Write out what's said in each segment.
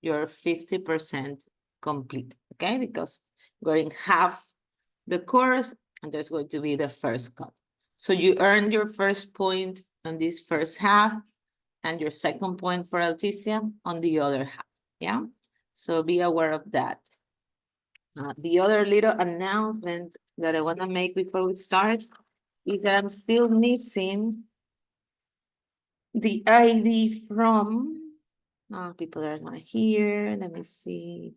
you're 50% complete, okay? Because we're in half the course and there's going to be the first cut. So you earned your first point on this first half and your second point for Alticia on the other half, yeah? So be aware of that. The other little announcement that I want to make before we start is that I'm still missing the ID from people are not here. Let me see.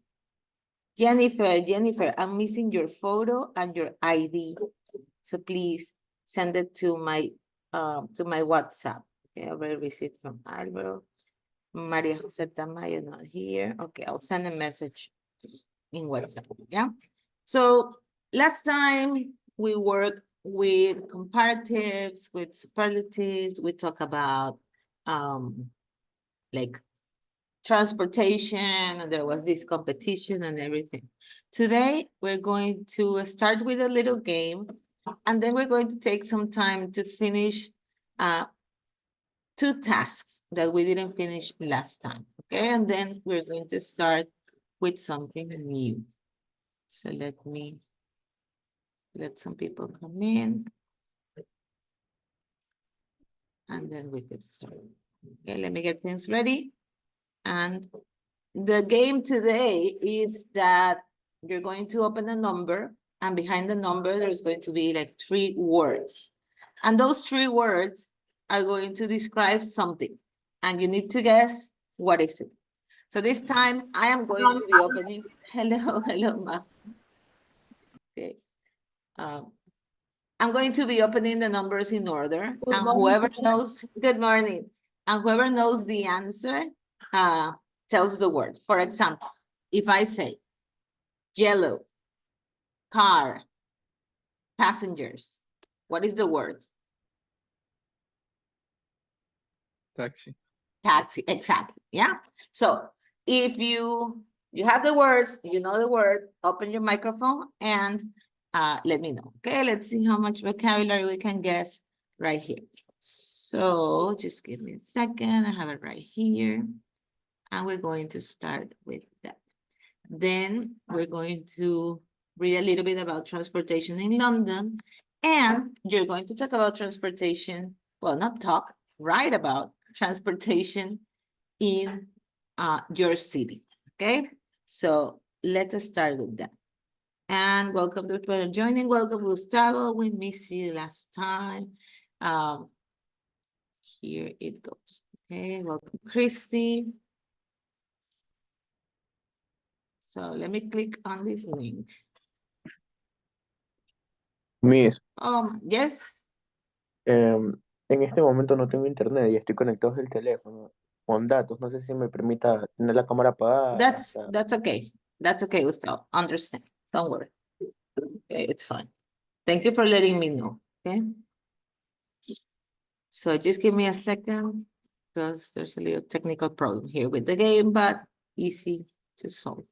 Jennifer, I'm missing your photo and your ID. So please send it to my WhatsApp. Okay, I already received from Alvaro. Maria Jose Tamayo not here. Okay, I'll send a message in WhatsApp. Yeah. So last time we worked with comparatives, with superlatives. We talk about like transportation, and there was this competition and everything. Today, we're going to start with a little game, and then we're going to take some time to finish 2 tasks that we didn't finish last time, okay? And then we're going to start with something new. So let some people come in. And then we could start. Okay, let me get things ready. And the game today is that you're going to open a number, and behind the number, there's going to be like 3 words. And those 3 words are going to describe something. And you need to guess what is it. So this time I am going to be opening. Hello, Ma. Okay. I'm going to be opening the numbers in order. Good And morning, whoever teacher. knows, good morning. And whoever knows the answer tells the word. For example, if I say yellow, car, passengers, what is the word? Taxi. Taxi, exactly, yeah? So if you have the words, you know the word, open your microphone and let me know. Okay, let's see how much vocabulary we can guess right here. So just give me a second, I have it right here. And we're going to start with that. Then we're going to read a little bit about transportation in London. And you're going to talk about transportation, well, not talk, write about transportation in your city, okay? So let us start with that. And welcome to people joining. Welcome, Gustavo. We missed you last time. Here it goes. Okay, welcome, Christy. So let me click on this link. Miss, Yes. en este momento no tengo internet y estoy conectado desde el teléfono con datos. No sé si me permita tener la cámara apagada. That's okay. That's okay, Gustavo. Understand. Don't worry. Okay, it's fine. Thank you for letting me know. Okay. So just give me a second because there's a little technical problem here with the game, but easy to solve.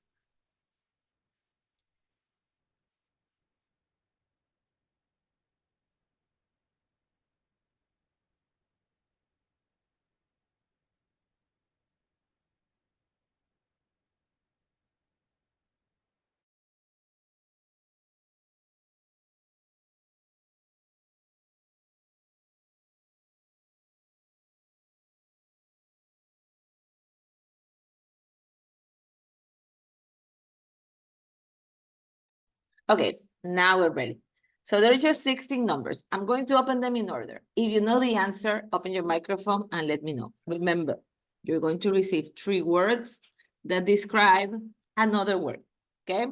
Okay, now we're ready. So there are just 16 numbers. I'm going to open them in order. If you know the answer, open your microphone and let me know. Remember, you're going to receive 3 words that describe another word, okay?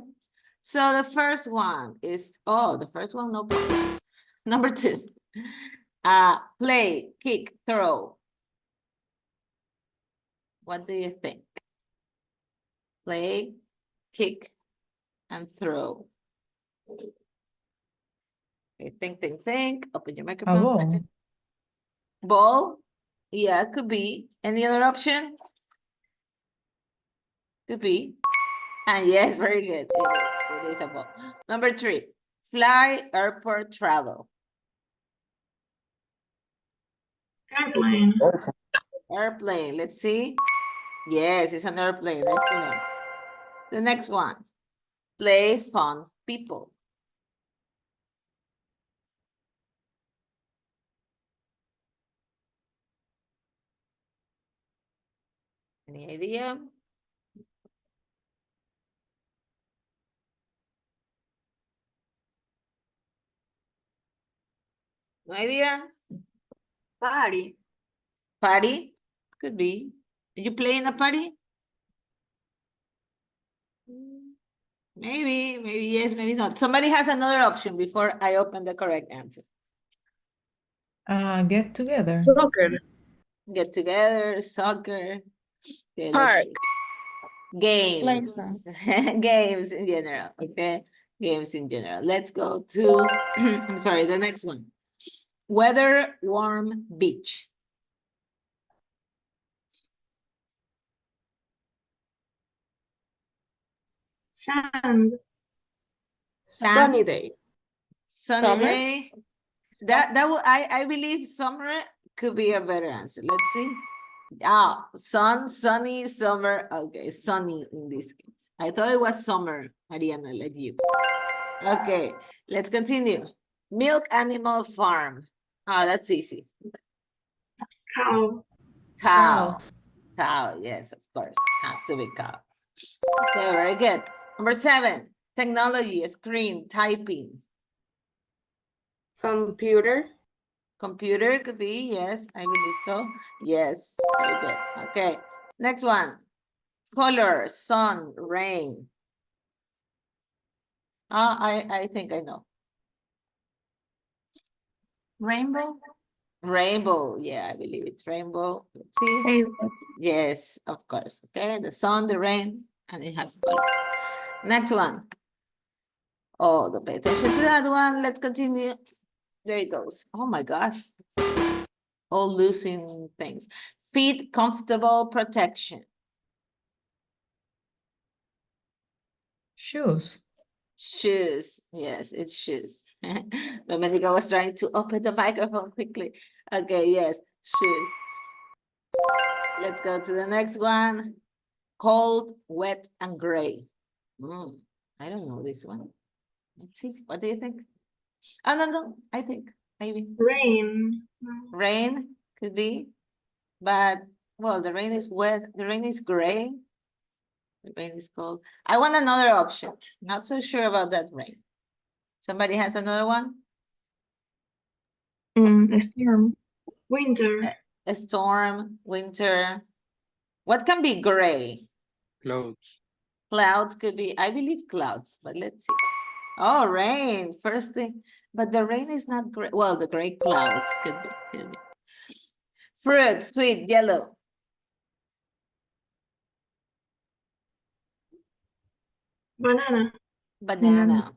So the first one is, the first one, no problem. Number 2, play, kick, throw. What do you think? Play, kick, and throw. Okay, think. Open your microphone. ball. Ball? Yeah, could be. Any other option? Could be. And yes, very good. It is a ball. Number 3, fly, airport, travel. Airplane. Airplane, let's see. Yes, it's an airplane. Excellent. The next one. Play fun people. Any idea? No idea? Party. Party? Could be. Did you play in a party? Maybe yes, maybe not. Somebody has another option before I open the correct answer. Get together. Soccer. Get together, soccer. Okay, let's Park. see. Games. Games in general, okay? Games in general. Let's go to, I'm sorry, the next one. Weather, warm, beach. Sand. Sand. Sunny day. Sunny Summer? day. That will, I believe summer could be a better answer. Let's see. Ah, sunny, summer. Okay, sunny in this case. I thought it was summer, Ariana, like you. Okay, let's continue. Milk animal farm. Ah, that's easy. Cow. Cow. Cow, yes, of course. Has to be cow. Okay, very good. Number 7, technology, screen, typing. Computer. Computer could be, yes, I believe so. Yes, very good. Okay, next one. Color, sun, rain. I think I know. Rainbow. Rainbow, yeah, I believe it's rainbow. Let's see. Yes, of course. Okay, the sun, the rain, and it has colors. Next one. Oh, don't pay attention to that one. Let's continue. There it goes. Oh my gosh. All losing things. Feet, comfortable protection. Shoes. Shoes. Yes, it's shoes. Domenica was trying to open the microphone quickly. Okay, yes, shoes. Let's go to the next one. Cold, wet, and gray. I don't know this one. Let's see. What do you think? Oh, no, I think maybe. Rain. Rain could be. But, well, the rain is wet. The rain is gray. The rain is cold. I want another option. Not so sure about that rain. Somebody has another one? Storm. Winter. A storm, winter. What can be gray? Clothes. Clouds could be, I believe clouds, but let's see. Oh, rain, first thing. But the rain is not gray. Well, the gray clouds could be. Fruit, sweet, yellow. Banana. Banana.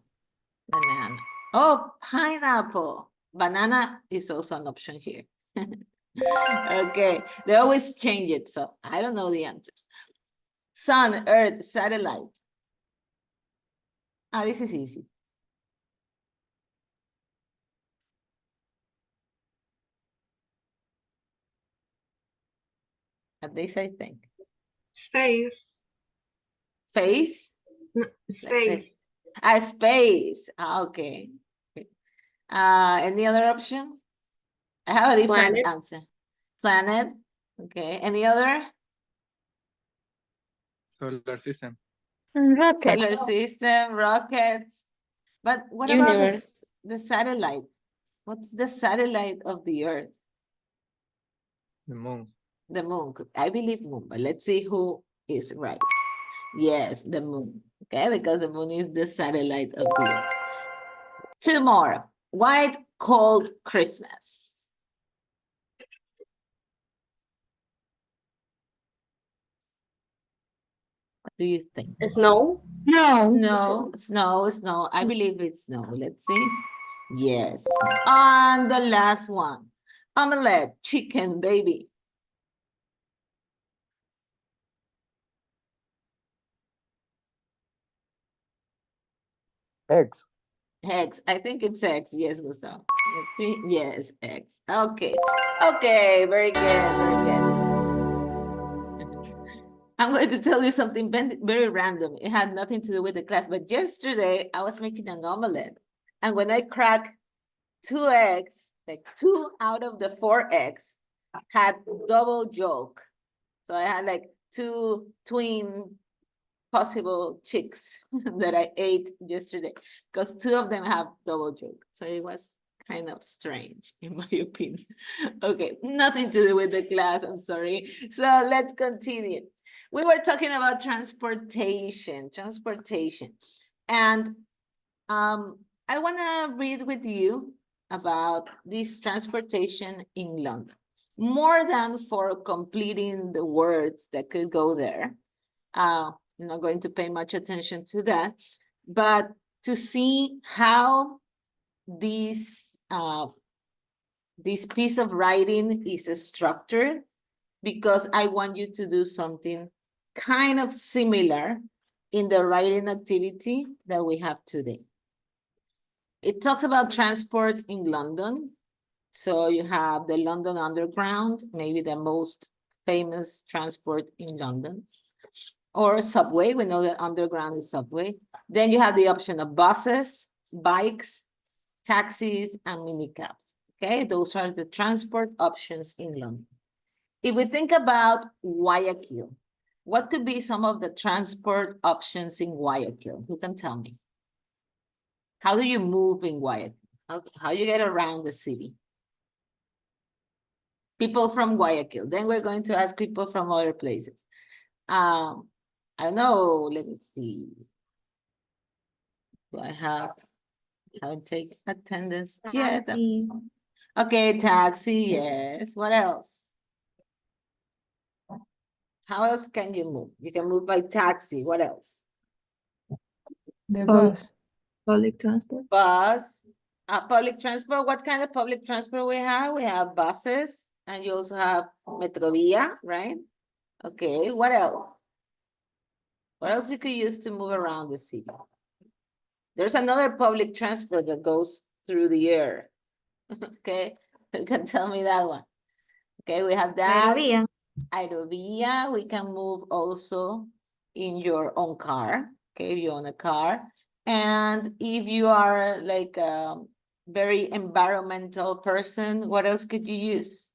Banana. Oh, pineapple. Banana is also an option here. Okay, they always change it, so I don't know the answers. Sun, earth, satellite. Ah, this is easy. At least I think. Space. Face? Space. Space. Ah, okay. Any other option? I have a different Planet. answer. Planet. Okay. Any other? Solar system. Solar system, rockets. But what about the satellite? What's the satellite of the Earth? The moon. The moon. I believe moon, but let's see who is right. Yes, the moon. Okay, because the moon is the satellite of the Earth. 2 more. White, cold Christmas. What do you think? Snow. No, snow. I believe it's snow. Let's see. Yes. And the last one. Omelette, chicken, baby. Eggs. Eggs. I think it's eggs. Yes, Gustavo. Let's see. Yes, eggs. Okay. Okay, very good, very good. I'm going to tell you something very random. It had nothing to do with the class, but yesterday I was making an omelette. And when I cracked 2 eggs, like 2 out of the 4 eggs had double yolk. So I had like 2 twin possible chicks that I ate yesterday because 2 of them have double yolk. So it was kind of strange in my opinion. Okay, nothing to do with the class, I'm sorry. So let's continue. We were talking about transportation. And I want to read with you about this transportation in London. More than for completing the words that could go there. I'm not going to pay much attention to that, but to see how this piece of writing is structured, because I want you to do something kind of similar in the writing activity that we have today. It talks about transport in London. So you have the London Underground, maybe the most famous transport in London, or subway. We know that underground is subway. Then you have the option of buses, bikes, taxis, and minicabs. Okay, those are the transport options in London. If we think about Guayaquil, what could be some of the transport options in Guayaquil? Who can tell me? How do you move in Guayaquil? How you get around the city? People from Guayaquil. Then we're going to ask people from other places. I don't know, let me see. Do I have take attendance? Yes. Taxi. Okay, taxi, yes. What else? How else can you move? You can move by taxi. What else? The Pub- bus. Public transport. Bus. Public transport. What kind of public transport we have? We have buses, and you also have Metrovia, right? Okay, what else? What else you could use to move around the city? There's another public transport that goes through the air. Okay, you can tell me that one. Okay, we have that. Aerovía. Aerovia, we can move also in your own car. Okay, if you own a car. And if you are like a very environmental person, what else could you use?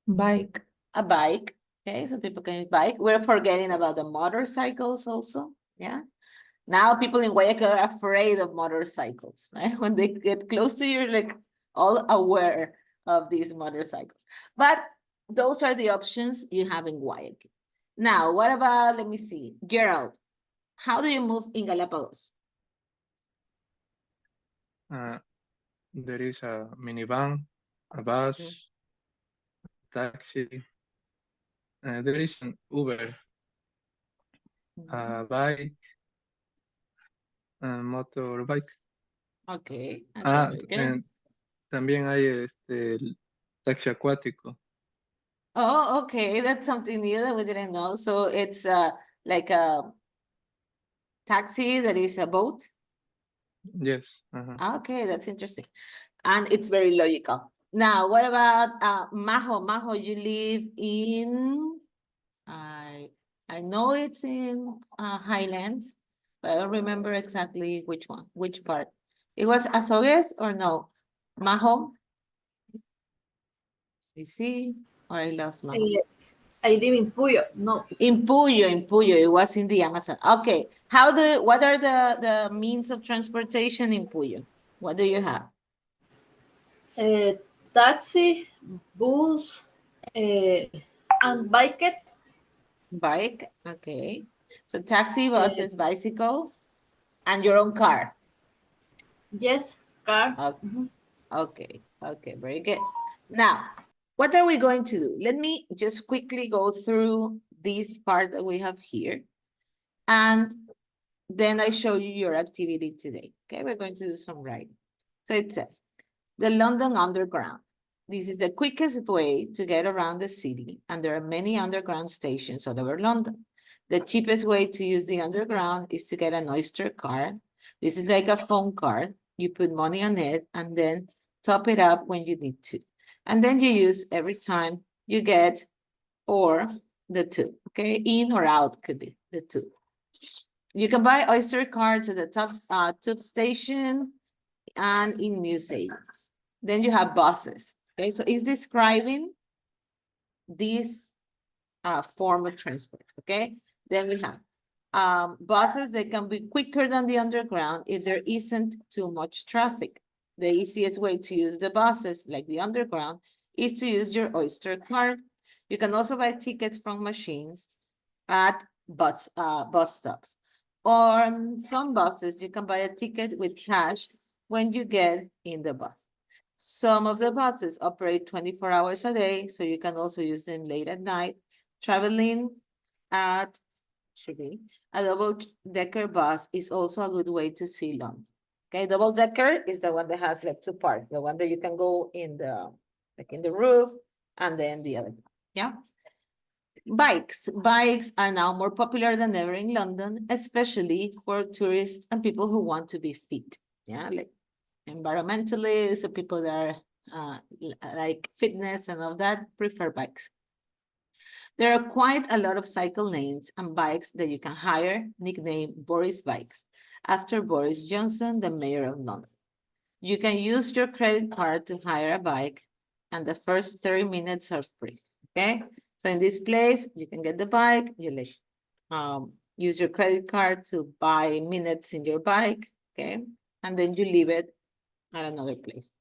Bike. A bike. Okay, so people can use bike. We're forgetting about the motorcycles also. Yeah. Now people in Guayaquil are afraid of motorcycles, right? When they get close to you, you're like all aware of these motorcycles. But those are the options you have in Guayaquil. Now, what about, let me see, Gerald, how do you move in Galapagos? There is a minivan, a bus, taxi. There is an Uber, a bike, a motorbike. Okay, okay, Ah, very good. and también hay el taxi acuático. Oh, okay, that's something new that we didn't know. So it's like a taxi that is a boat. Yes. Uh-huh. Okay, that's interesting. And it's very logical. Now, what about Majo? Majo, you live in, I know it's in Highlands, but I don't remember exactly which one, which part. It was Azogues or no? Majo? You see, or I lost Majo. I live in Puyo. No, In Puyo, it was in the Amazon. Okay, what are the means of transportation in Puyo? What do you have? taxi, bus, and bike. Bike, okay. So taxi, buses, bicycles, and your own car. Yes, car. Okay, okay, very good. Now, what are we going to do? Let me just quickly go through this part that we have here. And then I show you your activity today. Okay, we're going to do some writing. So it says, the London Underground. This is the quickest way to get around the city, and there are many underground stations all over London. The cheapest way to use the underground is to get an Oyster card. This is like a phone card. You put money on it and then top it up when you need to. And then you use every time you get or the two, okay? In or out could be the two. You can buy Oyster cards at the tube station and in newsagents. Then you have buses, okay? So it's describing this form of transport, okay? Then we have buses that can be quicker than the underground if there isn't too much traffic. The easiest way to use the buses, like the underground, is to use your Oyster card. You can also buy tickets from machines at bus stops. On some buses, you can buy a ticket with cash when you get in the bus. Some of the buses operate 24 hours a day, so you can also use them late at night. Traveling at a double-decker bus is also a good way to see London. Okay, double-decker is the one that has like two parts, the one that you can go in the roof, and then the other, yeah. Bikes are now more popular than ever in London, especially for tourists and people who want to be fit, yeah, like environmentalists or people that are like fitness and all that prefer bikes. There are quite a lot of cycle lanes and bikes that you can hire, nicknamed Boris Bikes, after Boris Johnson, the mayor of London. You can use your credit card to hire a bike, and the first 30 minutes are free, okay? So in this place, you can get the bike, you use your credit card to buy minutes in your bike, okay? And then you leave it at another place.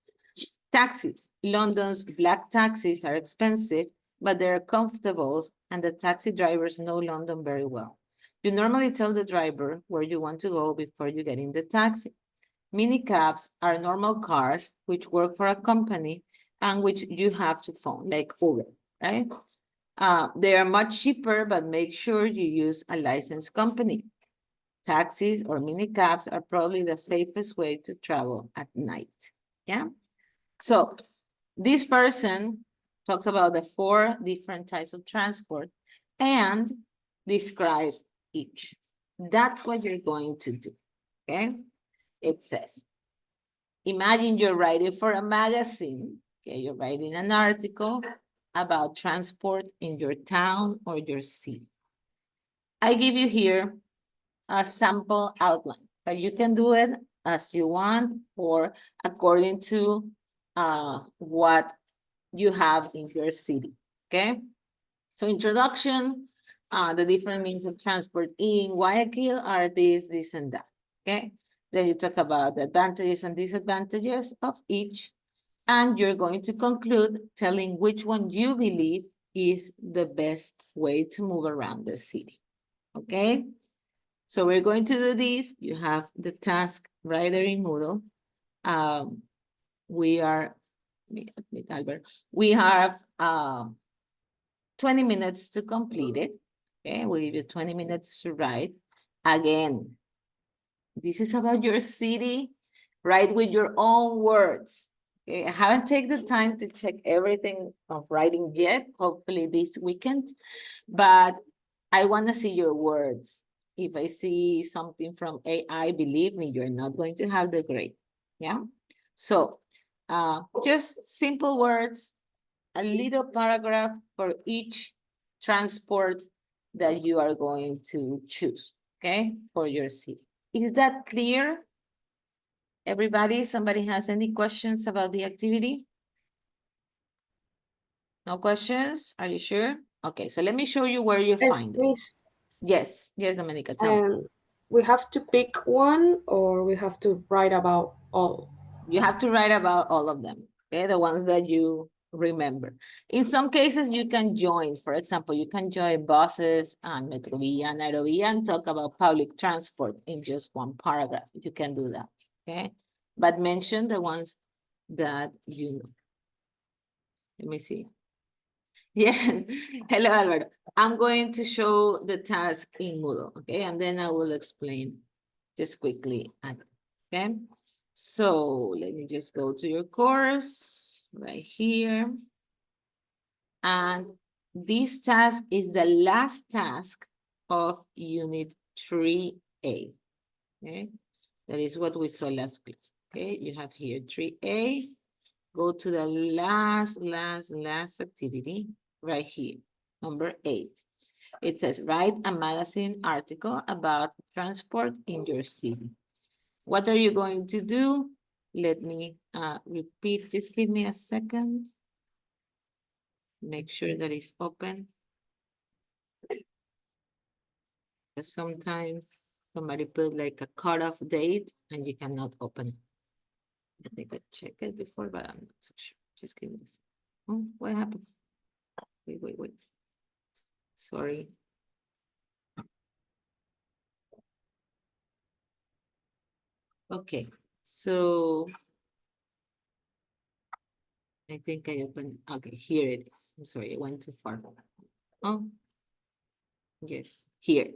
Taxis. London's black taxis are expensive, but they're comfortable, and the taxi drivers know London very well. You normally tell the driver where you want to go before you get in the taxi. Minicabs are normal cars which work for a company and which you have to phone, like Uber, right? They are much cheaper, but make sure you use a licensed company. Taxis or minicabs are probably the safest way to travel at night, yeah? So this person talks about the 4 different types of transport and describes each. That's what you're going to do, okay? It says, imagine you're writing for a magazine, okay? You're writing an article about transport in your town or your city. I give you here a sample outline, but you can do it as you want or according to what you have in your city, okay? So introduction, the different means of transport in Guayaquil are this, and that, okay? Then you talk about the advantages and disadvantages of each, and you're going to conclude telling which one you believe is the best way to move around the city, okay? So we're going to do this. You have the task right there in Moodle. We are, Albert, we have 20 minutes to complete it. Okay, we'll give you 20 minutes to write. Again, this is about your city. Write with your own words. Okay, I haven't taken the time to check everything of writing yet, hopefully this weekend, but I want to see your words. If I see something from AI, believe me, you're not going to have the grade, yeah? So just simple words, a little paragraph for each transport that you are going to choose, okay, for your city. Is that clear? Everybody, somebody has any questions about the activity? No questions? Are you sure? Okay, so let me show you where you Yes, find it. Miss, Yes, Dominica, tell me. we have to pick one or we have to write about all? You have to write about all of them, okay? The ones that you remember. In some cases, you can join. For example, you can join buses and Metrovia and Aerovia and talk about public transport in just one paragraph. You can do that, okay? But mention the ones that you know. Let me see. Yes, hello, Alberto. I'm going to show the task in Moodle, okay? And then I will explain just quickly, okay? So let me just go to your course right here. And this task is the last task of unit 3A, okay? That is what we saw last class, okay? You have here 3A. Go to the last activity right here, Number 8. It says, write a magazine article about transport in your city. What are you going to do? Let me repeat. Just give me a second. Make sure that it's open. Because sometimes somebody put like a cutoff date and you cannot open it. I think I checked it before, but I'm not so sure. Just give me this. Oh, what happened? Wait. Sorry. Okay, so I think I opened, okay, here it is. I'm sorry, I went too far. Oh, yes, here.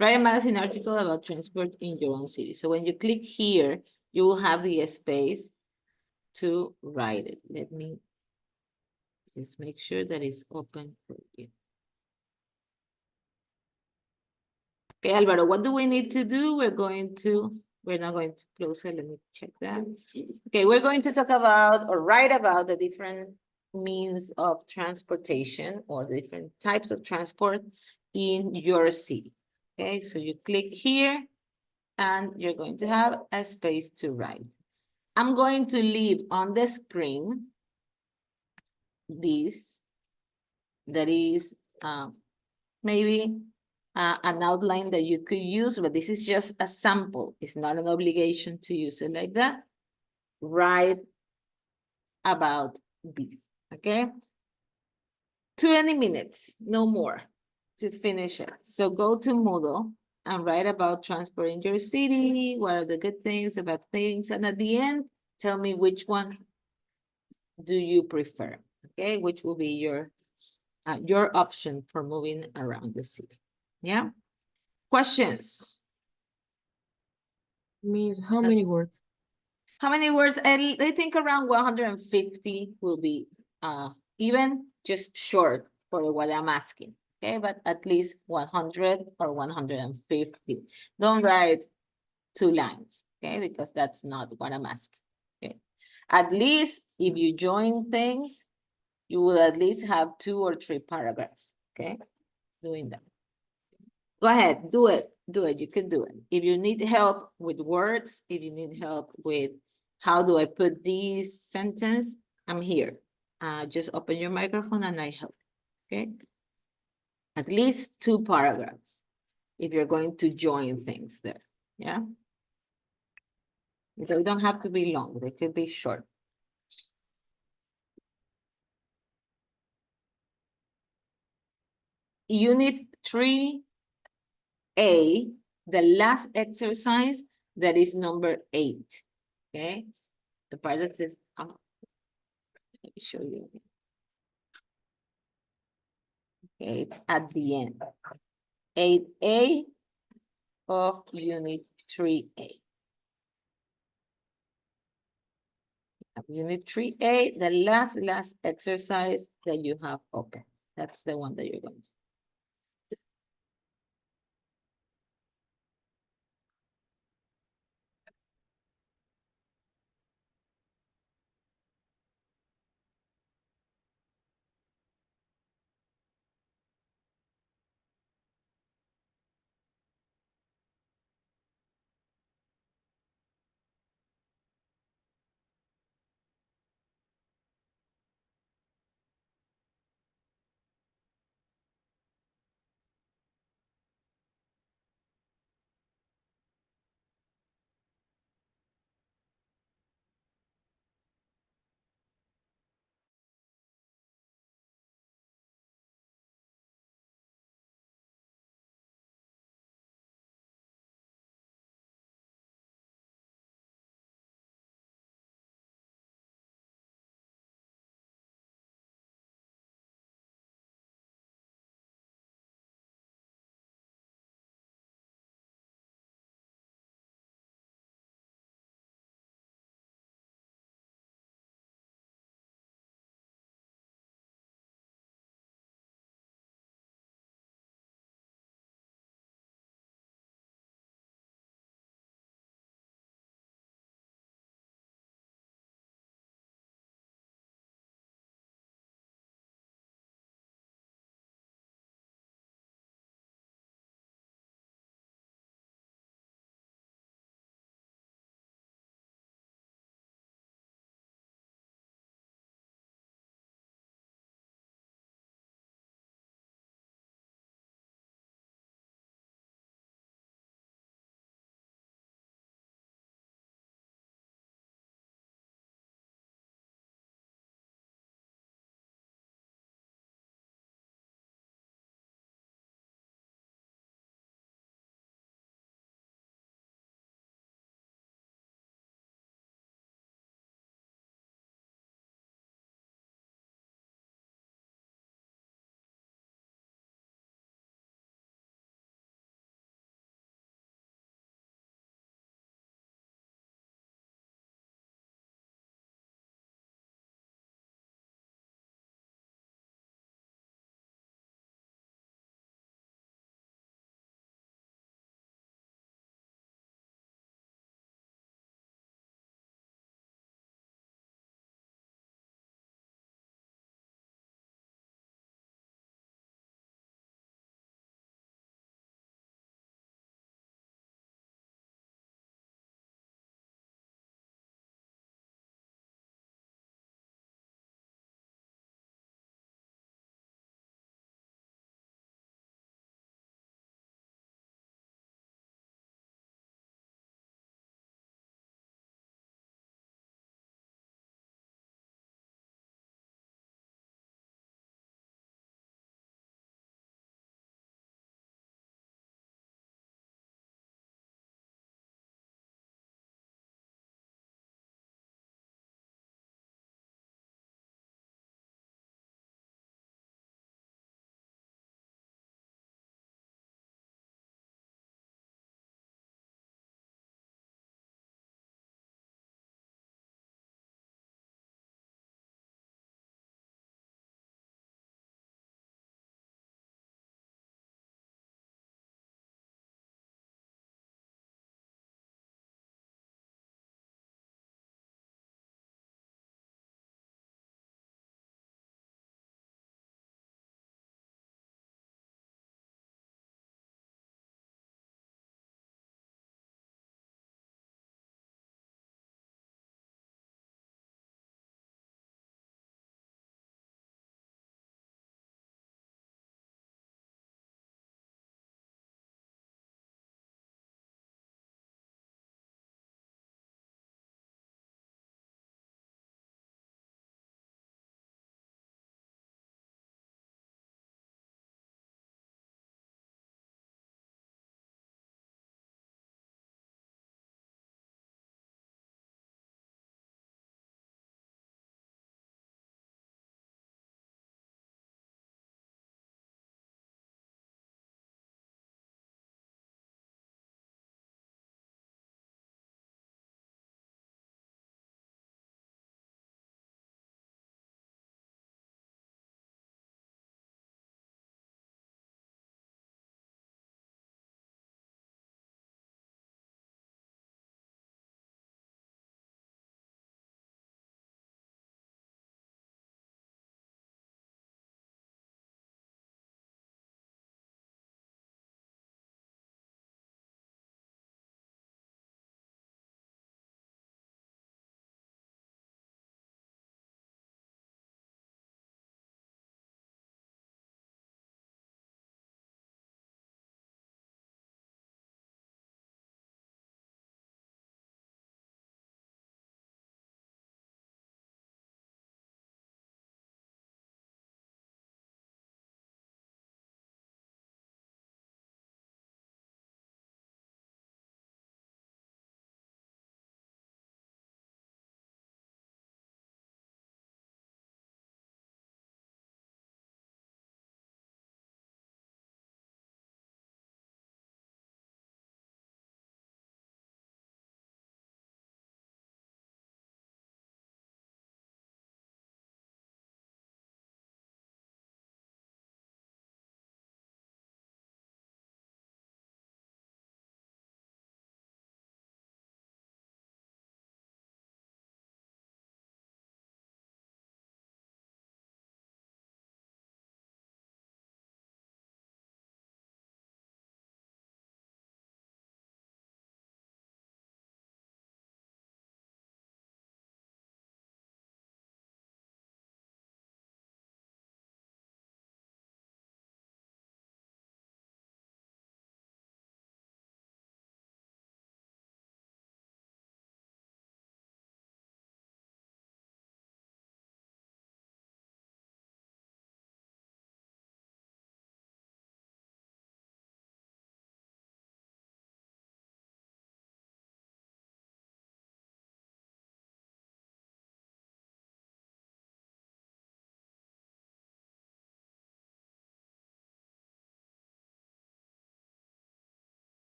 Write a magazine article about transport in your own city. So when you click here, you will have the space to write it. Let me just make sure that it's open for you. Okay, Alvaro, what do we need to do? We're not going to close it. Let me check that. Okay, we're going to talk about or write about the different means of transportation or the different types of transport in your city. Okay, so you click here and you're going to have a space to write. I'm going to leave on the screen this that is maybe an outline that you could use, but this is just a sample. It's not an obligation to use it like that. Write about this, okay? 20 minutes, no more, to finish it. So go to Moodle and write about transport in your city. What are the good things, the bad things? And at the end, tell me which one do you prefer, okay? Which will be your option for moving around the city, yeah? Questions? Miss, how many words? How many words? I think around 150 will be even just short for what I'm asking. Okay, but at least 100 or 150. Don't write 2 lines, okay, because that's not what I'm asking. Okay, at least if you join things, you will at least have 2 or 3 paragraphs. Okay, doing that. Go ahead, do it. You can do it. If you need help with words, if you need help with how do I put this sentence, I'm here. Just open your microphone and I help, okay? At least 2 paragraphs if you're going to join things there, yeah? They don't have to be long, they could be short. Unit 3A, the last exercise, that is number 8, okay? The part that says, let me show you. Okay, it's at the end. 8A of unit 3A. Unit 3A, the last exercise that you have open. That's the one that you're going to.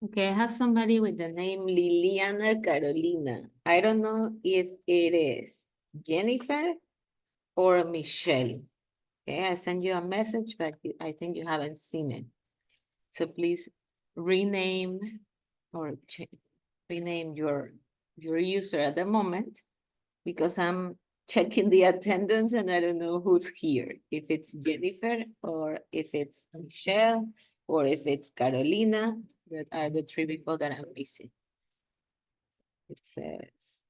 Okay, I have somebody with the name Liliana Carolina. I don't know if it is Jennifer or Michelle. Okay, I send you a message, but I think you haven't seen it. So please rename or rename your user at the moment because I'm checking the attendance and I don't know who's here. If it's Jennifer or if it's Michelle or if it's Carolina, that are the three people that I'm missing. It says.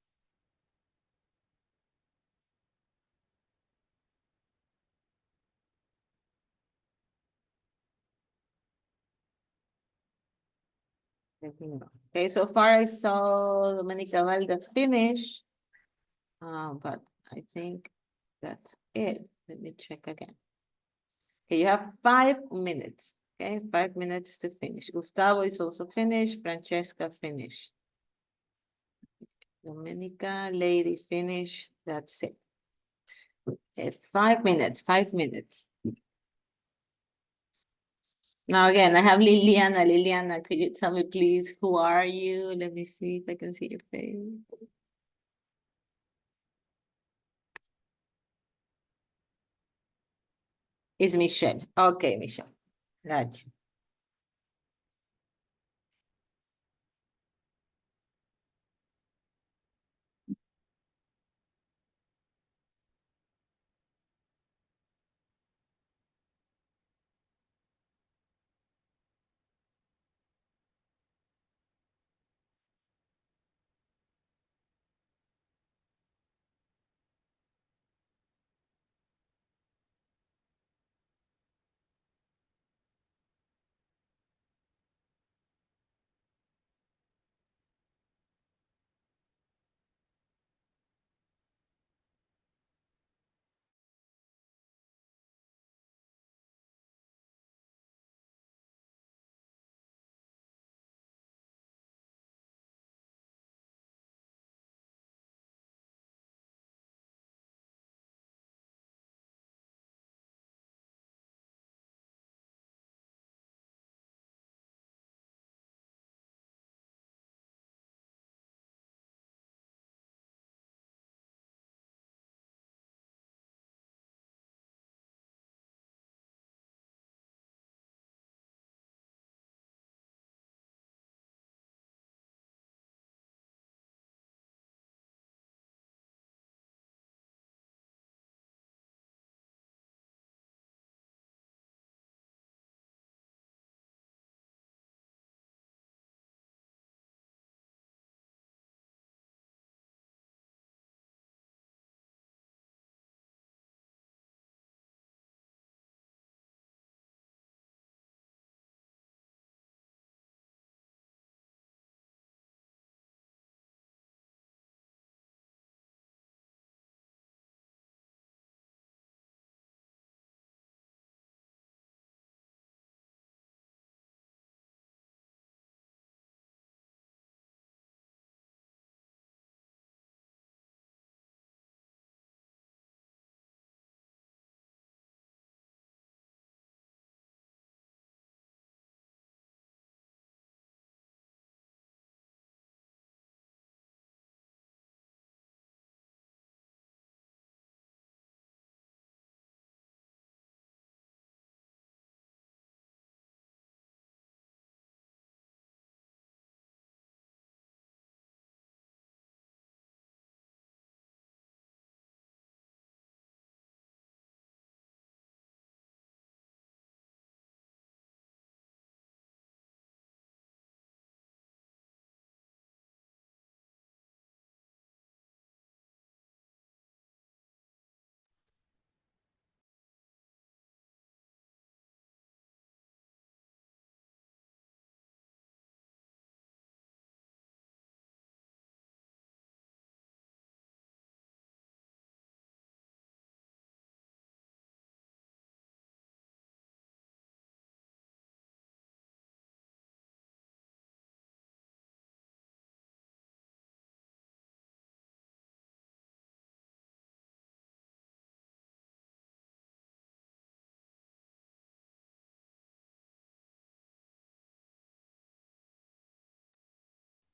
Let me know. Okay, so far I saw Domenica Valga finish. But I think that's it. Let me check again. Okay, you have 5 minutes. Okay, 5 minutes to finish. Gustavo is also finished. Francesca finished. Domenica, lady finish. That's it. Okay, 5 minutes, 5 minutes. Now again, I have Liliana. Liliana, could you tell me please, who are you? Let me see if I can see your face. It's Michelle. Okay, Michelle. Got you.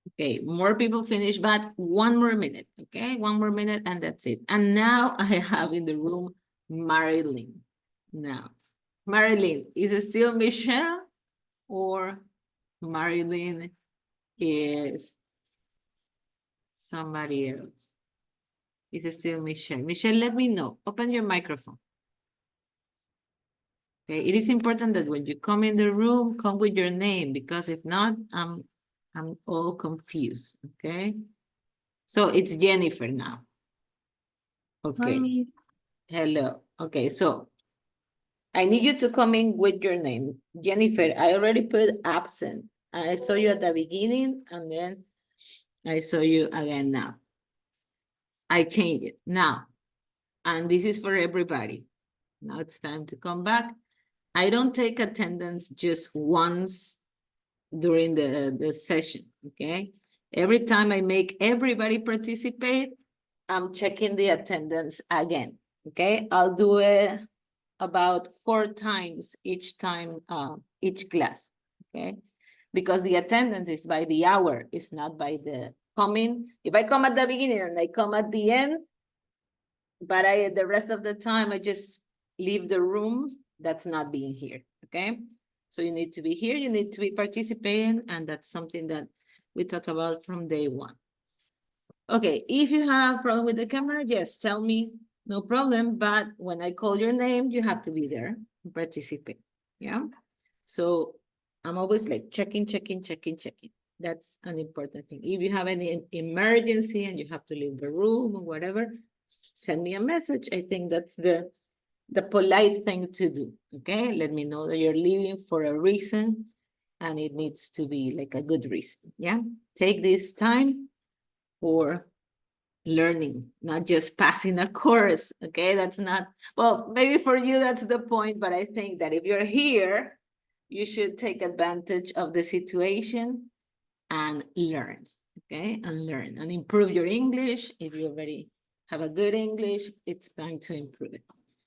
Okay, more people finish, but 1 more minute, okay? 1 more minute and that's it. And now I have in the room Marilyn. Now, Marilyn, is it still Michelle or Marilyn is somebody else? Is it still Michelle? Michelle, let me know. Open your microphone. Okay, it is important that when you come in the room, come with your name, because if not, I'm all confused, okay? So it's Jennifer now. Okay, hello. Okay, so I need you to come in with your name. Jennifer, I already put absent. I saw you at the beginning and then I saw you again now. I changed it now. And this is for everybody. Now it's time to come back. I don't take attendance just once during the session, okay? Every time I make everybody participate, I'm checking the attendance again, okay? I'll do it about 4 times each time, each class, okay? Because the attendance is by the hour, it's not by the coming. If I come at the beginning and I come at the end, but the rest of the time I just leave the room, that's not being here, okay? So you need to be here, you need to be participating, and that's something that we talk about from day 1. Okay, if you have a problem with the camera, yes, tell me, no problem, but when I call your name, you have to be there and participate, yeah? So I'm always like checking. That's an important thing. If you have any emergency and you have to leave the room or whatever, send me a message. I think that's the polite thing to do, okay? Let me know that you're leaving for a reason and it needs to be like a good reason, yeah? Take this time for learning, not just passing a course, okay? That's not, well, maybe for you that's the point, but I think that if you're here, you should take advantage of the situation and learn, okay? And learn and improve your English. If you already have a good English, it's time to improve it.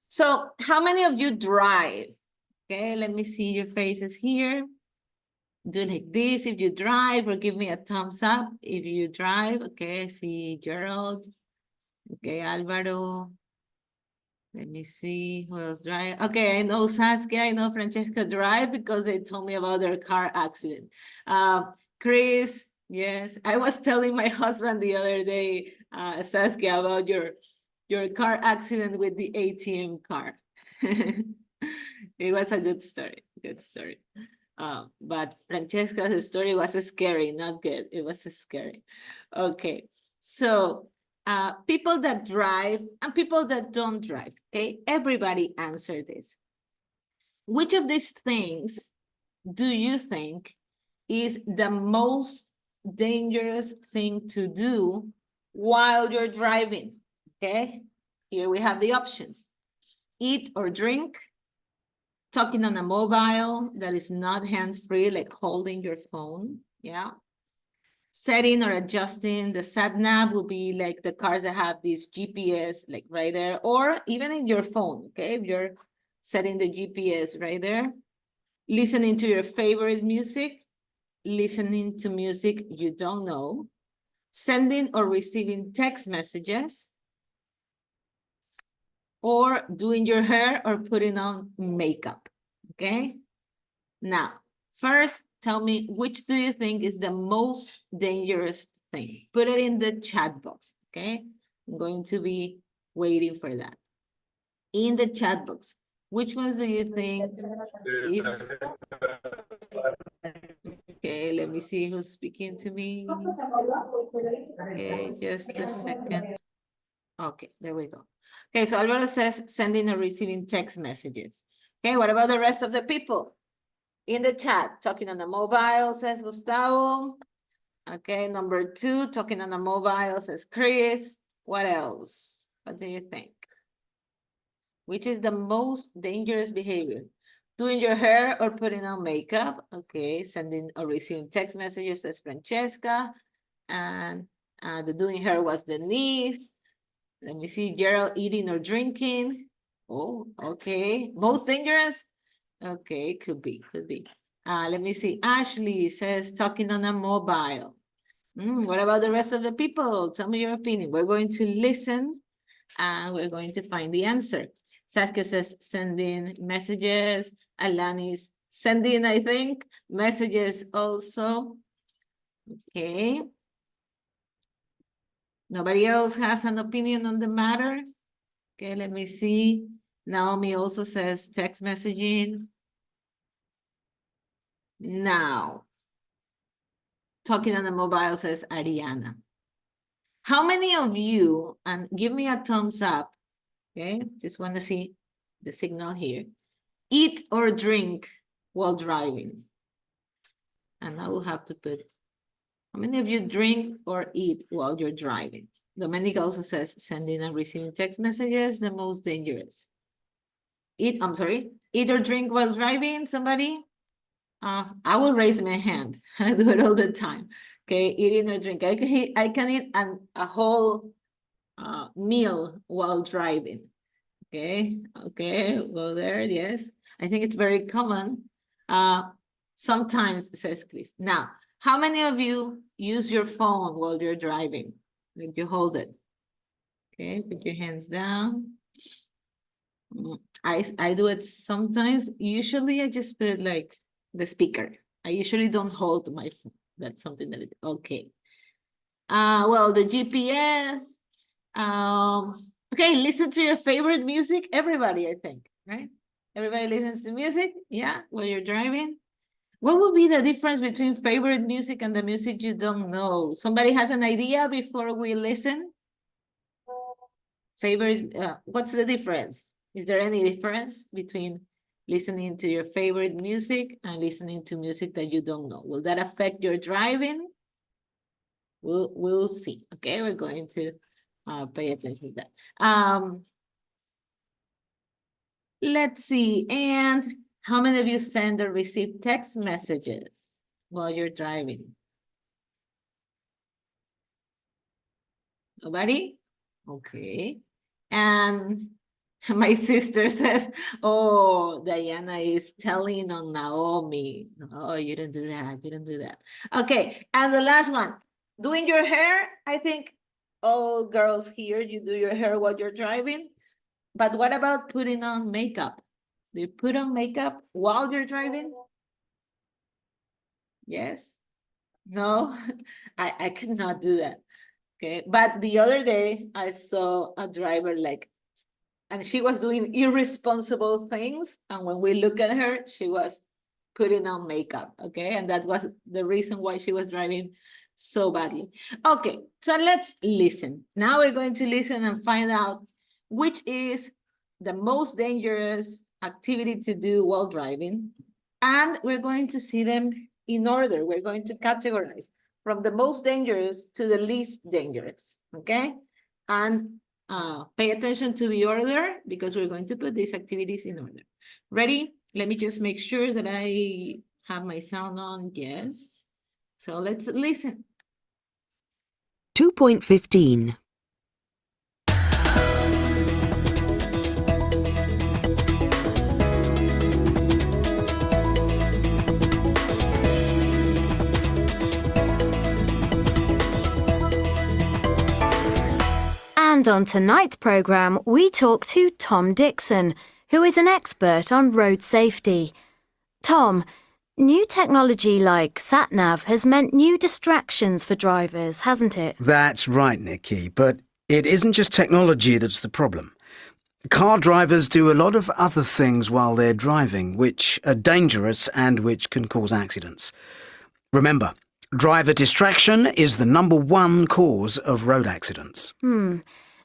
So how many of you drive? Okay, let me see your faces here. Do like this if you drive, or give me a thumbs up if you drive. Okay, I see Gerald. Okay, Alvaro. Let me see who else drive. Okay, I know Saskia, I know Francesca drive because they told me about their car accident. Chris, yes, I was telling my husband the other day, Saskia, about your car accident with the ATM car. It was a good story, but Francesca's story was scary, not good. It was scary. Okay, so people that drive and people that don't drive, okay? Everybody answer this. Which of these things do you think is the most dangerous thing to do while you're driving, okay? Here we have the options. Eat or drink, talking on a mobile that is not hands-free, like holding your phone, yeah? Setting or adjusting the sat nav will be like the cars that have this GPS like right there, or even in your phone, okay? If you're setting the GPS right there. Listening to your favorite music, listening to music you don't know, sending or receiving text messages, or doing your hair or putting on makeup, okay? Now, first, tell me, which do you think is the most dangerous thing? Put it in the chat box, okay? I'm going to be waiting for that. In the chat box, which ones do you think is... Okay, let me see who's speaking to me. Okay, just a second. Okay, there we go. Okay, so Alvaro says sending or receiving text messages. Okay, what about the rest of the people? In the chat, talking on the mobile, says Gustavo. Okay, number 2, talking on the mobile, says Chris. What else? What do you think? Which is the most dangerous behavior? Doing your hair or putting on makeup? Okay, sending or receiving text messages, says Francesca. And the doing hair was Denise. Let me see, Gerald, eating or drinking. Oh, okay. Most dangerous? Okay, could be. Let me see. Ashley says talking on a mobile. What about the rest of the people? Tell me your opinion. We're going to listen and we're going to find the answer. Saskia says sending messages. Alani's sending, I think, messages also. Okay. Nobody else has an opinion on the matter? Okay, let me see. Naomi also says text messaging. Now, talking on the mobile says Ariana. How many of you, and give me a thumbs up, okay? Just want to see the signal here. Eat or drink while driving. And I will have to put, how many of you drink or eat while you're driving? Domenica also says sending and receiving text messages, the most dangerous. Eat or drink while driving, somebody? I will raise my hand. I do it all the time. Okay, eating or drink. I can eat a whole meal while driving. Okay, go there, yes. I think it's very common. Sometimes, says Chris. Now, how many of you use your phone while you're driving? Like you hold it. Okay, put your hands down. I do it sometimes. Usually I just put it like the speaker. I usually don't hold my phone. That's something that okay. Well, the GPS. Okay, listen to your favorite music. Everybody, I think, right? Everybody listens to music, yeah, while you're driving. What would be the difference between favorite music and the music you don't know? Somebody has an idea before we listen? Favorite, what's the difference? Is there any difference between listening to your favorite music and listening to music that you don't know? Will that affect your driving? We'll see. Okay, we're going to pay attention to that. Let's see. And how many of you send or receive text messages while you're driving? Nobody? Okay. And my sister says, oh, Diana is telling on Naomi. Oh, you don't do that. You don't do that. Okay. And the last one, doing your hair. I think all girls here, you do your hair while you're driving. But what about putting on makeup? Do you put on makeup while you're driving? Yes? No? I could not do that. Okay. But the other day, I saw a driver like, and she was doing irresponsible things. And when we look at her, she was putting on makeup. Okay. And that was the reason why she was driving so badly. Okay. So let's listen. Now we're going to listen and find out which is the most dangerous activity to do while driving. And we're going to see them in order. We're going to categorize from the most dangerous to the least dangerous, okay? And pay attention to the order because we're going to put these activities in order. Ready? Let me just make sure that I have my sound on. Yes. So let's listen. 2.15. And on tonight's programme, we talk to Tom Dixon, who is an expert on road safety. Tom, new technology like SatNav has meant new distractions for drivers, hasn't it? That's right, Nikki, but it isn't just technology that's the problem. Car drivers do a lot of other things while they're driving, which are dangerous and which can cause accidents. Remember, driver distraction is the #1 cause of road accidents.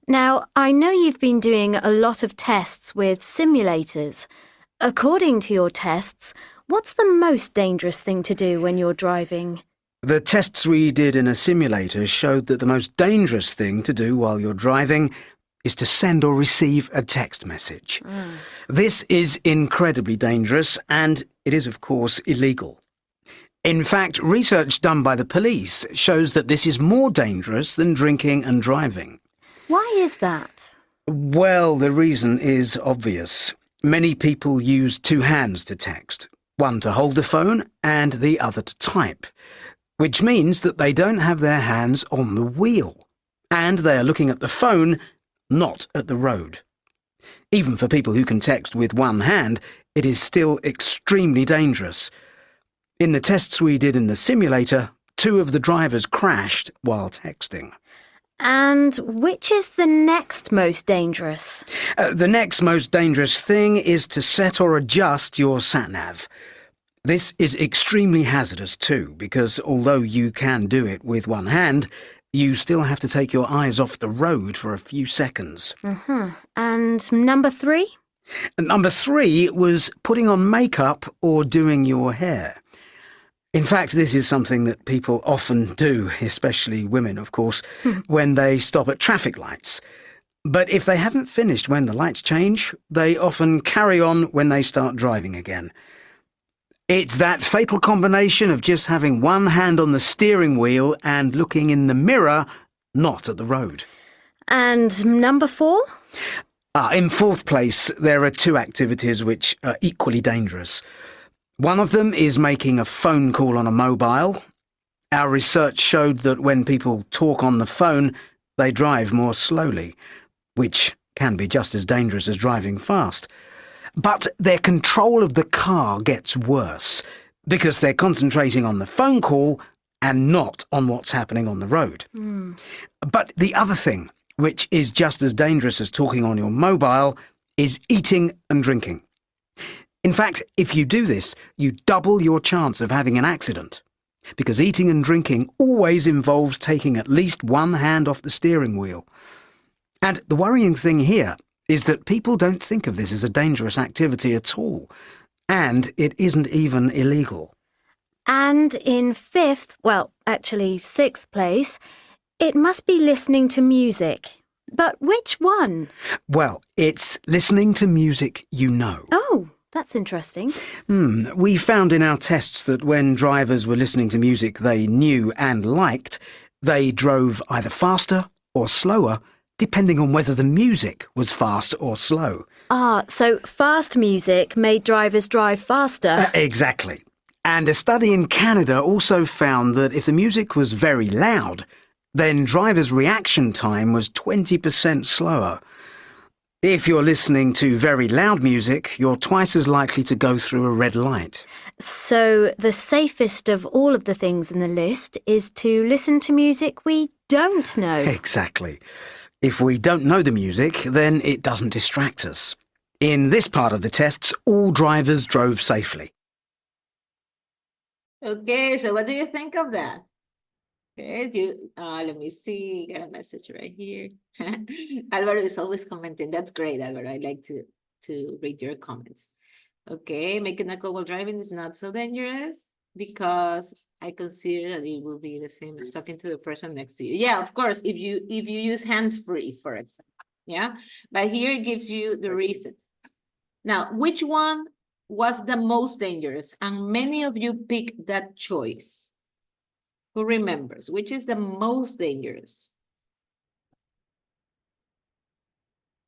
Now, I know you've been doing a lot of tests with simulators. According to your tests, what's the most dangerous thing to do when you're driving? The tests we did in a simulator showed that the most dangerous thing to do while you're driving is to send or receive a text message. This is incredibly dangerous and it is, of course, illegal. In fact, research done by the police shows that this is more dangerous than drinking and driving. Why is that? Well, the reason is obvious. Many people use two hands to text, one to hold the phone and the other to type. which means that they don't have their hands on the wheel, and they are looking at the phone, not at the road. Even for people who can text with one hand, it is still extremely dangerous. In the tests we did in the simulator, 2 of the drivers crashed while texting. And which is the next most dangerous? The next most dangerous thing is to set or adjust your sat-nav. This is extremely hazardous too, because although you can do it with one hand, you still have to take your eyes off the road for a few seconds. And number 3? Number 3 was putting on makeup or doing your hair. In fact, this is something that people often do, especially women, of course, when they stop at traffic lights. But if they haven't finished when the lights change, they often carry on when they start driving again. It's that fatal combination of just having one hand on the steering wheel and looking in the mirror, not at the road. And number 4? In 4th place, there are 2 activities which are equally dangerous. One of them is making a phone call on a mobile. Our research showed that when people talk on the phone, they drive more slowly, which can be just as dangerous as driving fast. But their control of the car gets worse, because they're concentrating on the phone call and not on what's happening on the road. But the other thing, which is just as dangerous as talking on your mobile, is eating and drinking. In fact, if you do this, you double your chance of having an accident, because eating and drinking always involves taking at least one hand off the steering wheel. And the worrying thing here is that people don't think of this as a dangerous activity at all, and it isn't even illegal. And in 5th, well, actually 6th place, it must be listening to music. But which one? Well, it's listening to music you know. Oh, that's interesting. We found in our tests that when drivers were listening to music they knew and liked, they drove either faster or slower, depending on whether the music was fast or slow. So fast music made drivers drive faster. Exactly. And a study in Canada also found that if the music was very loud, then drivers' reaction time was 20% slower. If you're listening to very loud music, you're twice as likely to go through a red light. So the safest of all of the things in the list is to listen to music we don't know. Exactly. If we don't know the music, then it doesn't distract us. In this part of the tests, all drivers drove safely. Okay, so what do you think of that? Okay, let me see, got a message right here. Alvaro is always commenting. That's great, Alvaro. I like to read your comments. Okay, making a call while driving is not so dangerous because I consider that it will be the same as talking to the person next to you. Yeah, of course, if you use hands-free, for example. Yeah, but here it gives you the reason. Now, which one was the most dangerous? And many of you picked that choice. Who remembers? Which is the most dangerous?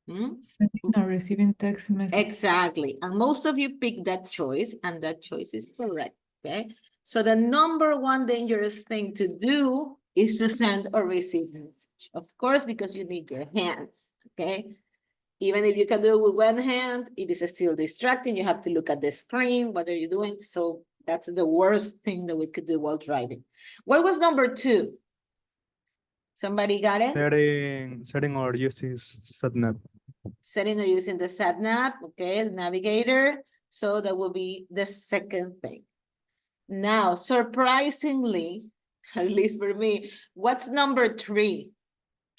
Sending or receiving text messages. Exactly. And most of you picked that choice, and that choice is correct. Okay. So the number 1 dangerous thing to do is to send or receive a message. Of course, because you need your hands. Okay. Even if you can do it with one hand, it is still distracting. You have to look at the screen. What are you doing? So that's the worst thing that we could do while driving. What was number 2? Somebody got it? Setting or using sat-nav. Setting or using the sat-nav, okay, the navigator. So that will be the second thing. Now, surprisingly, at least for me, what's number 3?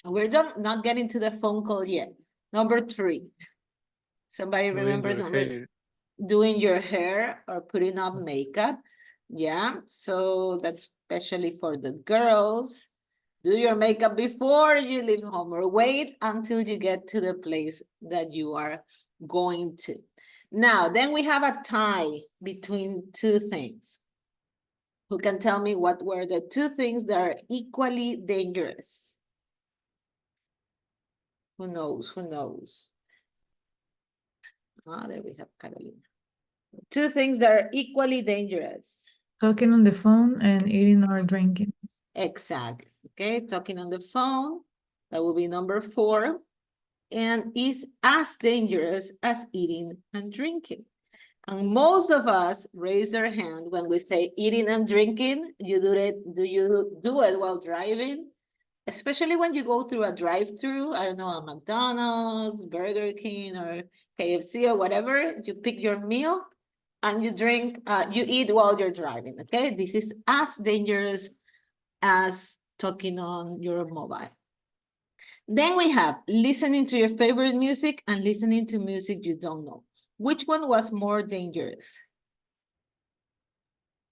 We're not getting to the phone call yet. Number 3. Somebody remembers doing your hair or putting on makeup. Yeah, so that's especially for the girls. Do your makeup before you leave home or wait until you get to the place that you are going to. Now, then we have a tie between 2 things. Who can tell me what were the 2 things that are equally dangerous? Who knows? Who knows? There we have Carolina. 2 things that are equally dangerous. Talking on the phone and eating or drinking. Exactly. Okay, talking on the phone, that will be number 4, and is as dangerous as eating and drinking. And most of us raise our hand when we say eating and drinking. You do it while driving? Especially when you go through a drive-through, I don't know, a McDonald's, Burger King, or KFC or whatever, you pick your meal and you drink, you eat while you're driving, okay? This is as dangerous as talking on your mobile. Then we have listening to your favorite music and listening to music you don't know. Which one was more dangerous?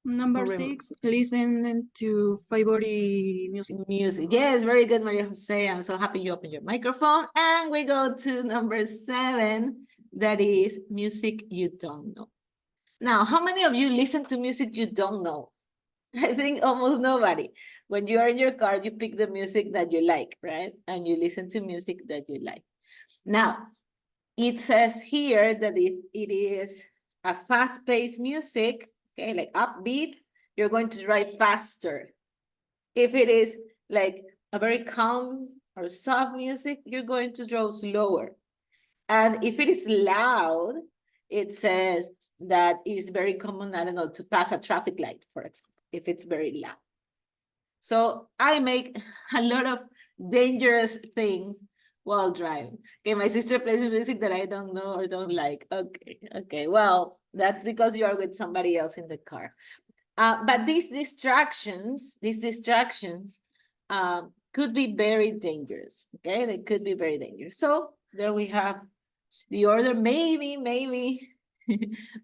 Number Remember. 6, listen to favorite music. Music. Yes, very good, Maria Jose. I'm so happy you opened your microphone. And we go to number 7, that is music you don't know. Now, how many of you listen to music you don't know? I think almost nobody. When you are in your car, you pick the music that you like, right? And you listen to music that you like. Now, it says here that it is a fast-paced music, okay, like upbeat, you're going to drive faster. If it is like a very calm or soft music, you're going to drive slower. And if it is loud, it says that it's very common, I don't know, to pass a traffic light, for example, if it's very loud. So I make a lot of dangerous things while driving. Okay, my sister plays music that I don't know or don't like. Okay, well, that's because you are with somebody else in the car. But these distractions could be very dangerous, okay? They could be very dangerous. So there we have the order. Maybe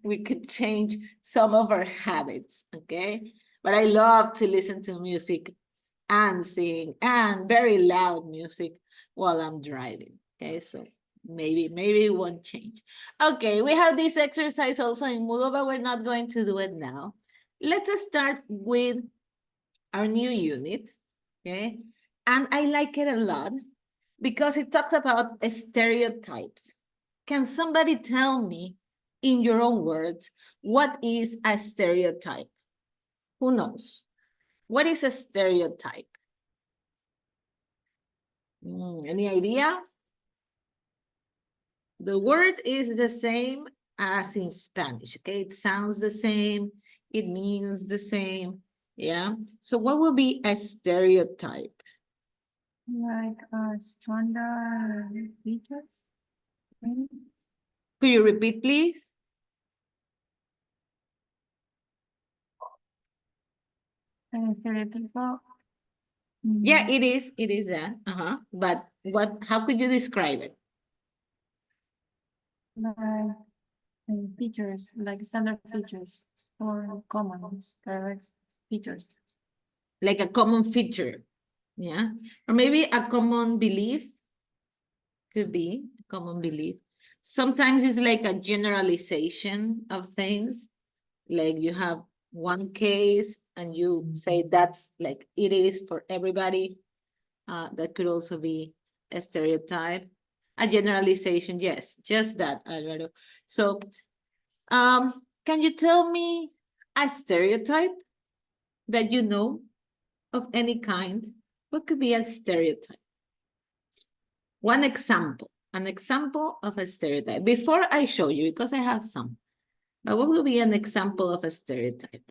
we could change some of our habits, okay? But I love to listen to music and sing and very loud music while I'm driving, okay? So maybe it won't change. Okay, we have this exercise also in Moodle, but we're not going to do it now. Let us start with our new unit, okay? And I like it a lot because it talks about stereotypes. Can somebody tell me in your own words, what is a stereotype? Who knows? What is a stereotype? Any idea? The word is the same as in Spanish, okay? It sounds the same. It means the same, yeah? So what will be a stereotype? Like standard features, maybe? Could you repeat, please? Stereotypical. Yeah, it is that, But how could you describe it? Like features, like standard features or common features. Like a common feature, yeah? Or maybe a common belief, could be a common belief. Sometimes it's like a generalization of things, like you have one case and you say that's like it is for everybody. That could also be a stereotype. A generalization, yes, just that, Alvaro. So, can you tell me a stereotype that you know of any kind? What could be a stereotype? One example, an example of a stereotype. Before I show you, because I have some, but what will be an example of a stereotype?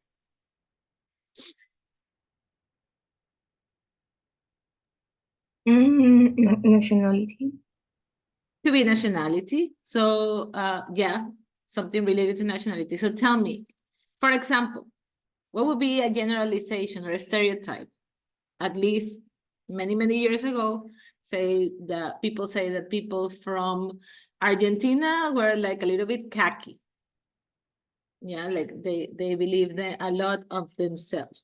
Nationality. Could be nationality. So, yeah, something related to nationality. So tell me, for example, what would be a generalization or a stereotype? At least many years ago, people say that people from Argentina were like a little bit cocky. Yeah, like they believe a lot of themselves.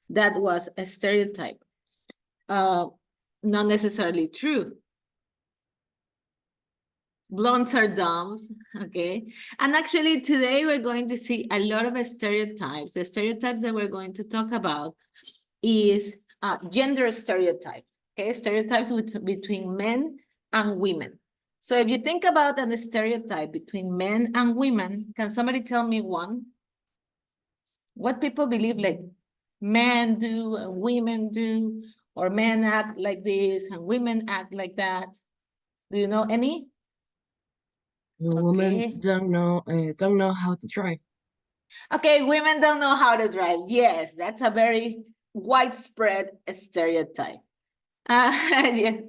That was a stereotype. Not necessarily true. Blondes are dumb, okay? And actually today we're going to see a lot of stereotypes. The stereotypes that we're going to talk about is gender stereotypes, okay? Stereotypes between men and women. So if you think about a stereotype between men and women, can somebody tell me one? What people believe like men do and women do, or men act like this and women act like that. Do you know any? Women Okay. don't know how to drive. Okay, women don't know how to drive. Yes, that's a very widespread stereotype. Yes.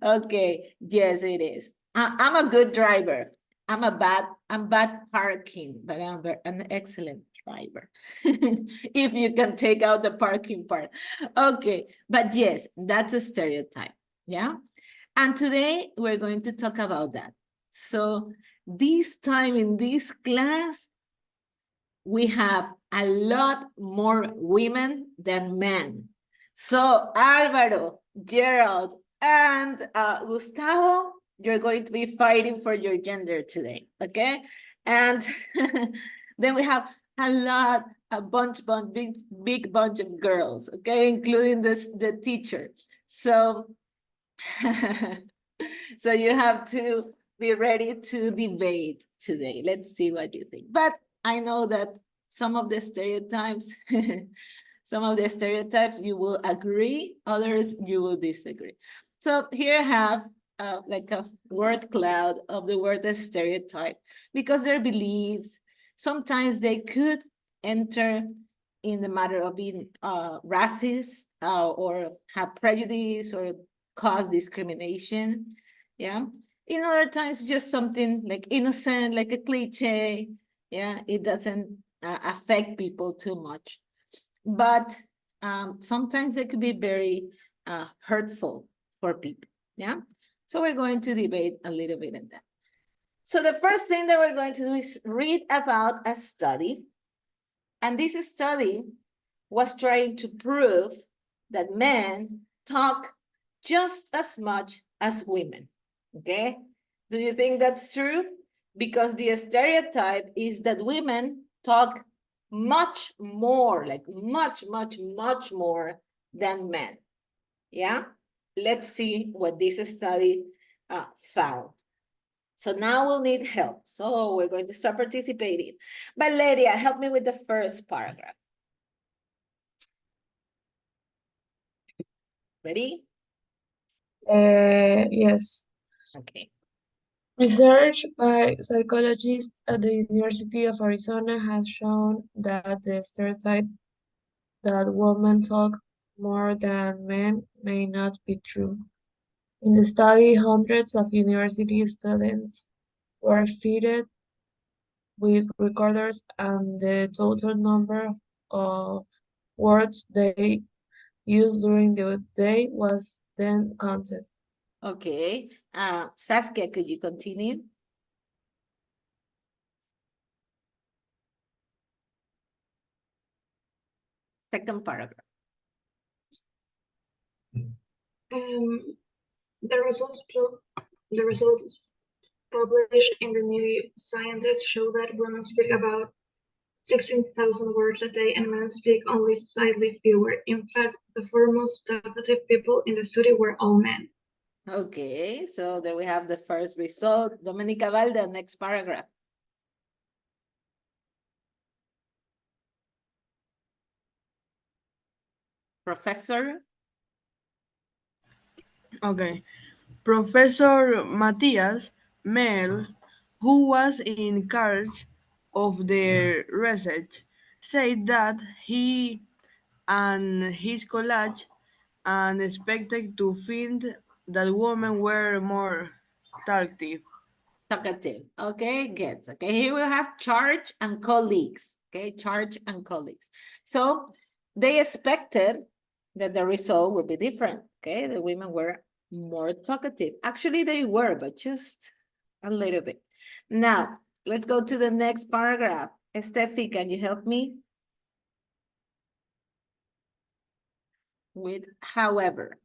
Okay, yes, it is. I'm a good driver. I'm bad parking, but I'm an excellent driver. If you can take out the parking part. Okay, but yes, that's a stereotype. Yeah. And today we're going to talk about that. So this time in this class, we have a lot more women than men. So Alvaro, Gerald, and Gustavo, you're going to be fighting for your gender today, okay? And then we have a big bunch of girls, okay, including the teacher. So, so you have to be ready to debate today. Let's see what you think. But I know that some of the stereotypes, you will agree, others you will disagree. So here I have like a word cloud of the word stereotype, because their beliefs, sometimes they could enter in the matter of being racist or have prejudice or cause discrimination. Yeah. In other times, just something like innocent, like a cliche. Yeah, it doesn't affect people too much. But sometimes it could be very hurtful for people. Yeah. So we're going to debate a little bit on that. So the first thing that we're going to do is read about a study. And this study was trying to prove that men talk just as much as women. Okay, do you think that's true? Because the stereotype is that women talk much more, like much more than men. Yeah, let's see what this study found. So now we'll need help. So we're going to start participating. Valeria, help me with the first paragraph. Ready? Yes. Okay. Research by psychologists at the University of Arizona has shown that the stereotype that women talk more than men may not be true. In the study, hundreds of university students were fitted with recorders, and the total number of words they used during the day was then counted. Okay. Saskia, could you continue? Second paragraph. The results published in the New Scientist show that women speak about 16,000 words a day and men speak only slightly fewer. In fact, the four most talkative people in the study were all men. Okay, so there we have the first result. Domenica Valda, next paragraph. Professor? Okay. Professor Matthias Mell, who was in charge of the research, said that he and his colleagues expected to find that women were more talkative. Talkative. Okay, good. Okay, here we have charge and colleagues. Okay, charge and colleagues. So they expected that the result would be different. Okay, the women were more talkative. Actually, they were, but just a little bit. Now, let's go to the next paragraph. Steffi, can you help me? With however.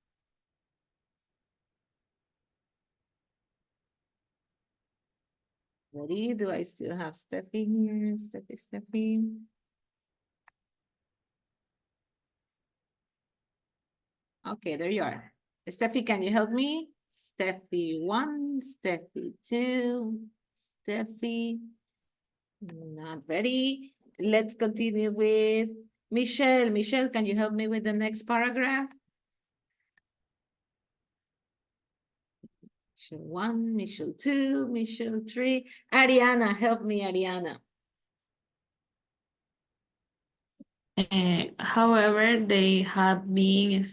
Ready? Do I still have Steffi here? Steffi. Okay, there you are. Steffi, can you help me? Steffi 1, Steffi 2, Steffi. Not ready. let's continue with Michelle. Michelle, can you help me with the next paragraph? Michelle 1, Michelle 2, Michelle 3. Ariana, help me, Ariana. However, they have been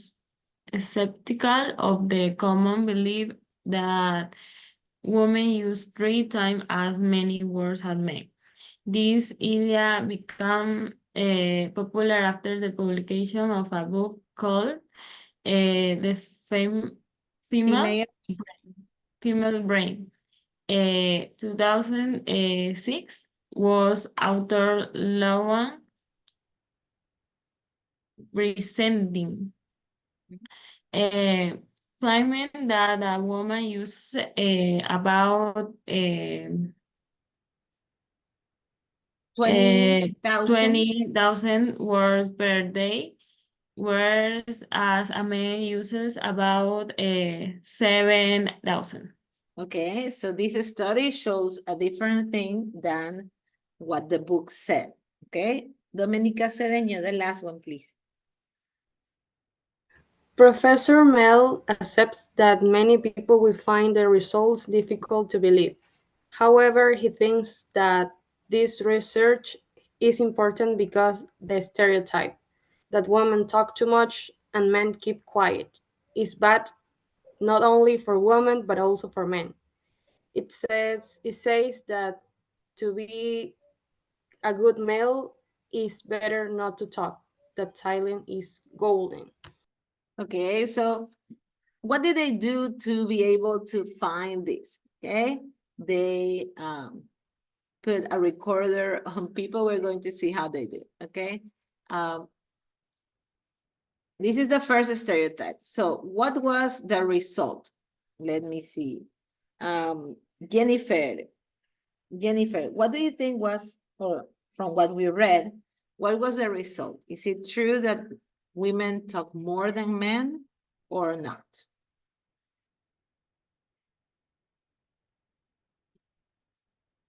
skeptical of the common belief that women use 3 times as many words as men. This idea became popular after the publication of a book called The Female Brain. 2006 was author Loan Resenting, claiming that a woman uses about 20,000 words per day, whereas a man uses about 7,000. Okay, so this study shows a different thing than what the book said. Okay, Domenica Cedeño, the last one, please. Professor Mel accepts that many people will find the results difficult to believe. However, he thinks that this research is important because the stereotype that women talk too much and men keep quiet is bad not only for women but also for men. It says that to be a good male is better not to talk, that silence is golden. Okay, so what did they do to be able to find this? Okay, they put a recorder on people. We're going to see how they did. Okay, this is the first stereotype. So what was the result? Let me see. Jennifer, what do you think was, or from what we read, what was the result? Is it true that women talk more than men or not?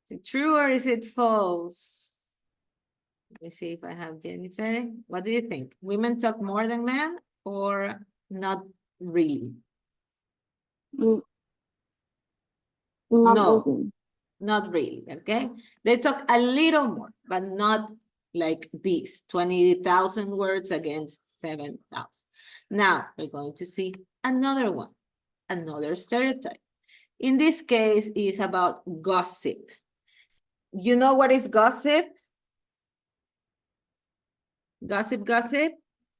Is it true or is it false? Let me see if I have Jennifer. What do you think? Women talk more than men or not really? Not No, really. not really, okay? They talk a little more, but not like this, 20,000 words against 7,000. Now, we're going to see another one, another stereotype. In this case, it's about gossip. You know what is gossip? Gossip.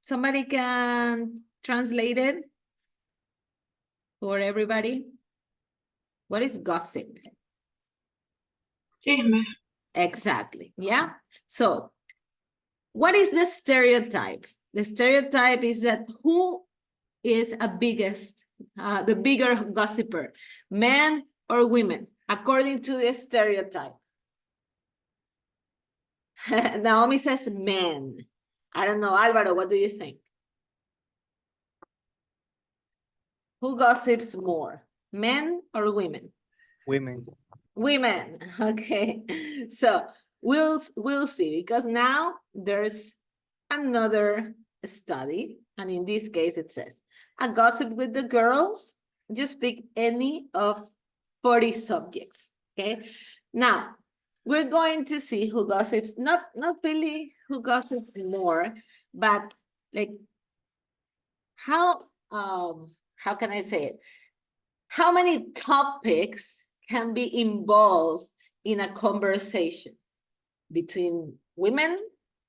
Somebody can translate it for everybody. What is gossip? Chisme. Exactly, yeah? So, what is the stereotype? The stereotype is that who is the bigger gossiper, men or women, according to the stereotype? Naomi says men. I don't know, Alvaro, what do you think? Who gossips more, men or women? Women. Women, okay. So we'll see, because now there's another study, and in this case it says, a gossip with the girls, just pick any of 40 subjects, okay? Now, we're going to see who gossips, not really who gossips more, but like how can I say it? How many topics can be involved in a conversation between women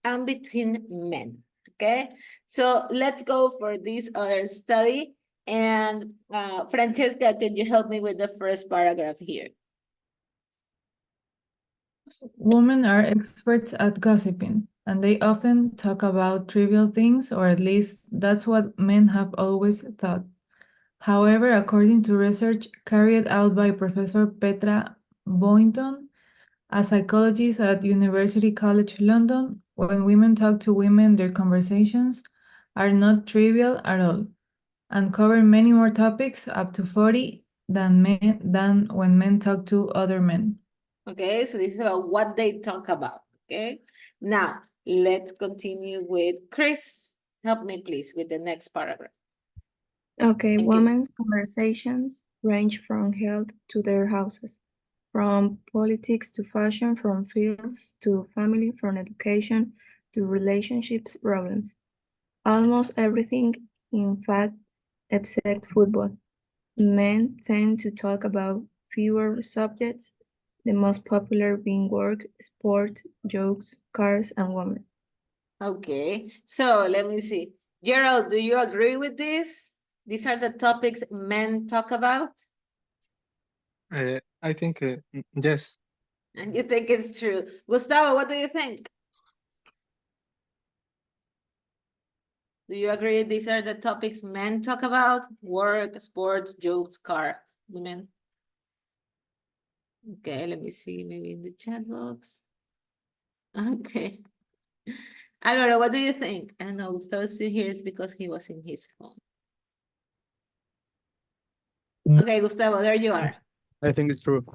and between men, okay? So let's go for this other study. And Francesca, can you help me with the first paragraph here? Women are experts at gossiping, and they often talk about trivial things, or at least that's what men have always thought. However, according to research carried out by Professor Petra Boynton, a psychologist at University College London, when women talk to women, their conversations are not trivial at all, and cover many more topics, up to 40, than when men talk to other men. Okay, so this is about what they talk about, Okay, now let's continue with Chris. Help me please with the next paragraph. Okay, Thank you. women's conversations range from health to their houses, from politics to fashion, from fields to family, from education to relationships problems. Almost everything, in fact, except football. Men tend to talk about fewer subjects, the most popular being work, sport, jokes, cars, and women. Okay, so let me see. Gerald, do you agree with this? These are the topics men talk about? I think yes. And you think it's true. Gustavo, what do you think? Do you agree these are the topics men talk about? Work, sports, jokes, cars, women? Okay, let me see, maybe in the chat box. Okay. Alvaro, what do you think? I don't know, Gustavo is still here is because he was in his phone. Okay, Gustavo, there you are. I think it's true.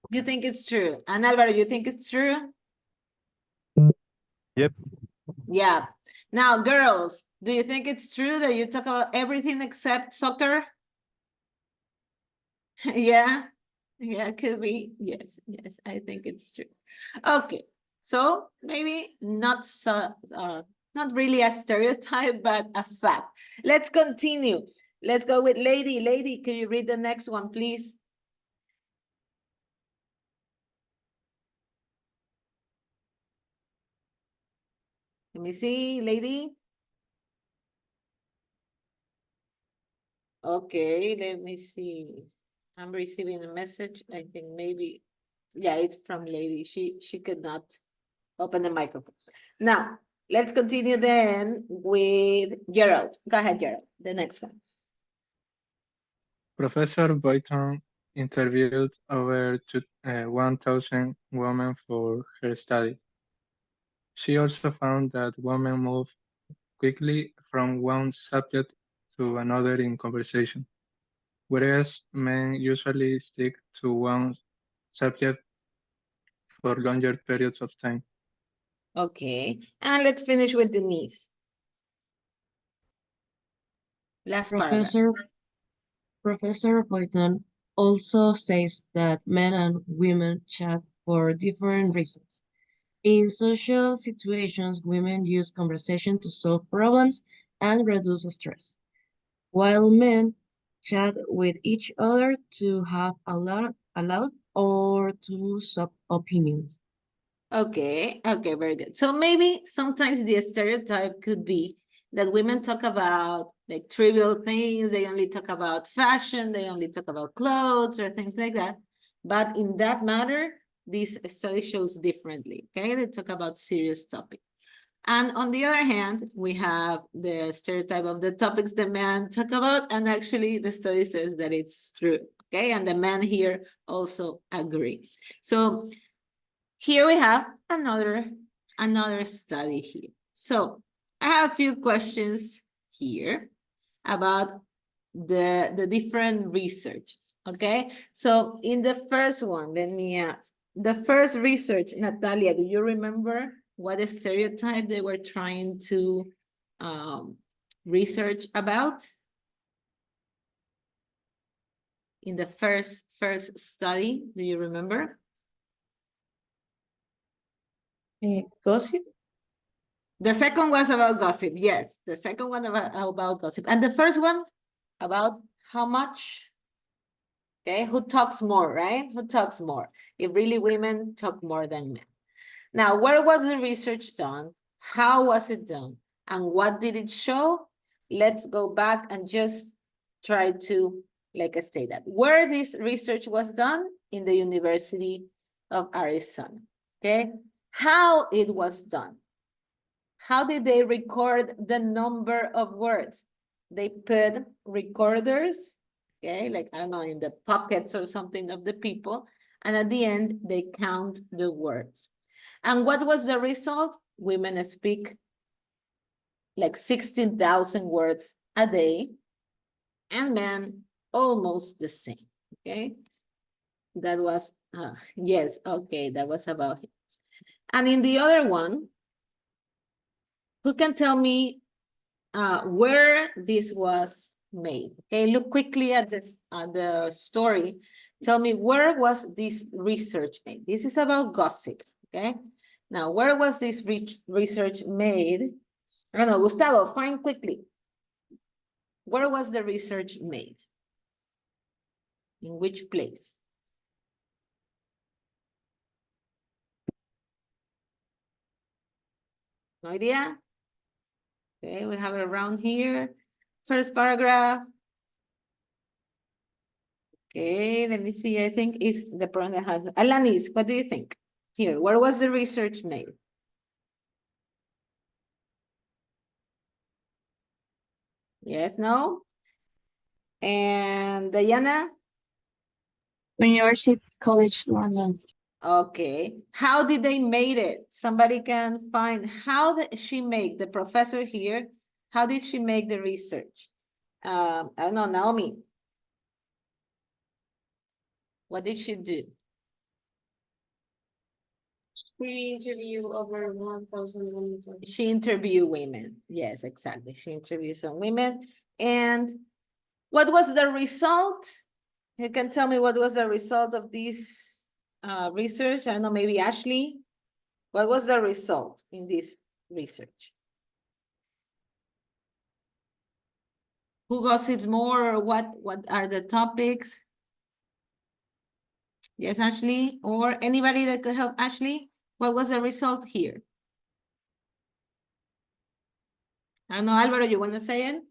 You think it's true. And Alvaro, you think it's true? Yep. Yeah. Now, girls, do you think it's true that you talk about everything except soccer? Yeah. Yeah, could be. Yes, yes, I think it's true. Okay, so maybe not so, not really a stereotype, but a fact. Let's continue. Let's go with Lady. Lady, can you read the next one, please? Let me see, Lady. Okay, let me see. I'm receiving a message. I think maybe, yeah, it's from Lady. She could not open the microphone. Now, let's continue then with Gerald. Go ahead, Gerald, the next one. Professor Boyton interviewed over 1,000 women for her study. She also found that women move quickly from one subject to another in conversation, whereas men usually stick to one subject for longer periods of time. Okay, and let's finish with Denise. Last paragraph. Professor Boyton also says that men and women chat for different reasons. In social situations, women use conversation to solve problems and reduce stress, while men chat with each other to have a loud or to swap opinions. Okay, okay, very good. So maybe sometimes the stereotype could be that women talk about like trivial things, they only talk about fashion, they only talk about clothes or things like that. But in that matter, this study shows differently, okay? They talk about serious topics. And on the other hand, we have the stereotype of the topics the men talk about, and actually the study says that it's true, okay? And the men here also agree. So here we have another study here. So I have a few questions here about the different researches, okay? So in the first one, let me ask, the first research, Natalia, do you remember what stereotype they were trying to research about? In the first study, do you remember? Gossip? The second was about gossip, yes. The second one about gossip. And the first one about how much? Okay, who talks more, right? Who talks more? If really women talk more than men. Now, where was the research done? How was it done? And what did it show? Let's go back and just try to, like I say that. Where this research was done? In the University of Arizona, okay? How it was done? How did they record the number of words? They put recorders, okay, like, I don't know, in the pockets or something of the people, and at the end, they count the words. And what was the result? Women speak like 16,000 words a day, and men almost the same, okay? That was, yes, okay, that was about it. And in the other one, who can tell me where this was made? Okay, look quickly at this the story. Tell me, where was this research made? This is about gossips, okay? Now, where was this research made? I don't know, Gustavo, find quickly. Where was the research made? In which place? No idea? Okay, we have it around here. First paragraph. Okay, let me see. I think it's the problem that has. Alanis, what do you think? Here, where was the research made? Yes, no? And Diana? University College London. Okay. How did they made it? Somebody can find how did she make, the professor here, how did she make the research? I don't know, Naomi. What did she do? We interview over 1,000 women. She interviewed women. Yes, exactly. She interviewed some women. And what was the result? You can tell me what was the result of this research? I don't know, maybe Ashley. What was the result in this research? Who gossips more, or what are the topics? Yes, Ashley, or anybody that could help Ashley? What was the result here? I don't know, Alvaro, you want to say it?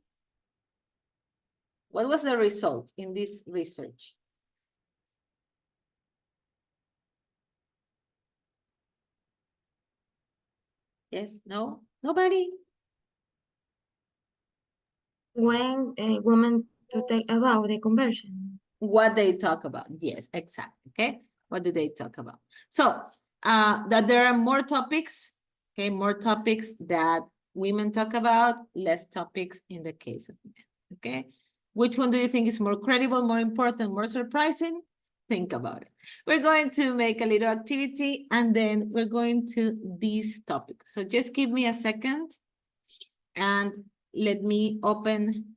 What was the result in this research? Yes, no, nobody? When a woman to take about the conversion. What they talk about. Yes, exactly. Okay. What do they talk about? So that there are more topics, okay, more topics that women talk about, less topics in the case of men. Okay. Which one do you think is more credible, more important, more surprising? Think about it. We're going to make a little activity and then we're going to these topics. So just give me a second and let me open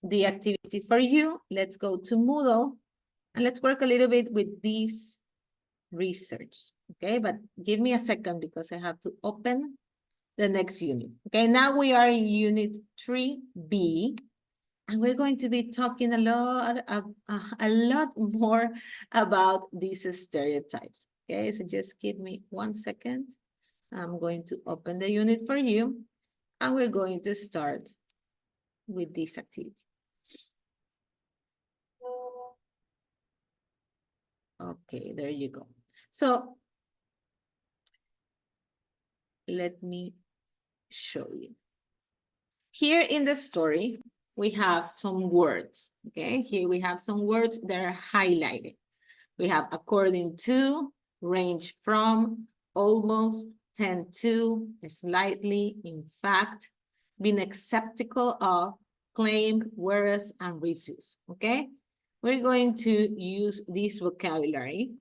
the activity for you. Let's go to Moodle and let's work a little bit with this research, okay? But give me a second because I have to open the next unit. Okay, now we are in unit 3B and we're going to be talking a lot more about these stereotypes, okay? So just give me 1 second. I'm going to open the unit for you and we're going to start with this activity. Okay, there you go. So let me show you. Here in the story, we have some words, okay? Here we have some words that are highlighted. We have according to, range from, almost, tend to, slightly, in fact, been skeptical of, claim, whereas, and reduce, okay? We're going to use this vocabulary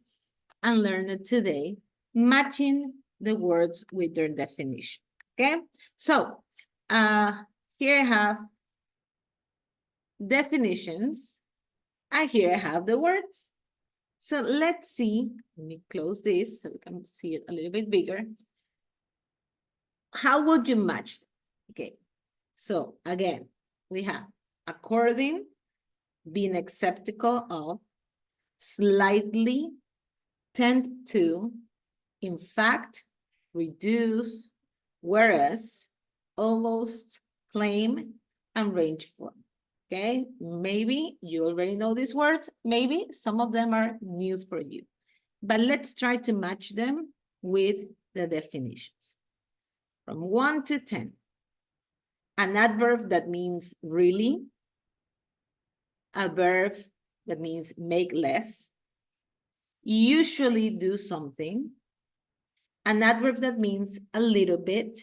and learn it today, matching the words with their definition, okay? So here I have definitions, and here I have the words. So let's see, let me close this so we can see it a little bit bigger. How would you match them? Okay, so again, we have according, being skeptical of, slightly, tend to, in fact, reduce, whereas, almost, claim, and range from. Okay, maybe you already know these words, maybe some of them are new for you, but let's try to match them with the definitions. From 1 to 10, an adverb that means really, a verb that means make less, usually do something, an adverb that means a little bit,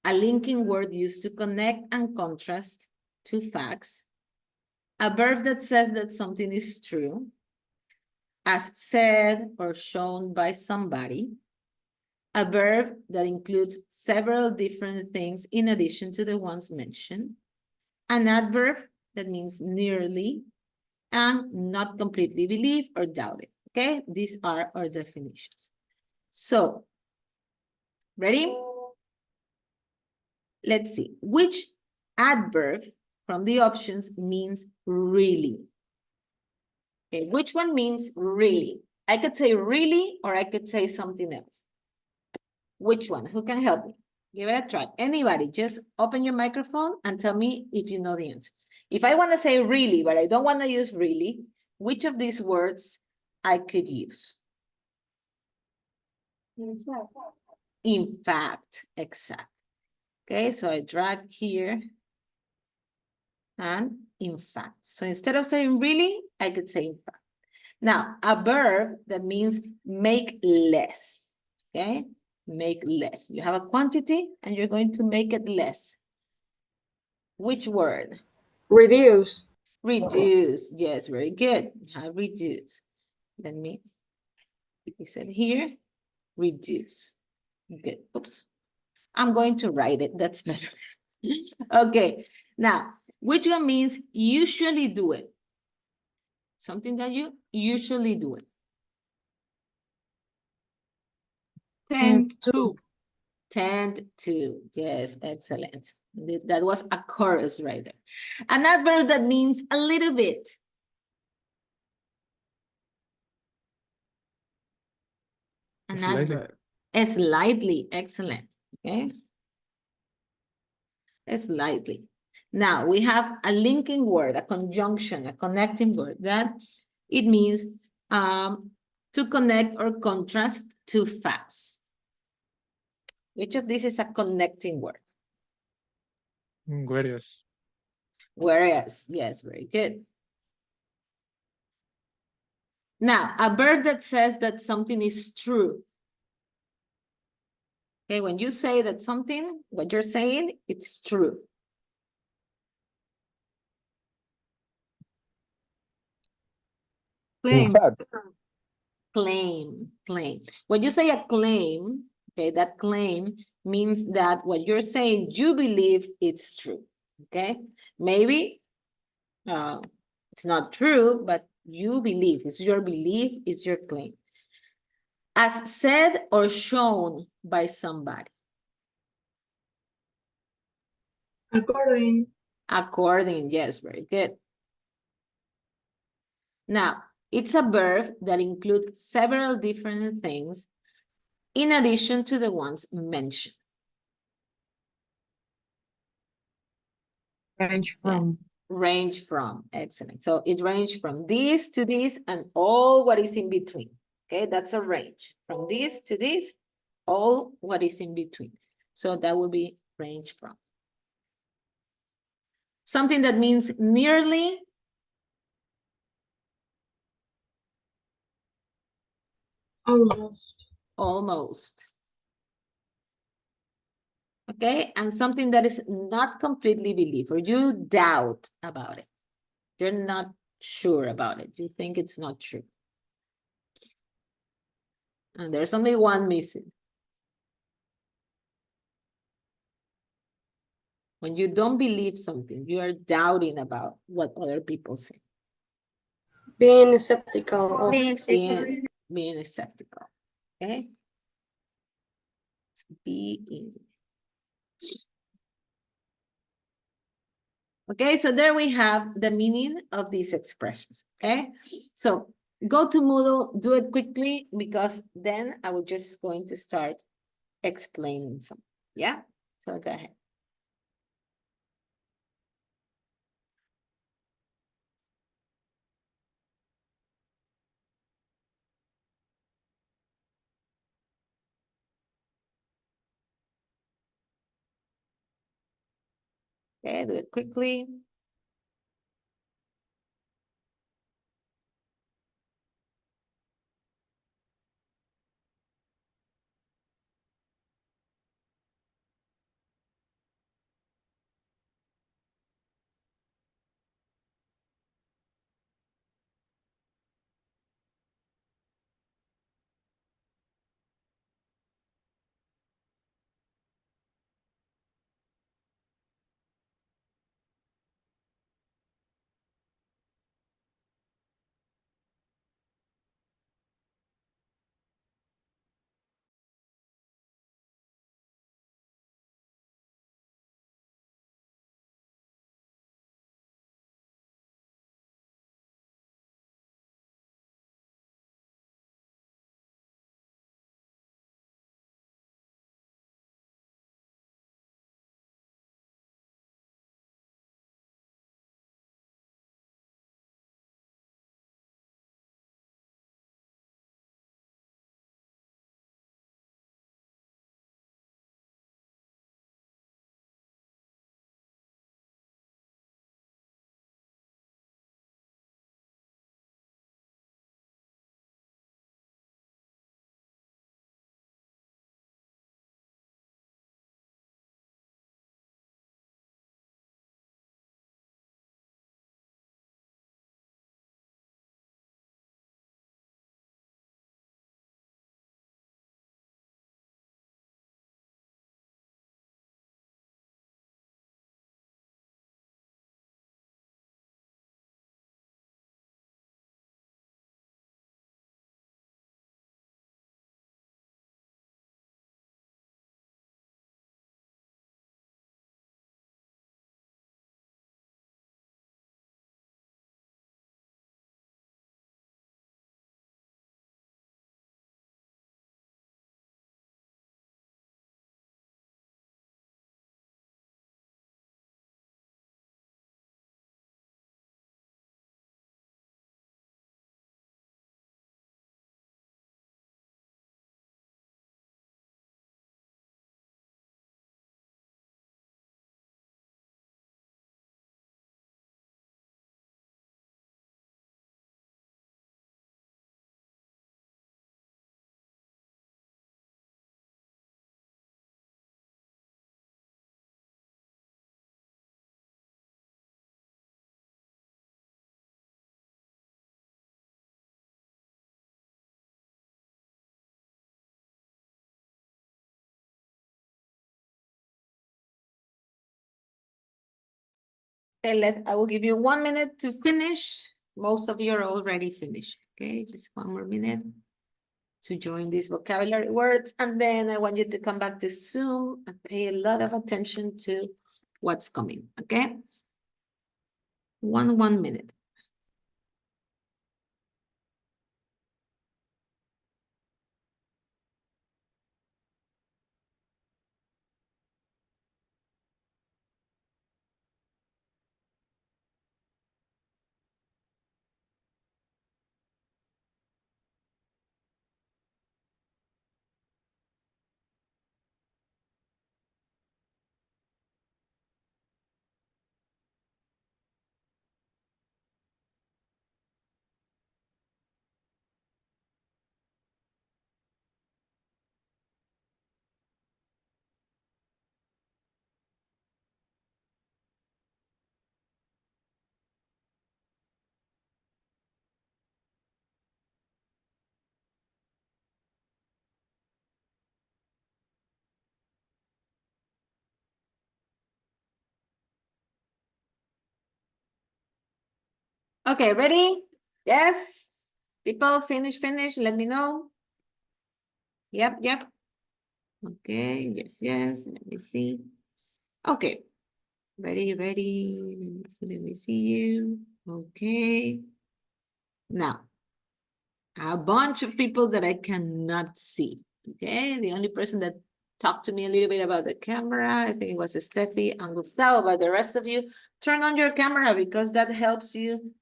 a linking word used to connect and contrast two facts, a verb that says that something is true, as said or shown by somebody, a verb that includes several different things in addition to the ones mentioned, an adverb that means nearly, and not completely believe or doubt it. Okay, these are our definitions. So, ready? Let's see. Which adverb from the options means really? Okay, which one means really? I could say really, or I could say something else. Which one? Who can help me? Give it a try. Anybody, just open your microphone and tell me if you know the answer. If I want to say really, but I don't want to use really, which of these words I could use? In fact, exact. Okay, so I drag here and in fact. So instead of saying really, I could say in fact. Now, a verb that means make less, okay? Make less. You have a quantity and you're going to make it less. Which word? Reduce. Reduce. Yes, very good. You have reduce. Let me fix it here. Reduce. Good. Oops. I'm going to write it. That's better. Okay. Now, which one means usually do it? Something that you usually do it. Tend to. Tend to. Yes, excellent. That was a chorus right there. An adverb that means a little bit. An Slightly. adverb. Slightly. Excellent. Okay. Slightly. Now we have a linking word, a conjunction, a connecting word that it means to connect or contrast two facts. Which of these is a connecting word? Whereas. Whereas, yes, very good. Now, a verb that says that something is true. Okay, when you say that something, what you're saying, it's true. In fact, Claim. When you say a claim, okay, that claim means that what you're saying, you believe it's true, okay? Maybe it's not true, but you believe, it's your belief, it's your claim. As said or shown by somebody. According. According, yes, very good. Now, it's a verb that includes several different things in addition to the ones mentioned. Range from. Range from, excellent. So it ranges from this to this and all what is in between. Okay, that's a range. From this to this, all what is in between. So that would be range from. Something that means nearly. Almost. Almost. Okay, and something that is not completely believed or you doubt about it. You're not sure about it. You think it's not true. And there's only one missing. When you don't believe something, you are doubting about what other people say. Being skeptical of. Being skeptical. Okay? It's being. Okay, so there we have the meaning of these expressions. Okay, so go to Moodle, do it quickly because then I will just going to start explaining something. Yeah, so go ahead. Okay, do it quickly. Okay, I will give you 1 minute to finish. Most of you are already finished. Okay, just 1 more minute to join these vocabulary words. And then I want you to come back to Zoom and pay a lot of attention to what's coming. Okay. 1 minute. Okay, ready? Yes. People finish. Let me know. Yep. Okay, yes. Let me see. Okay. Ready. Let me see you. Okay. Now, a bunch of people that I cannot see. Okay, the only person that talked to me a little bit about the camera, I think it was Steffi and Gustavo, but the rest of you, turn on your camera because that helps you.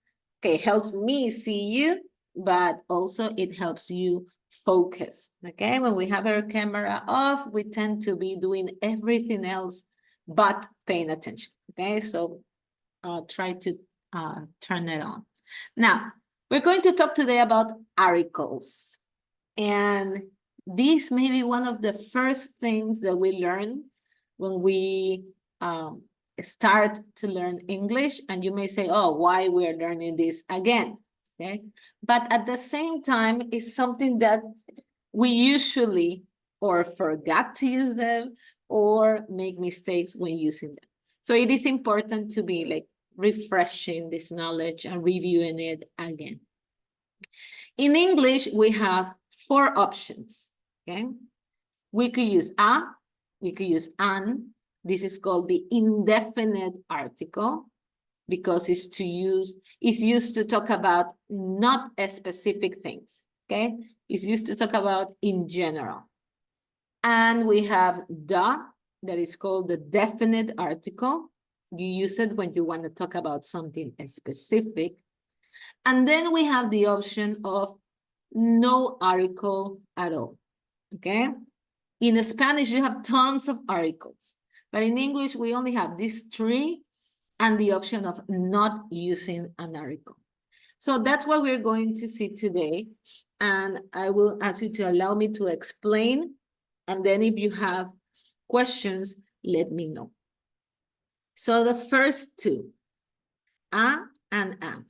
Okay, helps me see you, but also it helps you focus. Okay, when we have our camera off, we tend to be doing everything else but paying attention. Okay, so try to turn it on. Now, we're going to talk today about articles. And this may be one of the first things that we learn when we start to learn English. And you may say, oh, why we're learning this again? Okay. But at the same time, it's something that we usually or forgot to use them or make mistakes when using them. So it is important to be like refreshing this knowledge and reviewing it again. In English, we have 4 options, okay? We could use a, we could use an. This is called the indefinite article because it's used to talk about not a specific things, okay? It's used to talk about in general. And we have the, that is called the definite article. You use it when you want to talk about something specific. And then we have the option of no article at all, okay? In Spanish, you have tons of articles, but in English, we only have these 3 and the option of not using an article. So that's what we're going to see today. And I will ask you to allow me to explain. And then if you have questions, let me know. So the first 2, a and am.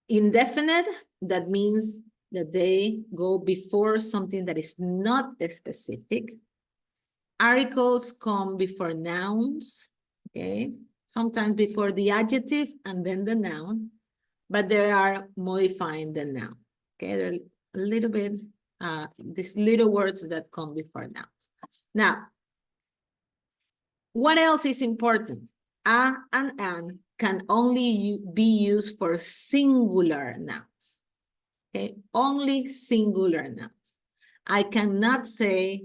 Indefinite, that means that they go before something that is not specific. Articles come before nouns, okay? Sometimes before the adjective and then the noun, but they are modifying the noun, okay? They're a little bit, these little words that come before nouns. Now, what else is important? A and an can only be used for singular nouns, okay? Only singular nouns. I cannot say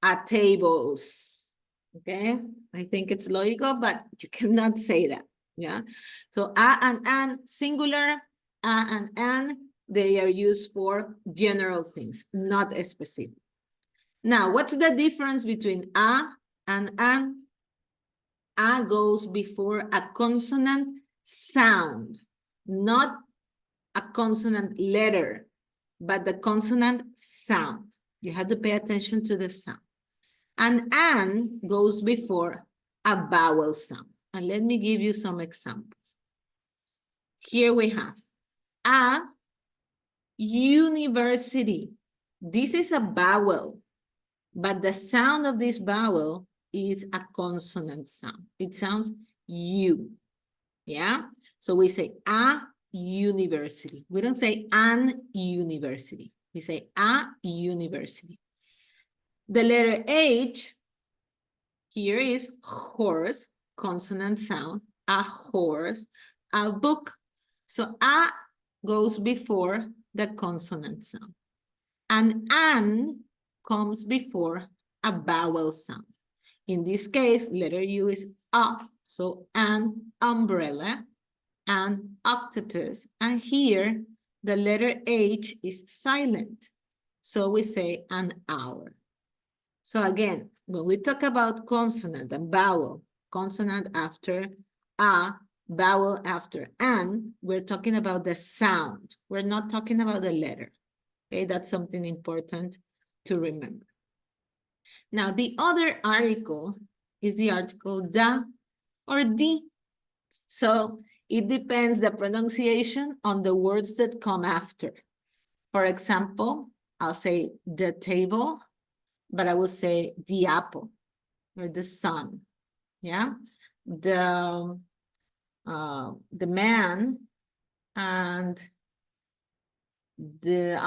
a tables, okay? I think it's logical, but you cannot say that, yeah? So a and an, singular, a and an, they are used for general things, not specific. Now, what's the difference between a and an? A goes before a consonant sound, not a consonant letter, but the consonant sound. You have to pay attention to the sound. And an goes before a vowel sound. And let me give you some examples. Here we have a university. This is a vowel, but the sound of this vowel is a consonant sound. It sounds U. Yeah, so we say a university. We don't say an university. We say a university. The letter H here is horse, consonant sound, a horse, a book. So a goes before the consonant sound. And an comes before a vowel sound. In this case, letter U is a, so an umbrella, an octopus. And here, the letter H is silent. So we say an hour. So again, when we talk about consonant and vowel, consonant after a, vowel after an, we're talking about the sound. We're not talking about the letter. Okay, that's something important to remember. Now, the other article is the article da or di. So it depends the pronunciation on the words that come after. For example, I'll say the table, but I will say the apple or the sun. Yeah, the man and the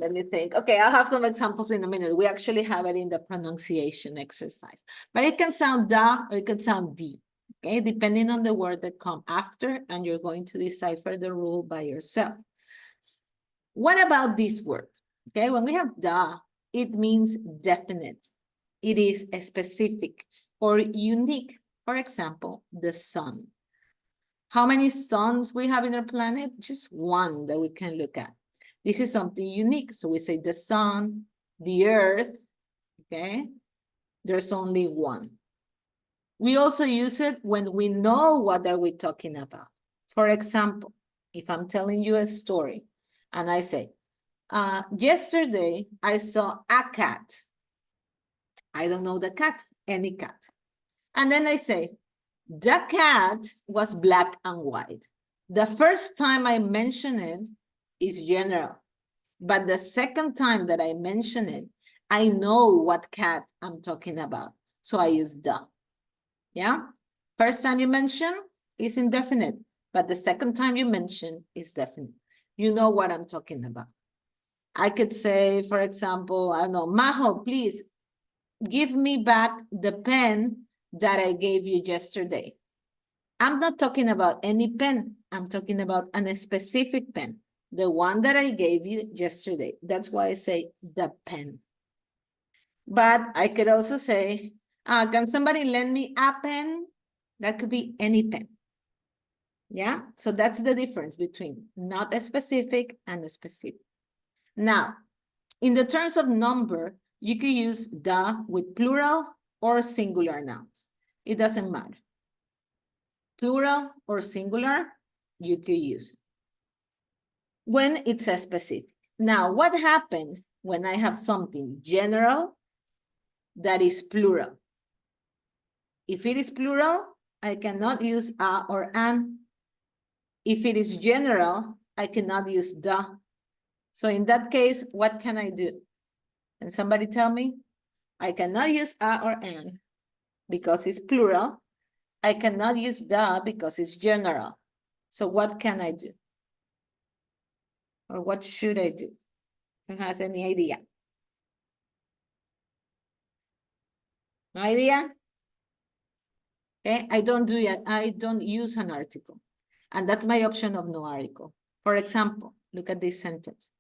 let me think. Okay, I'll have some examples in a minute. We actually have it in the pronunciation exercise, but it can sound da or it can sound di. Okay, depending on the word that come after, and you're going to decipher the rule by yourself. What about this word? Okay, when we have da, it means definite. It is a specific or unique. For example, the sun. How many suns we have in our planet? Just one that we can look at. This is something unique. So we say the sun, the earth, okay? There's only one. We also use it when we know what are we talking about. For example, if I'm telling you a story and I say, yesterday I saw a cat. I don't know the cat, any cat. And then I say, the cat was black and white. The first time I mention it is general. But the second time that I mention it, I know what cat I'm talking about. So I use the. Yeah? First time you mention is indefinite. But the second time you mention is definite. You know what I'm talking about. I could say, for example, I don't know, Majo, please give me back the pen that I gave you yesterday. I'm not talking about any pen. I'm talking about a specific pen. The one that I gave you yesterday. That's why I say the pen. But I could also say, can somebody lend me a pen? That could be any pen. Yeah, so that's the difference between not a specific and a specific. Now, in the terms of number, you could use the with plural or singular nouns. It doesn't matter. Plural or singular, you could use when it's a specific. Now, what happened when I have something general that is plural? If it is plural, I cannot use a or an. If it is general, I cannot use the. So in that case, what can I do? Can somebody tell me? I cannot use a or an because it's plural. I cannot use the because it's general. So what can I do? Or what should I do? Who has any idea? No idea? Okay, I don't do it. I don't use an article. And that's my option of no article. For example, look at this sentence.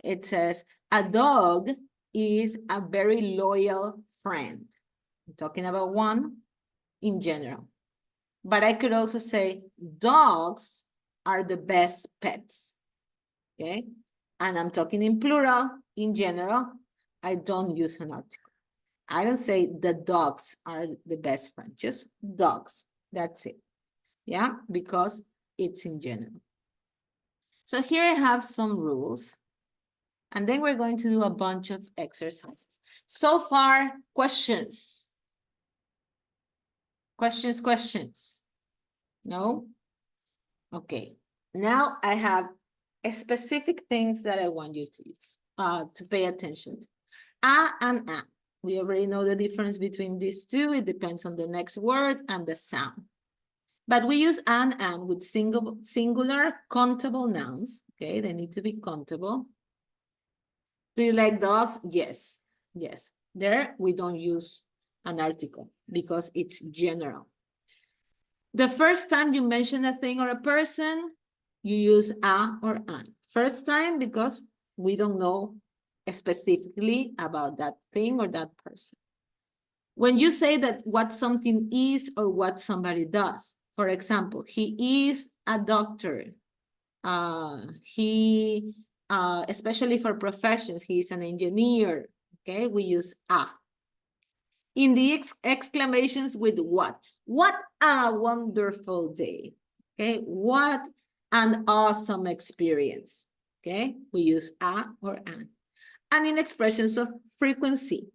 It says, a dog is a very loyal friend. I'm talking about one in general. But I could also say, dogs are the best pets. Okay? And I'm talking in plural, in general. I don't use an article. I don't say the dogs are the best friend, just dogs. That's it. Yeah, because it's in general. So here I have some rules. And then we're going to do a bunch of exercises. So far, questions? Questions? No? Okay. Now I have specific things that I want you to use, to pay attention to. A and a. We already know the difference between these two. It depends on the next word and the sound. But we use and with singular countable nouns. Okay, they need to be countable. Do you like dogs? Yes, yes. There we don't use an article because it's general. The first time you mention a thing or a person, you use a or an. First time because we don't know specifically about that thing or that person. When you say that what something is or what somebody does, for example, he is a doctor. Especially for professions, he is an engineer. Okay, we use a. In the exclamations with what? What a wonderful day. Okay, what an awesome experience. Okay, we use a or an. And in expressions of frequency,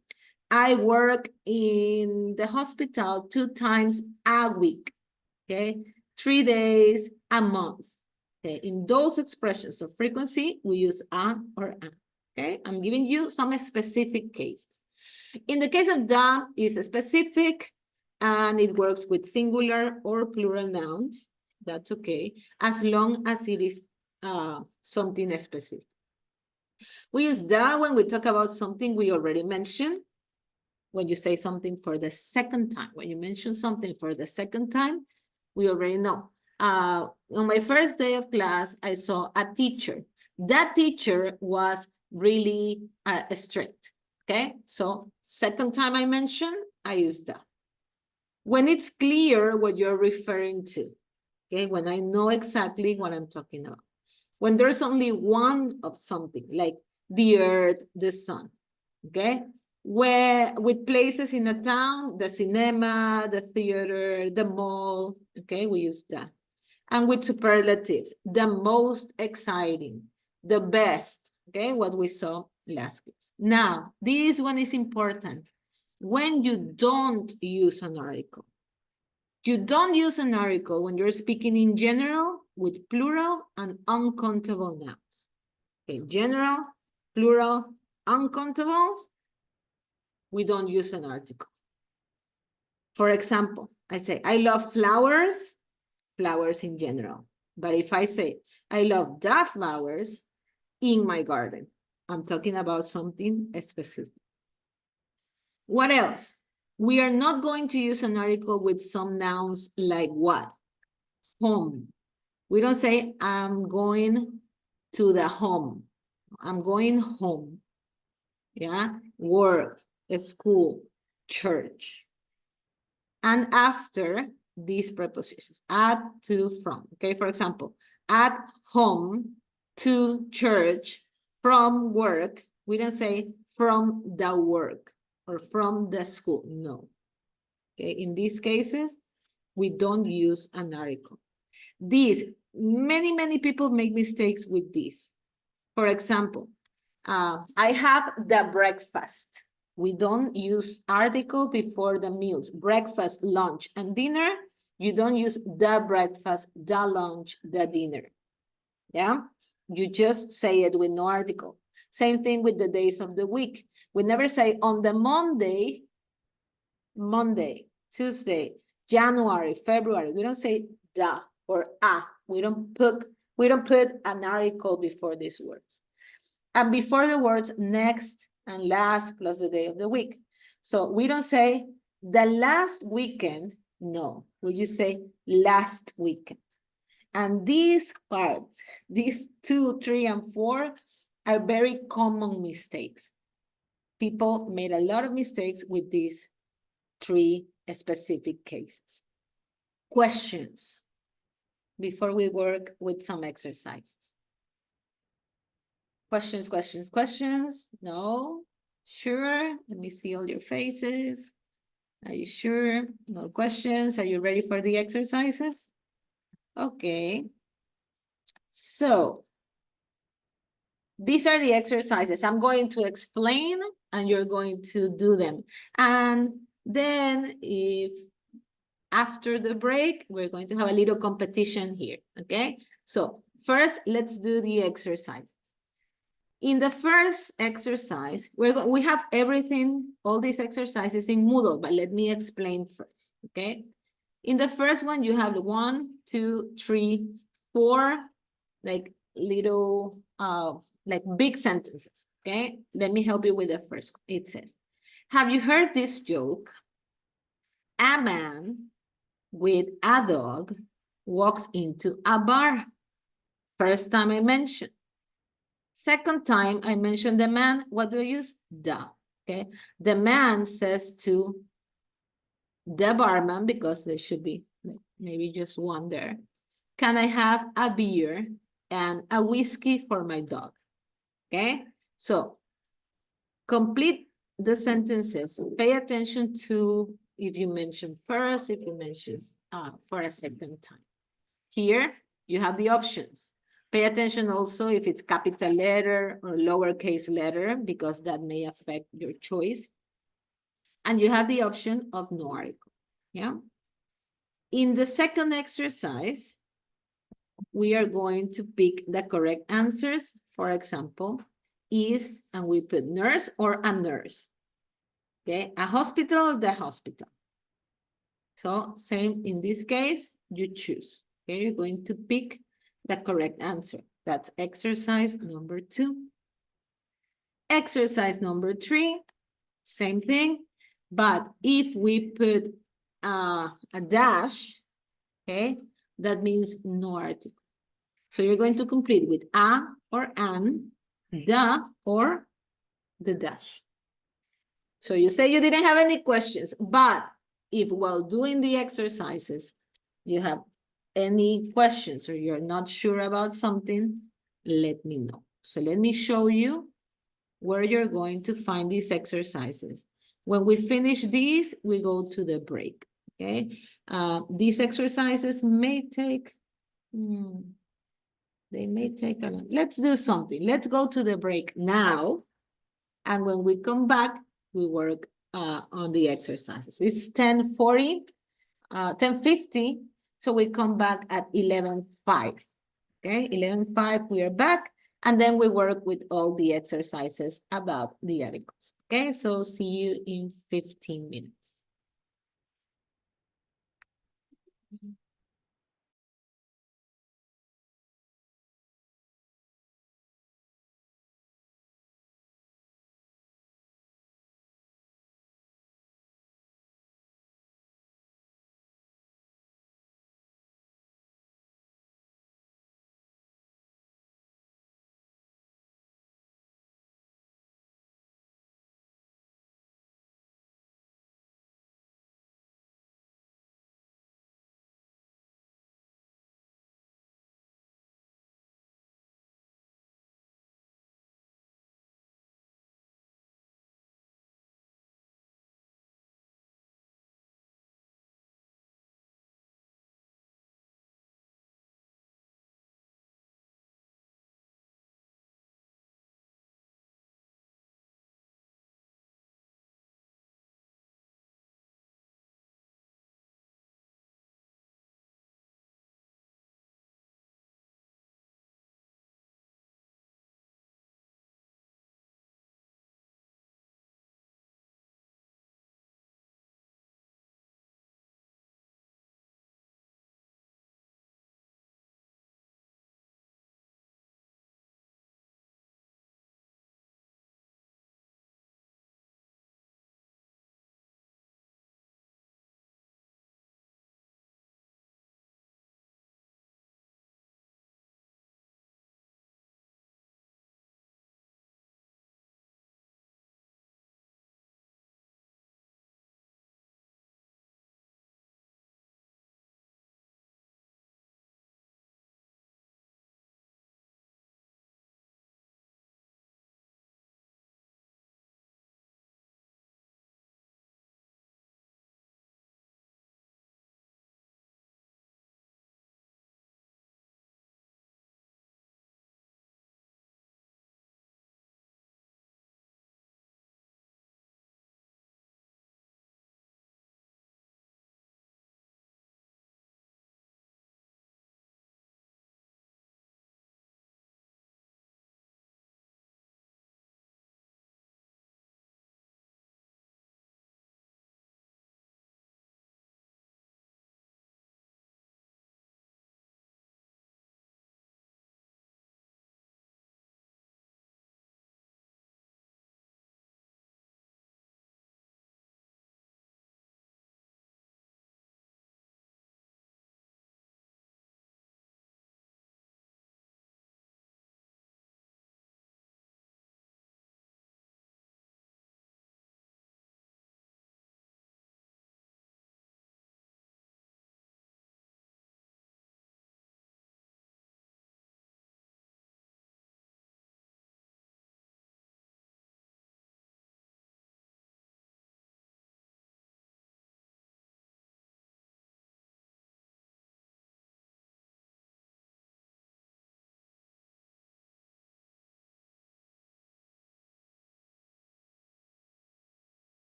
I work in the hospital 2 times a week. Okay, 3 days a month. Okay, in those expressions of frequency, we use a or an. Okay, I'm giving you some specific cases. In the case of da, it's specific and it works with singular or plural nouns. That's okay, as long as it is something specific. We use da when we talk about something we already mentioned. When you say something for the second time, when you mention something for the second time, we already know. On my first day of class, I saw a teacher. That teacher was really strict. Okay, so second time I mentioned, I use that. When it's clear what you're referring to, okay, when I know exactly what I'm talking about. When there's only one of something, like the earth, the sun, okay? Where with places in a town, the cinema, the theater, the mall, okay, we use that. And with superlatives, the most exciting, the best, okay, what we saw last class. Now, this one is important. When you don't use an article, you don't use an article when you're speaking in general with plural and uncountable nouns. Okay, general, plural, uncountable, we don't use an article. For example, I say, I love flowers, flowers in general. But if I say, I love the flowers in my garden, I'm talking about something specific. What else? We are not going to use an article with some nouns like what? Home. We don't say, I'm going to the home. I'm going home. Yeah, work, school, church. And after these prepositions, at, to, from. Okay, for example, at home, to church, from work. We don't say from the work or from the school. No. Okay, in these cases, we don't use an article. These, many people make mistakes with this. For example, I have the breakfast. We don't use article before the meals. Breakfast, lunch, and dinner. You don't use the breakfast, the lunch, the dinner. Yeah? You just say it with no article. Same thing with the days of the week. We never say on the Monday, Tuesday, January, February. We don't say the or a. We don't put an article before these words. And before the words next and last plus the day of the week. So we don't say the last weekend. No, we just say last weekend. And these parts, these 2, 3, and 4 are very common mistakes. People made a lot of mistakes with these 3 specific cases. Questions before we work with some exercises. Questions? No? Sure? Let me see all your faces. Are you sure? No questions? Are you ready for the exercises? Okay. So, these are the exercises. I'm going to explain and you're going to do them. And then if after the break, we're going to have a little competition here, okay? So first, let's do the exercises. In the first exercise, we have everything, all these exercises in Moodle, but let me explain first, okay? In the first one, you have 1, 2, 3, 4, like little, like big sentences, okay? Let me help you with the first one. It says, have you heard this joke? A man with a dog walks into a bar. First time I mentioned. Second time I mentioned the man, what do I use? The, okay? The man says to the barman, because there should be maybe just one there, can I have a beer and a whiskey for my dog? Okay, so complete the sentences. Pay attention to if you mention first, if you mention for a second time. Here, you have the options. Pay attention also if it's capital letter or lowercase letter, because that may affect your choice. And you have the option of no article, yeah? In the second exercise, we are going to pick the correct answers. For example, is, and we put nurse or a nurse. Okay, a hospital, the hospital. So same in this case, you choose. Okay, you're going to pick the correct answer. That's exercise number 2. Exercise number 3, same thing. But if we put a dash, okay, that means no article. So you're going to complete with a or an, the or the dash. So you say you didn't have any questions, but if while doing the exercises, you have any questions or you're not sure about something, let me know. So let me show you where you're going to find these exercises. When we finish these, we go to the break, okay? These exercises may take, they may take a lot. Let's do something. Let's go to the break now. And when we come back, we work on the exercises. It's 10:40, 10:50. So we come back at 11:05. Okay, 11:05, we are back. And then we work with all the exercises about the articles. Okay, so see you in 15 minutes.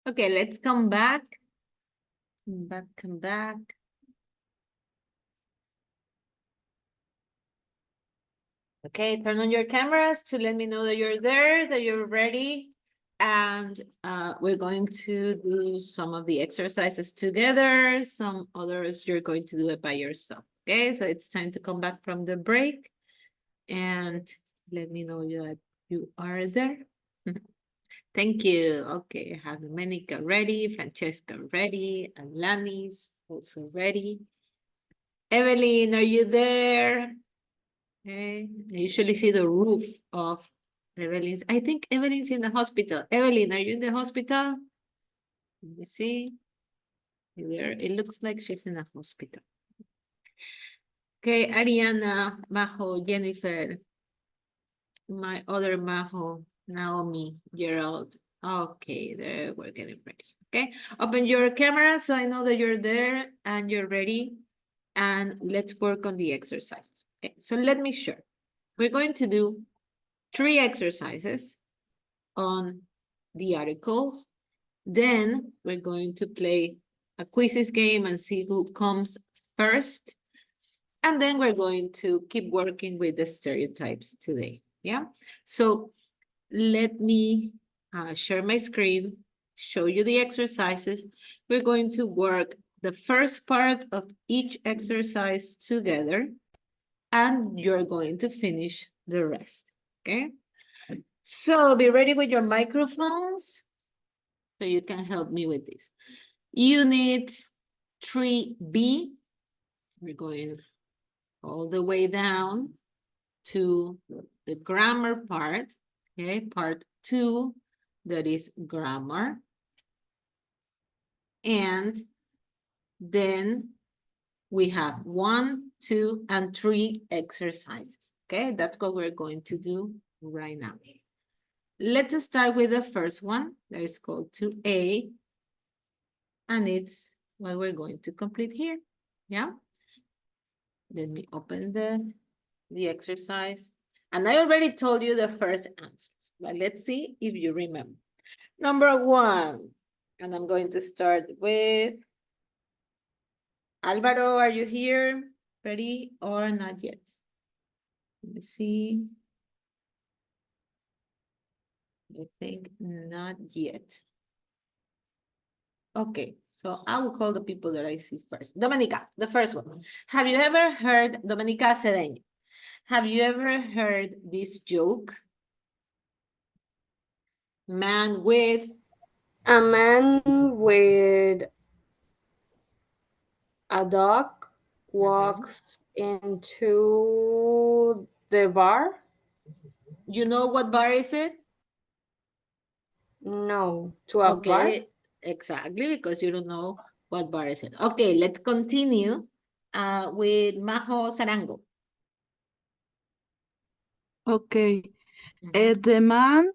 Okay, let's come back. Come back. Okay, turn on your cameras to let me know that you're there, that you're ready. And we're going to do some of the exercises together. Some others you're going to do it by yourself. Okay, so it's time to come back from the break. And let me know that you are there. Thank you. Okay, I have Domenica ready, Francesca ready, Alani's also ready. Evelyn, are you there? Okay, I usually see the roof of Evelyn's. I think Evelyn's in the hospital. Evelyn, are you in the hospital? Let me see. You there? It looks like she's in a hospital. Okay, Ariana, Majo, Jennifer, my other Majo, Naomi, Gerald. Okay, there, we're getting ready. Okay, open your camera so I know that you're there and you're ready. And let's work on the exercises. Okay, so let me share. We're going to do 3 exercises on the articles. Then we're going to play a quizzes game and see who comes first. And then we're going to keep working with the stereotypes today. Yeah. So let me share my screen, show you the exercises. We're going to work the first part of each exercise together, and you're going to finish the rest. Okay. So be ready with your microphones so you can help me with this. Unit 3B, we're going all the way down to the grammar part, okay? Part 2, that is grammar. And then we have 1, 2, and 3 exercises, okay? That's what we're going to do right now. Let's start with the first one that is called 2A, and it's what we're going to complete here, yeah? Let me open the exercise. And I already told you the first answers, but let's see if you remember. Number 1, and I'm going to start with Alvaro, are you here? Ready or not yet? Let me see. I think not yet. Okay, so I will call the people that I see first. Domenica, the first one. Have you ever heard, Domenica Cedeño, have you ever heard this joke? Man with? A man with a dog walks into the bar. You know what bar is it? No, to a bar. Okay, exactly, because you don't know what bar is it. Okay, let's continue with Majo Sarango. Okay. The man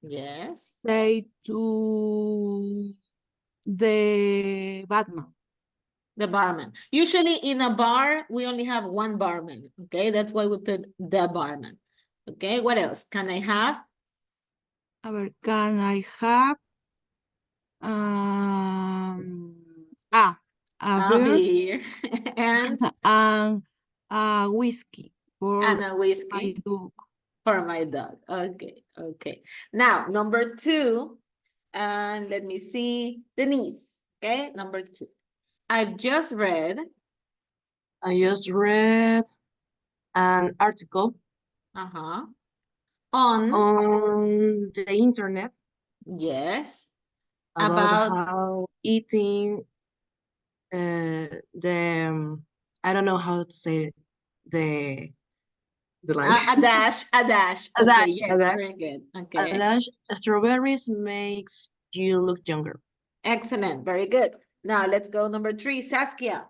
Yes. say to the Batman. The barman. Usually in a bar, we only have one barman, okay? That's why we put the barman. Okay, what else? Can I have? A ver, can I have a beer beer and a whiskey for and a whiskey my dog. for my dog. Okay, okay. Now, number 2, and let me see, Denise. Okay, number 2. I just read an article on the internet. Yes. About how eating the I don't know how to say it, the line. A dash. Okay, yes, very good. Okay. A dash strawberries makes you look younger. Excellent, very good. Now let's go number 3, Saskia.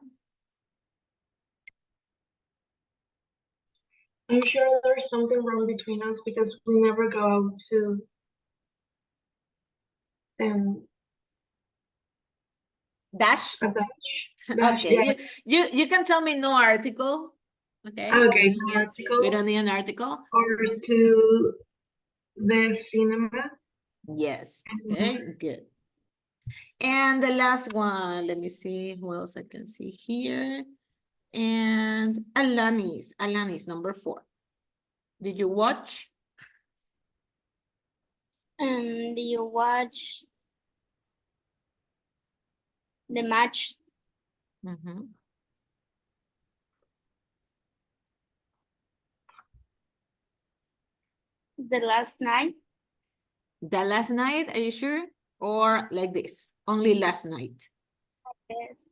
I'm sure there's something wrong between us because we never go out to dash. A dash. Okay, yeah. you can tell me no article. Okay. Okay, no article. We don't need an article. Or to the cinema. Yes, very good. And the last one, let me see who else I can see here. And Alanis, number 4. Did you watch? And you watch the match the last night? The last night, are you sure? Or like this, only last night? Yes.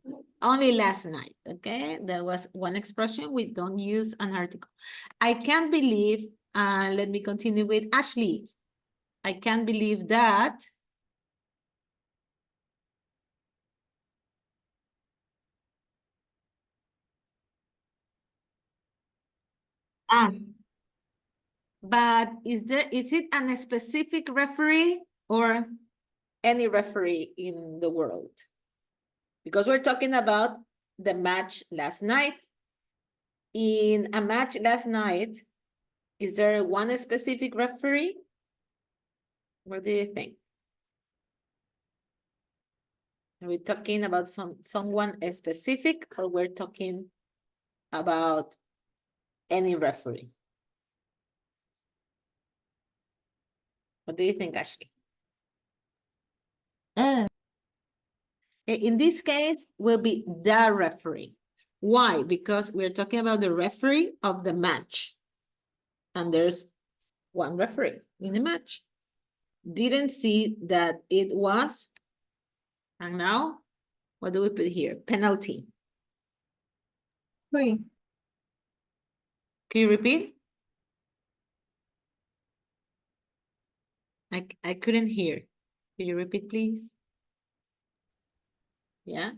Only last night, okay? That was one expression. We don't use an article. I can't believe, let me continue with Ashley. I can't believe that. But is it a specific referee or any referee in the world? Because we're talking about the match last night. In a match last night, is there one specific referee? What do you think? Are we talking about someone specific, or we're talking about any referee? What do you think, Ashley? In this case, will be the referee. Why? Because we're talking about the referee of the match. And there's one referee in the match. Didn't see that it was, and now, what do we put here? Penalty. Free. Can you repeat? I couldn't hear. Can you repeat, please? Yeah.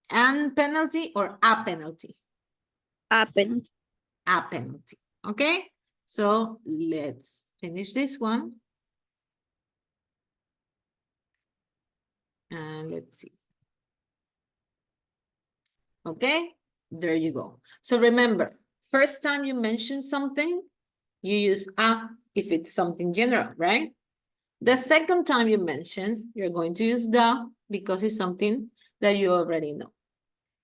And penalty or a penalty? A penalty. A penalty. Okay. So let's finish this one. And let's see. Okay. There you go. So remember, first time you mention something, you use a if it's something general, right? The second time you mention, you're going to use the because it's something that you already know.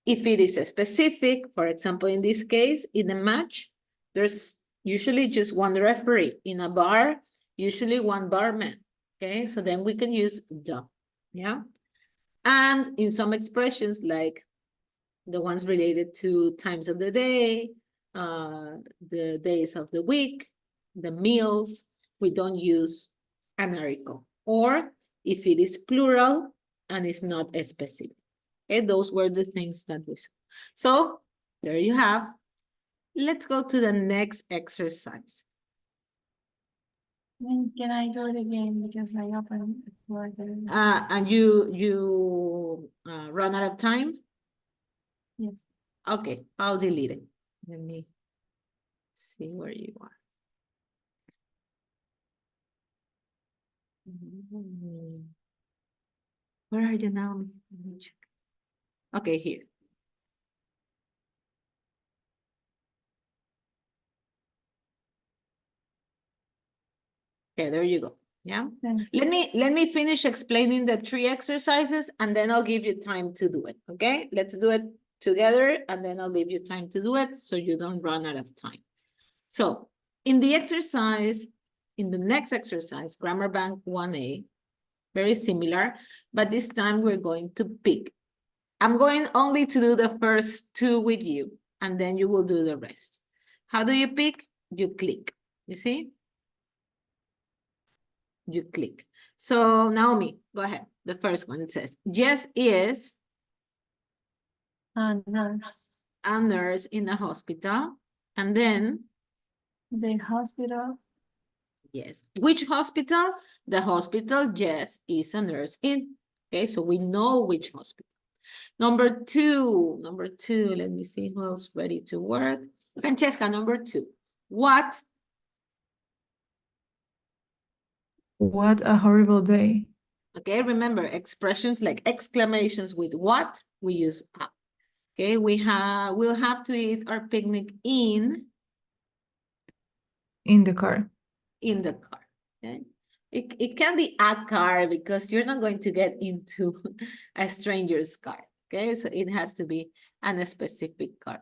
If it is a specific, for example, in this case, in a match, there's usually just one referee. In a bar, usually one barman. Okay, so then we can use the, yeah? And in some expressions like the ones related to times of the day, the days of the week, the meals, we don't use an article. Or if it is plural and it's not a specific. Okay, those were the things that we saw. So there you have. Let's go to the next exercise. Can I do it again because I opened it for the... And you run out of time? Yes. Okay, I'll delete it. Let me see where you are. Where are you now? Let me check. Okay, here. Okay, there you go. Yeah. Thanks. Let me finish explaining the 3 exercises and then I'll give you time to do it. Okay, let's do it together and then I'll give you time to do it so you don't run out of time. So in the exercise, in the next exercise, Grammar Bank 1A, very similar, but this time we're going to pick. I'm going only to do the first 2 with you and then you will do the rest. How do you pick? You click, you see? You click. So Naomi, go ahead. The first one, it says, Jess is A nurse. a nurse in a hospital. And then, The hospital. yes. Which hospital? The hospital Jess is a nurse in. Okay, so we know which hospital. Number two, let me see who else ready to work. Francesca, number 2. What? What a horrible day. Okay, remember expressions like exclamations with what, we use a. Okay, we'll have to eat our picnic in the car. the car. Okay, It can be a car because you're not going to get into a stranger's car. Okay, so it has to be a specific car.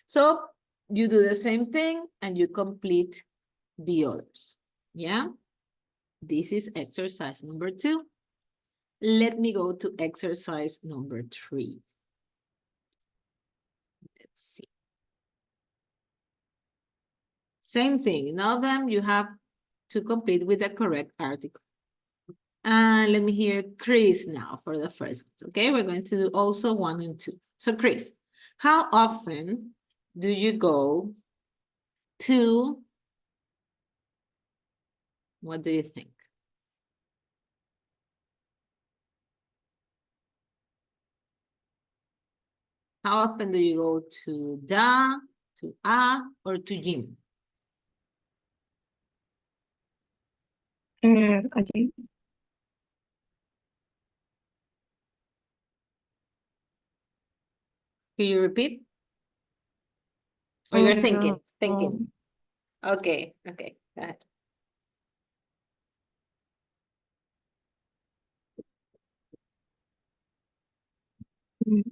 So you do the same thing and you complete the others. Yeah, this is exercise number 2. Let me go to exercise number 3. Let's see. Same thing. In all of them, you have to complete with the correct article. And let me hear Chris now for the first one. Okay, we're going to do also 1 and 2. So Chris, how often do you go to, what do you think? How often do you go to the, to a, or to gym? Allí. Can you repeat? Or you're No. thinking. Okay, okay, go ahead.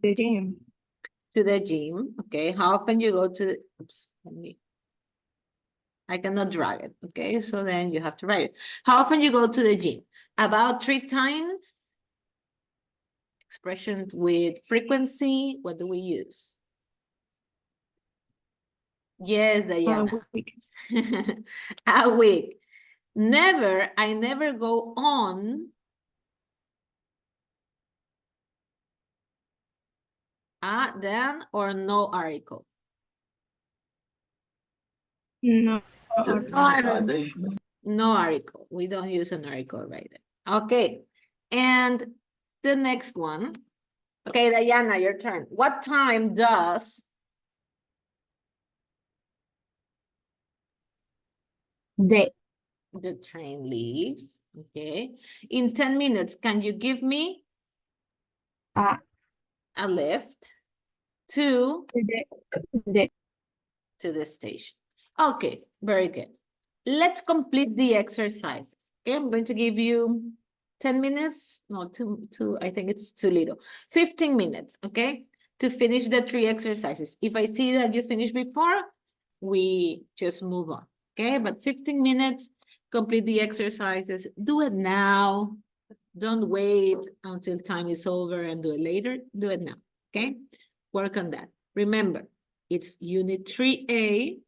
The gym. To the gym, okay. How often you go to the, oops, I cannot drag it, okay? So then you have to write it. How often you go to the gym? About 3 times. Expression with frequency, what do we use? Yes, Diana. A week. A week. Never, I never go on a then or no article. No. No article. We don't use an article right there. Okay. And the next one. Okay, Diana, your turn. What time does The train leaves? Okay. In 10 minutes, can you give me a lift to the the station? Okay, very good. Let's complete the exercises. Okay, I'm going to give you 10 minutes. No, two, I think it's too little. 15 minutes, okay, to finish the 3 exercises. If I see that you finished before, we just move on, okay? But 15 minutes, complete the exercises. Do it now. Don't wait until time is over and do it later. Do it now, okay? Work on that. Remember, it's Unit 3A,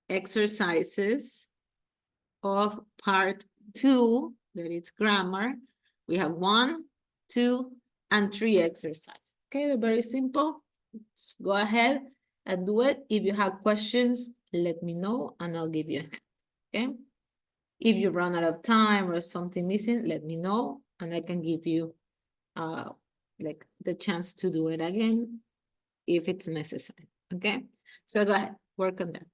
exercises of part 2, that is grammar. We have 1, 2, and 3 exercises. Okay, they're very simple. Let's go ahead and do it. If you have questions, let me know and I'll give you a hand. Okay. If you run out of time or something missing, let me know and I can give you like the chance to do it again if it's necessary. Okay. So go ahead, work on that.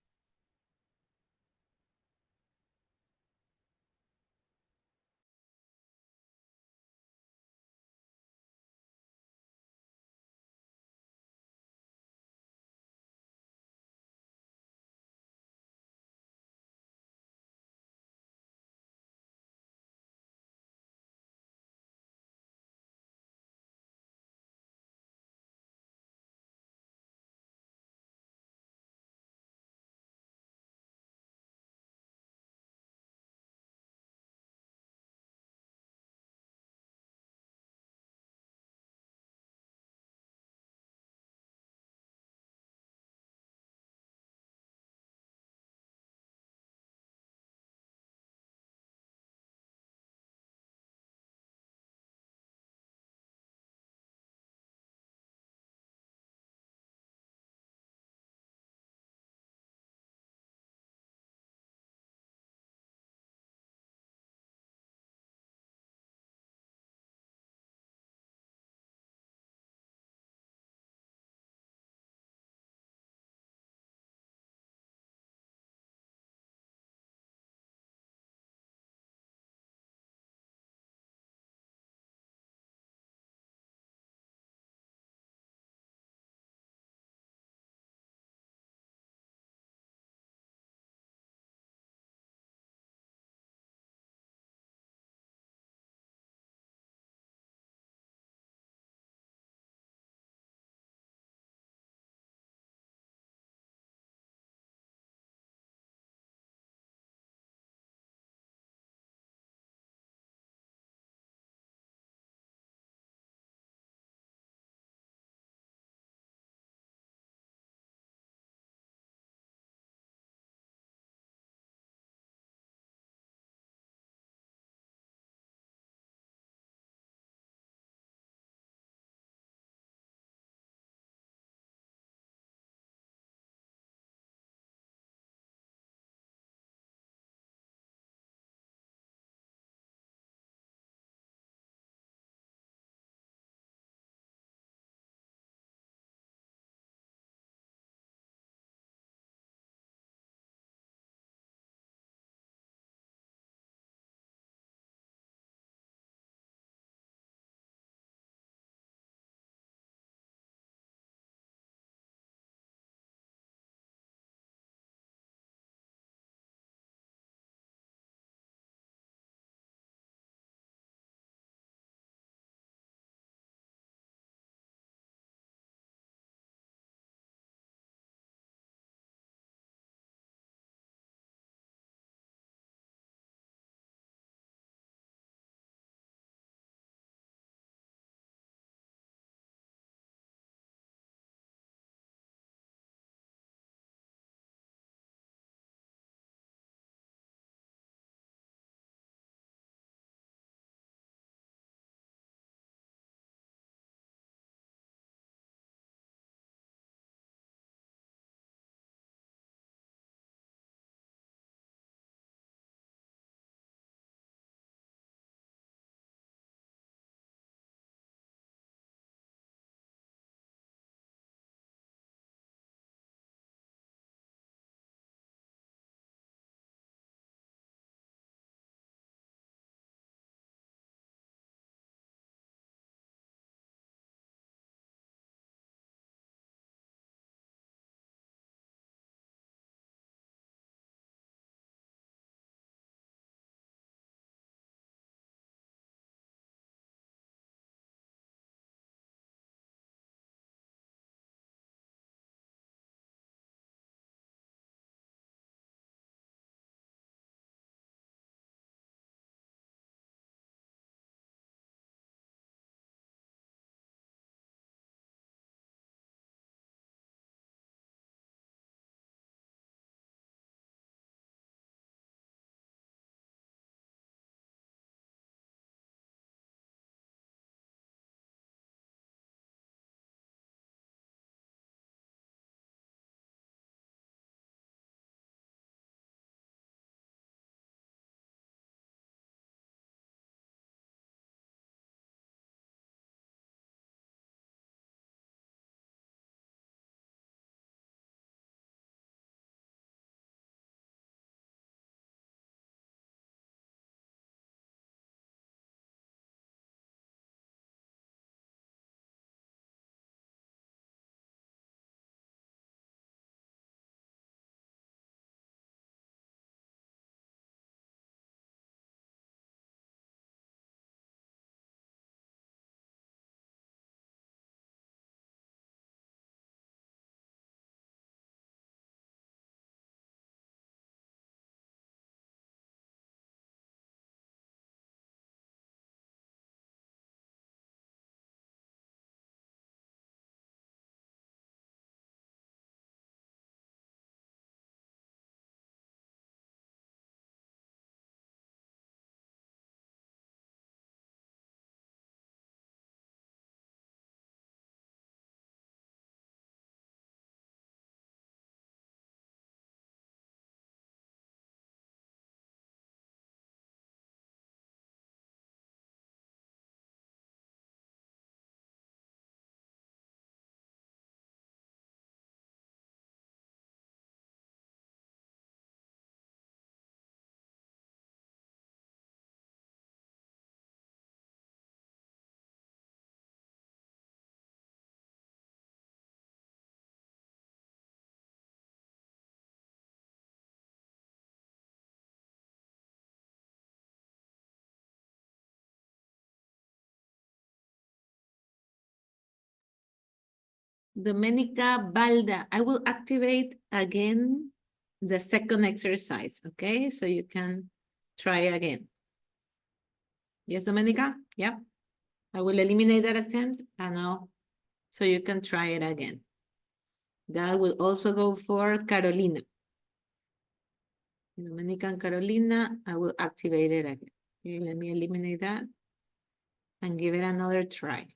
Domenica Balda. I will activate again the second exercise, okay? So you can try again. Yes, Domenica? Yep. I will eliminate that attempt and so you can try it again. That will also go for Carolina. Domenica and Carolina, I will activate it again. Okay, let me eliminate that and give it another try.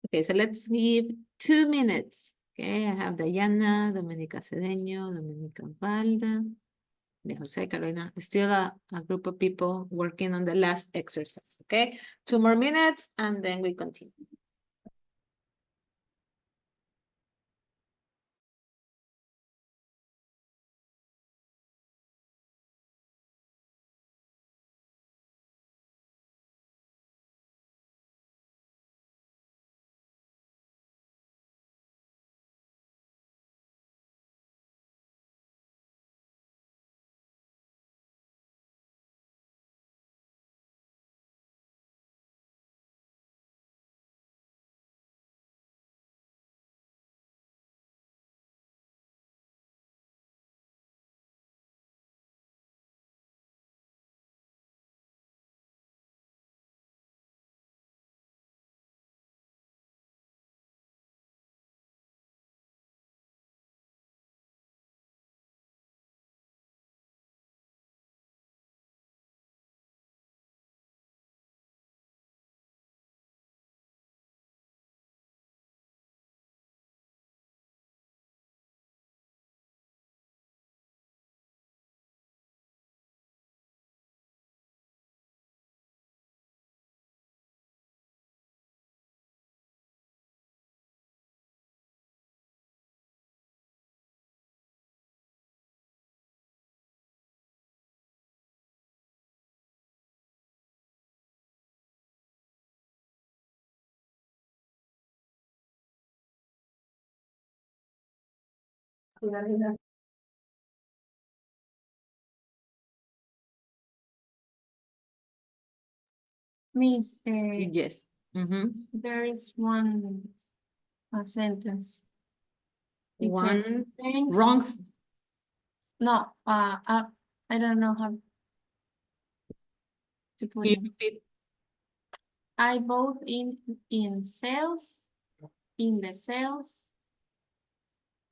Okay, so let's give 2 minutes. Okay, I have Diana, Domenica Cedeño, Domenica Balda, Jose, Carolina. Still a group of people working on the last exercise. Okay, 2 more minutes and then we continue. Miss, Yes. there is one sentence. It One says, "Thanks." wrong. No, I don't know how to put it. I both in sales, in the sales.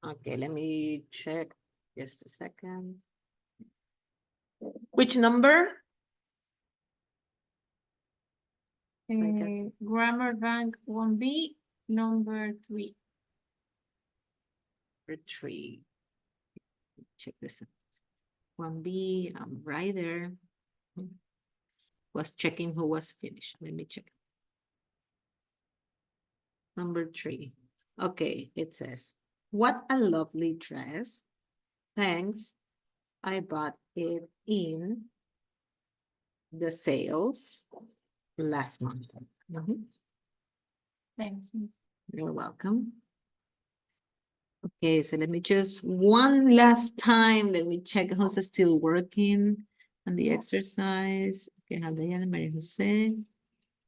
Okay, let me check. Just a second. Which number? Grammar Bank 1B, number 3. Number 3. Check this out. 1B, I'm right there. Was checking who was finished. Let me check. Number 3. Okay, it says, what a lovely dress. Thanks. I bought it in the sales last month. Mhm. Thanks. You're welcome. Okay, so let me just one last time, let me check who's still working on the exercise. Okay, have Diana, Maria Jose,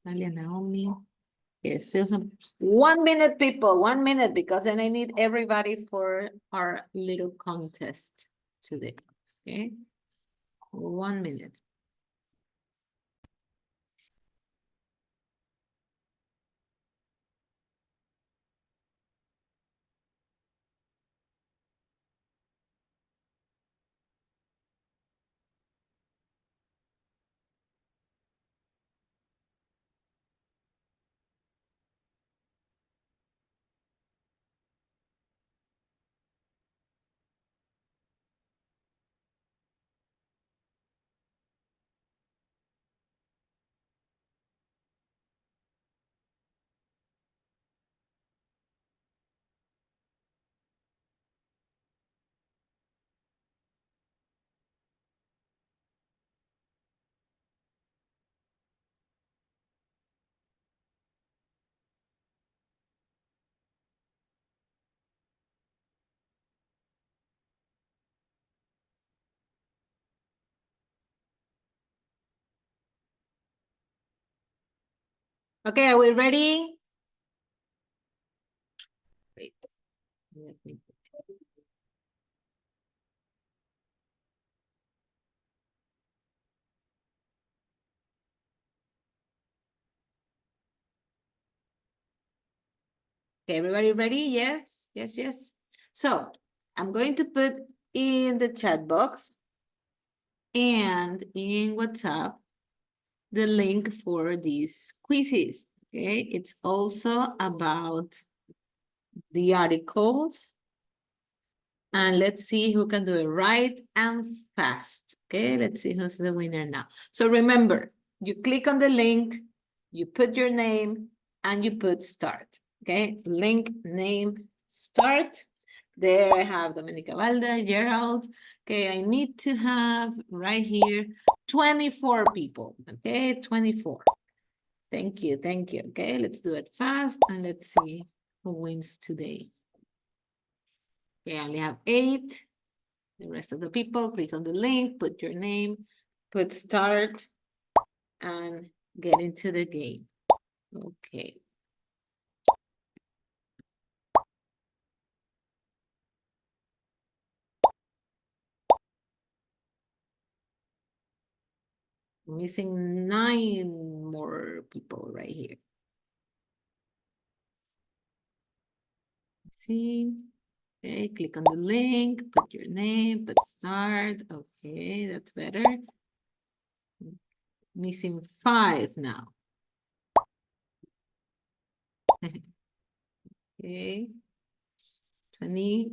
Dalia, Naomi. Okay, still some 1 minute, people, 1 minute, because then I need everybody for our little contest today. Okay, 1 minute. Okay, are we ready? Wait, let me. Okay, everybody ready? Yes, yes, yes. So I'm going to put in the chat box and in WhatsApp the link for these quizzes. Okay, it's also about the articles. And let's see who can do it right and fast. Okay, let's see who's the winner now. So remember, you click on the link, you put your name, and you put start. Okay, link, name, start. There I have Dominica Valda, Gerald. Okay, I need to have right here 24 people. Okay, 24. Thank you, thank you. Okay, let's do it fast and let's see who wins today. Okay, I only have 8. The rest of the people, click on the link, put your name, put start, and get into the game. Okay. Missing 9 more people right here. Let's see. Okay, click on the link, put your name, put start. Okay, that's better. Missing 5 now. Okay. 20.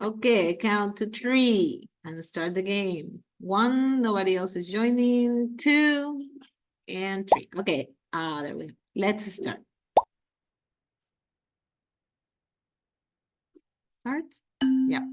Okay, count to 3 and start the game. 1, nobody else is joining. 2 and 3. Okay, there we go. Let's start. Start? Yeah.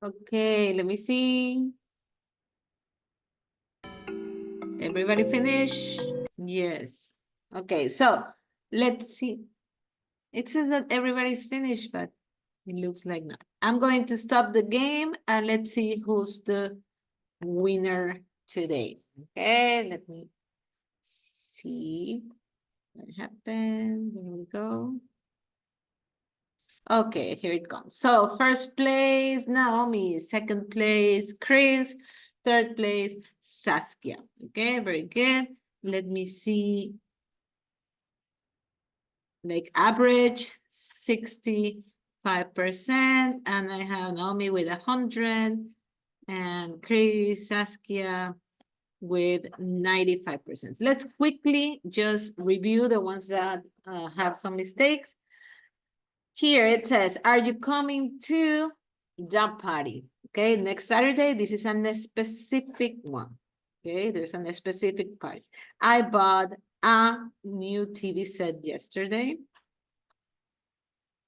Okay, let me see. Everybody finish? Yes. Okay, so let's see. It says that everybody's finished, but it looks like not. I'm going to stop the game and let's see who's the winner today. Okay, let me see what happened. Here we go. Okay, here it comes. So first place, Naomi. Second place, Chris. Third place, Saskia. Okay, very good. Let me see. Like average, 65%. And I have Naomi with 100. And Chris, Saskia with 95%. Let's quickly just review the ones that have some mistakes. Here it says, are you coming to the party? Okay, next Saturday, this is a specific one. Okay, there's a specific party. I bought a new TV set yesterday.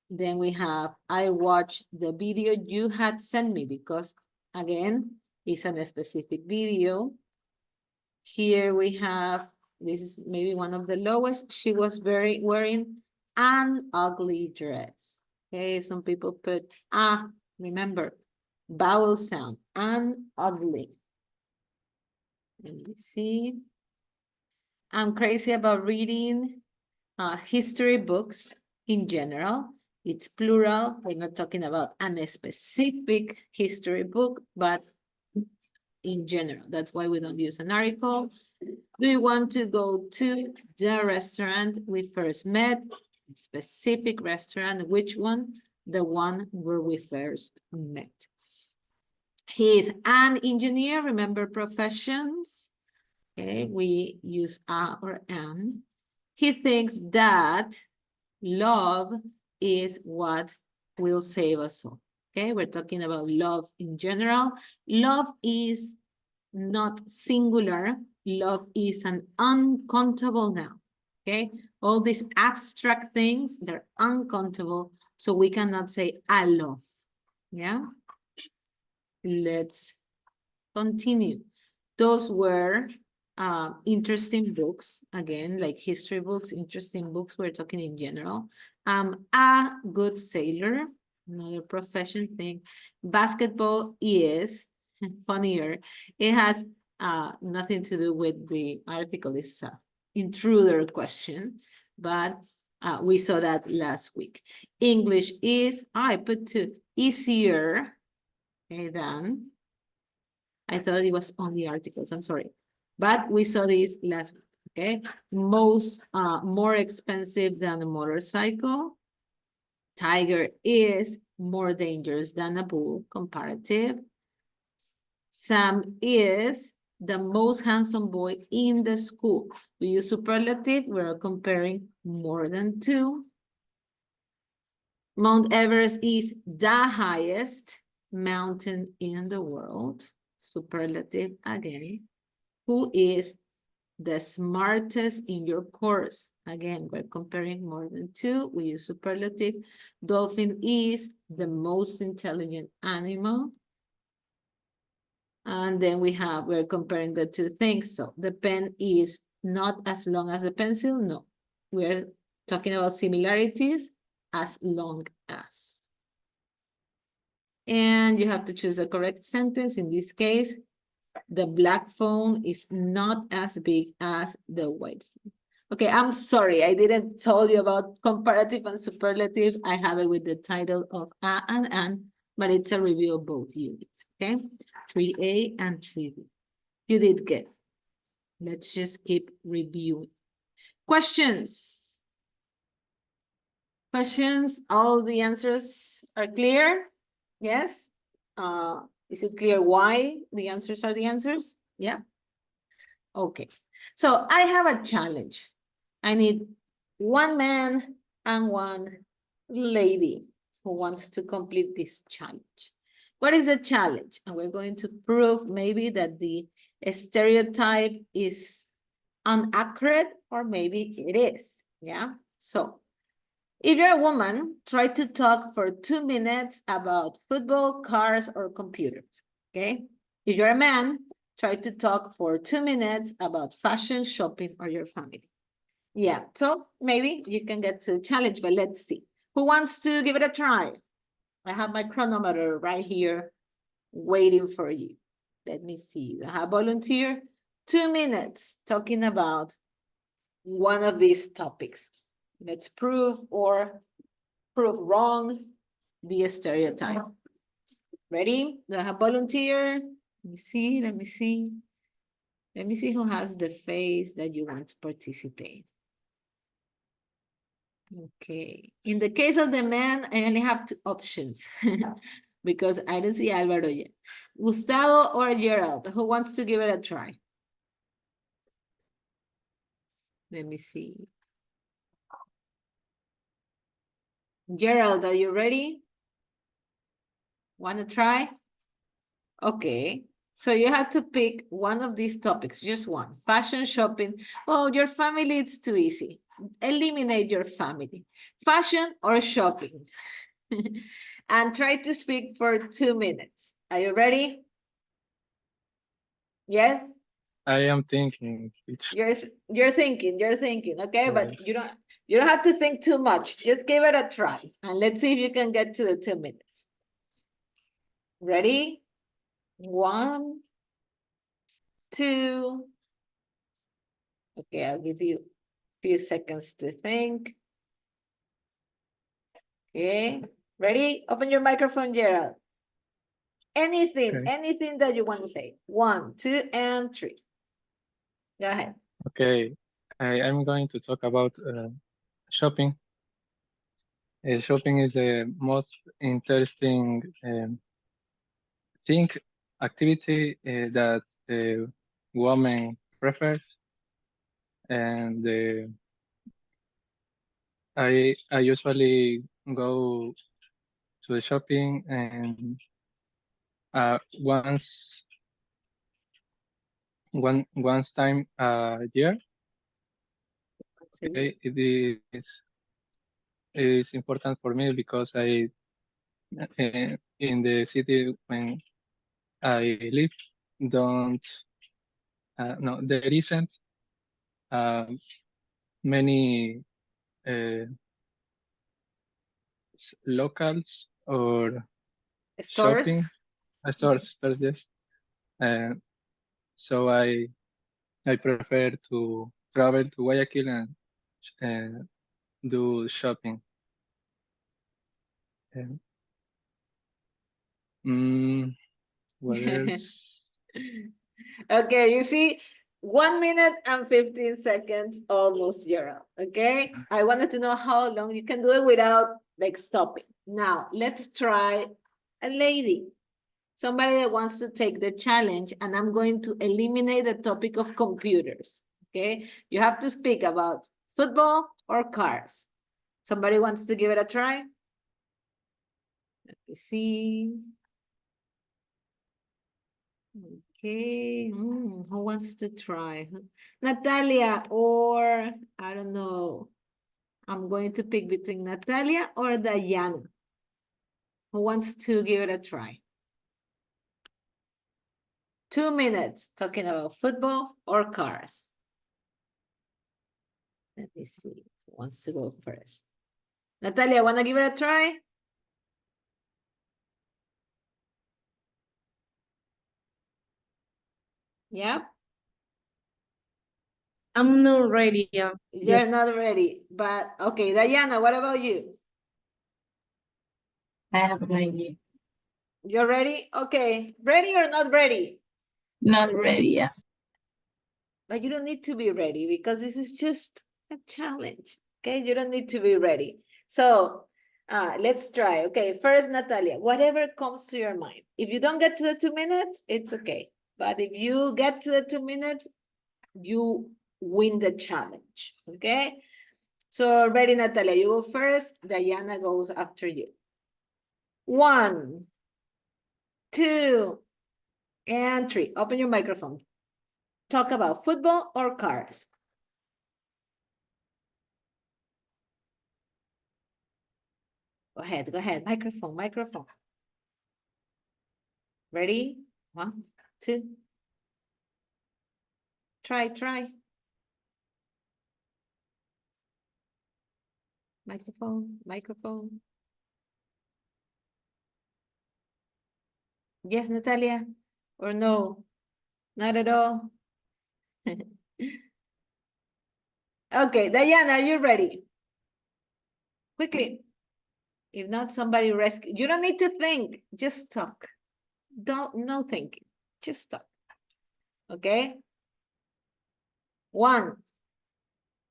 Then we have, I watched the video you had sent me because, again, it's a specific video. Here we have, this is maybe one of the lowest. She was wearing an ugly dress. Okay, some people put remember, vowel sound, an ugly. Let me see. I'm crazy about reading history books in general. It's plural. We're not talking about a specific history book, but in general. That's why we don't use an article. Do you want to go to the restaurant we first met? Specific restaurant, which one? The one where we first met. He is an engineer, remember professions. Okay, we use a or an. He thinks that love is what will save us all. Okay, we're talking about love in general. Love is not singular. Love is an uncountable noun. Okay, all these abstract things, they're uncountable, so we cannot say I love. Yeah, let's continue. Those were interesting books, again, like history books, interesting books. We're talking in general. A good sailor, another profession thing. Basketball is funnier. It has nothing to do with the article. It's an intruder question, but we saw that last week. English is, I put two, easier, okay, than, I thought it was only articles, I'm sorry. But we saw this last week, okay? More expensive than a motorcycle. Tiger is more dangerous than a bull, comparative. Sam is the most handsome boy in the school. We use superlative, we're comparing more than two. Mount Everest is the highest mountain in the world. Superlative again. Who is the smartest in your course? Again, we're comparing more than two. We use superlative. Dolphin is the most intelligent animal. And then we're comparing the two things. So the pen is not as long as the pencil. No, we're talking about similarities, as long as. And you have to choose a correct sentence. In this case, the black phone is not as big as the white phone. Okay, I'm sorry, I didn't tell you about comparative and superlative. I have it with the title of A and An, but it's a review of both units, okay? 3A and 3B. You did good. Let's just keep reviewing. Questions? Questions? All the answers are clear? Yes? Is it clear why the answers are the answers? Yeah? Okay. So I have a challenge. I need one man and one lady who wants to complete this challenge. What is the challenge? And we're going to prove maybe that the stereotype is inaccurate, or maybe it is. Yeah? So If you're a woman, try to talk for 2 minutes about football, cars, or computers, okay? If you're a man, try to talk for 2 minutes about fashion, shopping, or your family. Yeah, so maybe you can get to the challenge, but let's see. Who wants to give it a try? I have my chronometer right here waiting for you. Let me see. I have volunteer. 2 minutes talking about one of these topics. Let's prove or prove wrong the stereotype. Ready? Do I have volunteer? Let me see, let me see. Let me see who has the face that you want to participate. Okay. In the case of the man, I only have 2 options because I don't see Alvaro yet. Gustavo or Gerald, who wants to give it a try? Let me see. Gerald, are you ready? Want to try? Okay. So you have to pick one of these topics, just one. Fashion, shopping. Oh, your family, it's too easy. Eliminate your family. Fashion or shopping. And try to speak for 2 minutes. Are you ready? Yes? I am thinking. You're thinking, okay? But Yes. you don't have to think too much. Just give it a try. And let's see if you can get to the 2 minutes. Ready? 1, 2. Okay, I'll give you a few seconds to think. Okay, ready? Open your microphone, Gerald. Anything, Okay. anything that you want to say. 1, 2, and 3. Go ahead. Okay, I'm going to talk about shopping. Shopping is the most interesting activity that the woman prefers, and I usually go to the shopping and once time a year. Okay, it is important for me because I in the city when I live don't no there isn't many locals or shopping stores, yes. So I prefer to travel to Guayaquil and do shopping. What else? Okay, you see, 1 minute and 15 seconds, almost Gerald. Okay, I wanted to know how long you can do it without like stopping. Now, let's try a lady. Somebody that wants to take the challenge, and I'm going to eliminate the topic of computers. Okay, you have to speak about football or cars. Somebody wants to give it a try? Let me see. Okay, who wants to try? Natalia, or I don't know. I'm going to pick between Natalia or Diana. Who wants to give it a try? 2 minutes talking about football or cars. Let me see who wants to go first. Natalia, wanna give it a try? Yeah? I'm not ready. You're not ready, but okay, Diana, what about you? I have an idea. You're ready? Okay, ready or not ready? Not ready, yes. But you don't need to be ready because this is just a challenge, okay? You don't need to be ready. So let's try. Okay, first, Natalia, whatever comes to your mind. If you don't get to the 2 minutes, it's okay. But if you get to the 2 minutes, you win the challenge, okay? So ready, Natalia, you go first. Diana goes after you. 1, 2, and 3. Open your microphone. Talk about football or cars. Go ahead. Microphone. Ready? 1, 2. Try. Microphone. Yes, Natalia? Or no? Not at all? Okay, Diana, are you ready? Quickly. If not, somebody rescue. You don't need to think. Just talk. No thinking. Just talk. Okay? 1,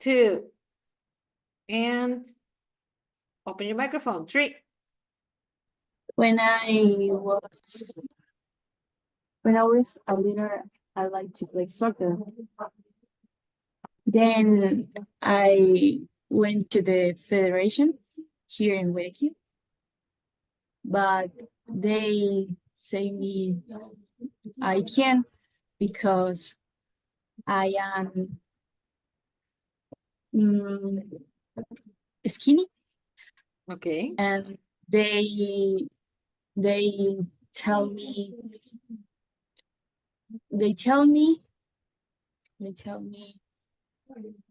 2, and open your microphone. 3. When I was a little, I liked to play soccer. Then I went to the federation here in Guayaquil, but they say me I can't because I am skinny, Okay. and they tell me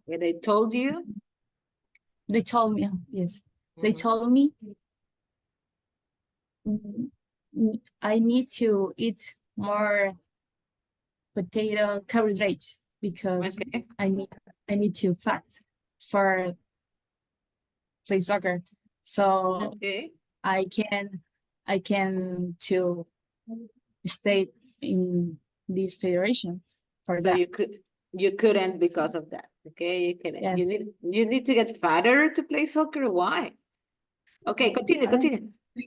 Yeah, they told you? Yes. They told me I need to eat more potato carbohydrates because Okay. I need to fat for play soccer. So Okay. I can to stay in this federation for So that. you couldn't because of that. Okay, you couldn't. Yes. You need to get fatter to play soccer. Why? Okay, continue.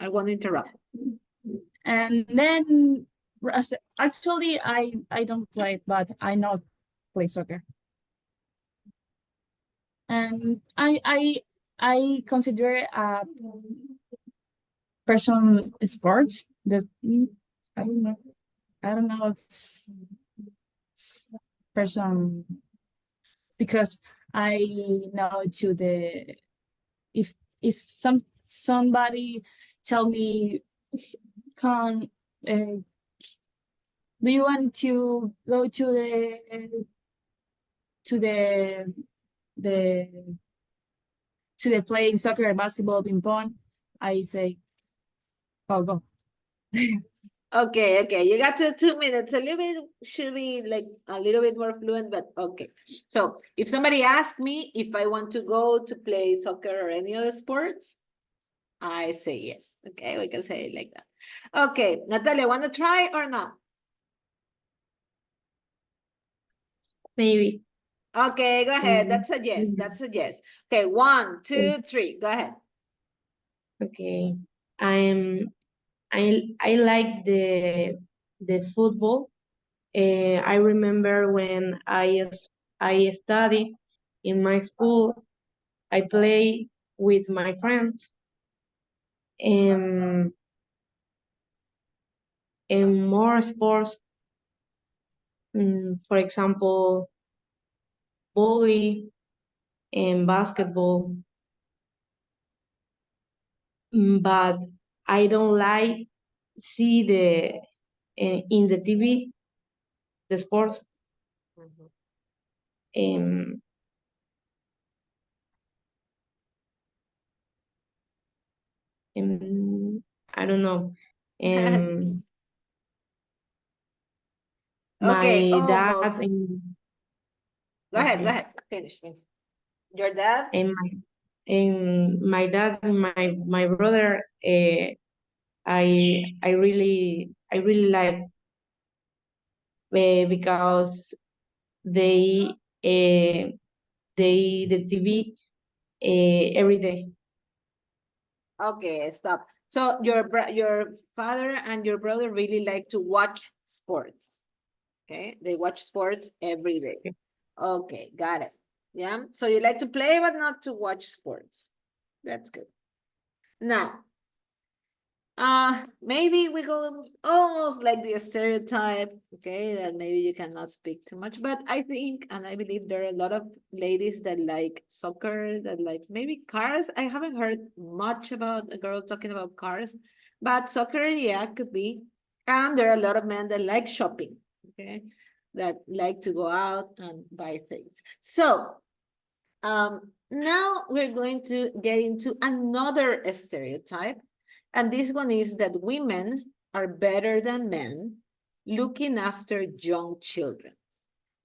I won't interrupt. And then actually I don't play, but I know play soccer. And I consider a personal sports that I don't know it's person because I know to the if somebody tell me can do you want to go to the play soccer, basketball, ping pong, I say, oh, go. Okay, you got to 2 minutes. A little bit should be like a little bit more fluent, but okay. So if somebody asks me if I want to go to play soccer or any other sports, I say yes. Okay, we can say it like that. Okay, Natalia, want to try or not? Maybe. Okay, go ahead. That's a yes. Okay, 1, 2, 3. Go ahead. Okay. I like the football. I remember when I study in my school, I play with my friends. In more sports, for example, volley and basketball. But I don't like see in the TV the sports. I don't know. Okay, My dad almost. Go ahead. Finish. Your dad? and my dad and my brother. I really like because they the TV every day. Okay, stop. So your father and your brother really like to watch sports. Okay, they watch sports every day. Okay, got it. Yeah, so you like to play but not to watch sports. That's good. Now, Maybe we go almost like the stereotype, okay, that maybe you cannot speak too much, but I think and I believe there are a lot of ladies that like soccer, that like maybe cars. I haven't heard much about a girl talking about cars, but soccer, yeah, could be. And there are a lot of men that like shopping, okay, that like to go out and buy things. So now we're going to get into another stereotype. And this one is that women are better than men looking after young children.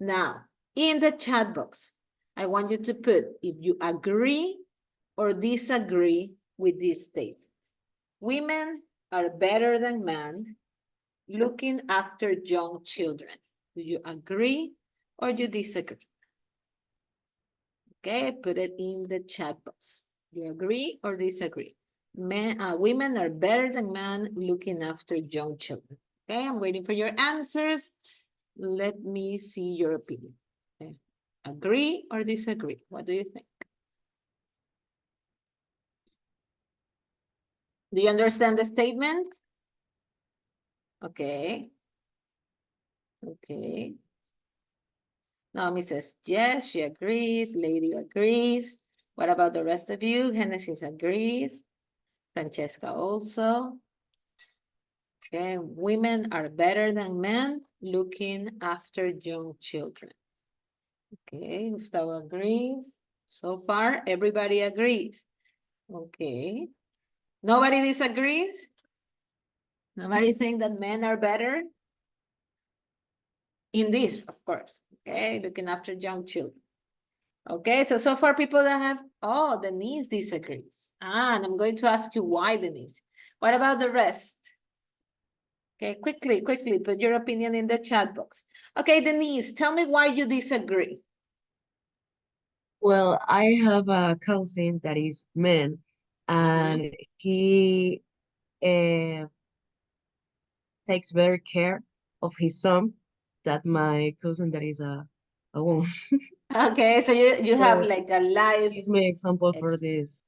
Now, in the chat box, I want you to put if you agree or disagree with this statement. Women are better than men looking after young children. Do you agree or you disagree? Okay, put it in the chat box. Do you agree or disagree? Women are better than men looking after young children. Okay, I'm waiting for your answers. Let me see your opinion. Okay. Agree or disagree? What do you think? Do you understand the statement? Okay. Okay. Naomi says yes, she agrees. Lady agrees. What about the rest of you? Genesis agrees. Francesca also. Okay, women are better than men looking after young children. Okay, Gustavo agrees. So far, everybody agrees. Okay. Nobody disagrees? Nobody think that men are better? In this, of course. Okay, looking after young children. Okay, so far people that have, oh, Denise disagrees. And I'm going to ask you why, Denise. What about the rest? Okay, quickly, put your opinion in the chat box. Okay, Denise, tell me why you disagree. Well, I have a cousin that is man, and he takes better care of his son than my cousin that is a woman. Okay, so you have So like a life. he's my example for this.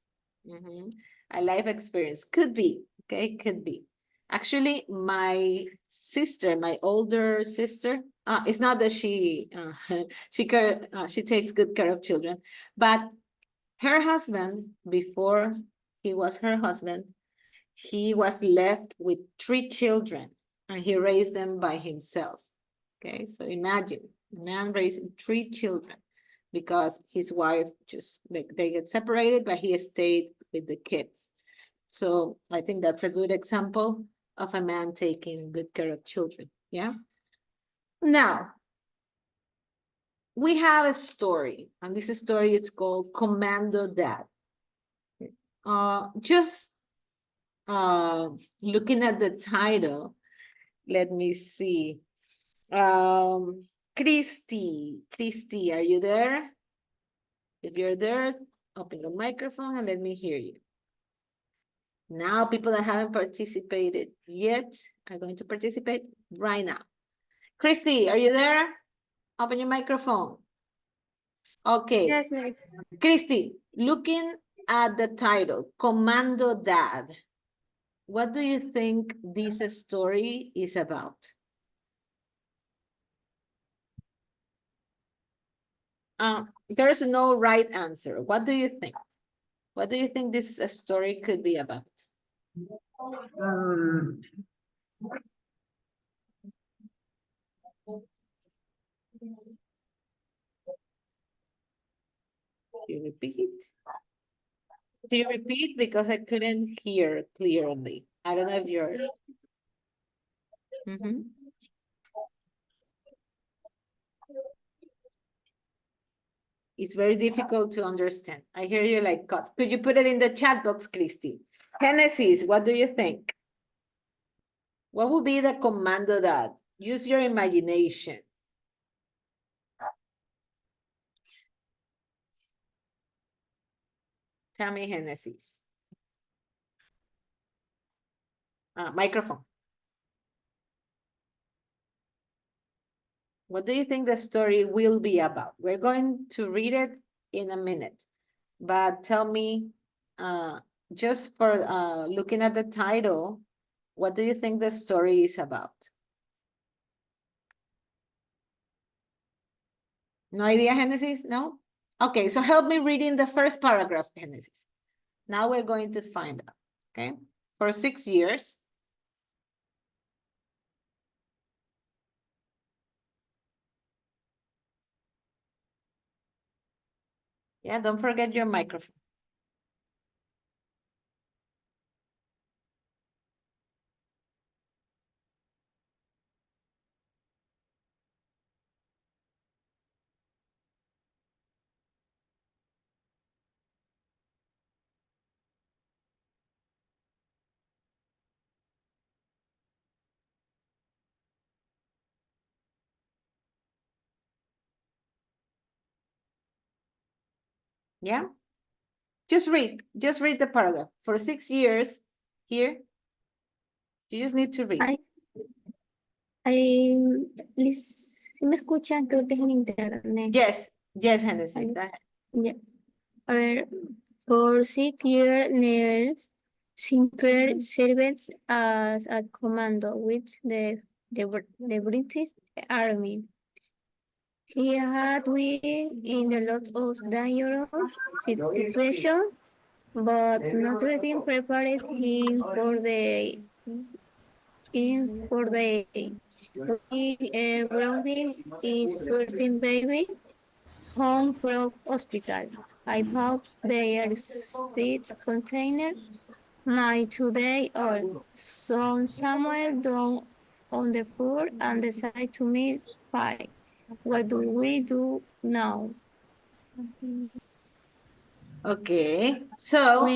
A life experience. Could be, okay, could be. Actually, my sister, my older sister, it's not that she takes good care of children, but her husband, before he was her husband, he was left with 3 children and he raised them by himself. Okay, so imagine a man raising 3 children because his wife they get separated, but he stayed with the kids. So I think that's a good example of a man taking good care of children. Yeah. Now, we have a story, and this story it's called Commando Dad. Just looking at the title, let me see. Christy, are you there? If you're there, open your microphone and let me hear you. Now, people that haven't participated yet are going to participate right now. Christy, are you there? Open your microphone. Okay. Yes, ma'am. Christy, looking at the title, Commando Dad, what do you think this story is about? There's no right answer. What do you think? What do you think this story could be about? Do you repeat? Do you repeat? Because I couldn't hear clearly. I don't know if you're... It's very difficult to understand. I hear you like cut. Could you put it in the chat box, Christy? Genesis, what do you think? What would be the Commando Dad? Use your imagination. Tell me, Genesis. Microphone. What do you think the story will be about? We're going to read it in a minute, but tell me, just for looking at the title, What do you think the story is about? No idea, Genesis? No? Okay, so help me reading the first paragraph, Genesis. Now we're going to find out, okay? For 6 years. Yeah, don't forget your microphone. Yeah? Just read the paragraph. For 6 years, here, you just need to read. Si me escuchan, creo que es en internet. Yes, Genesis. Go ahead. Yeah. A ver, for 6 years, Sinclair served as a commando with the British Army. He had been in a lot of dangerous situations, but Notre Dame prepared him for the brought his 13 baby home from hospital. I bought their seed container my 2-day-old son Samuel down on the floor and decided to meet pie. What do we do now? Okay, so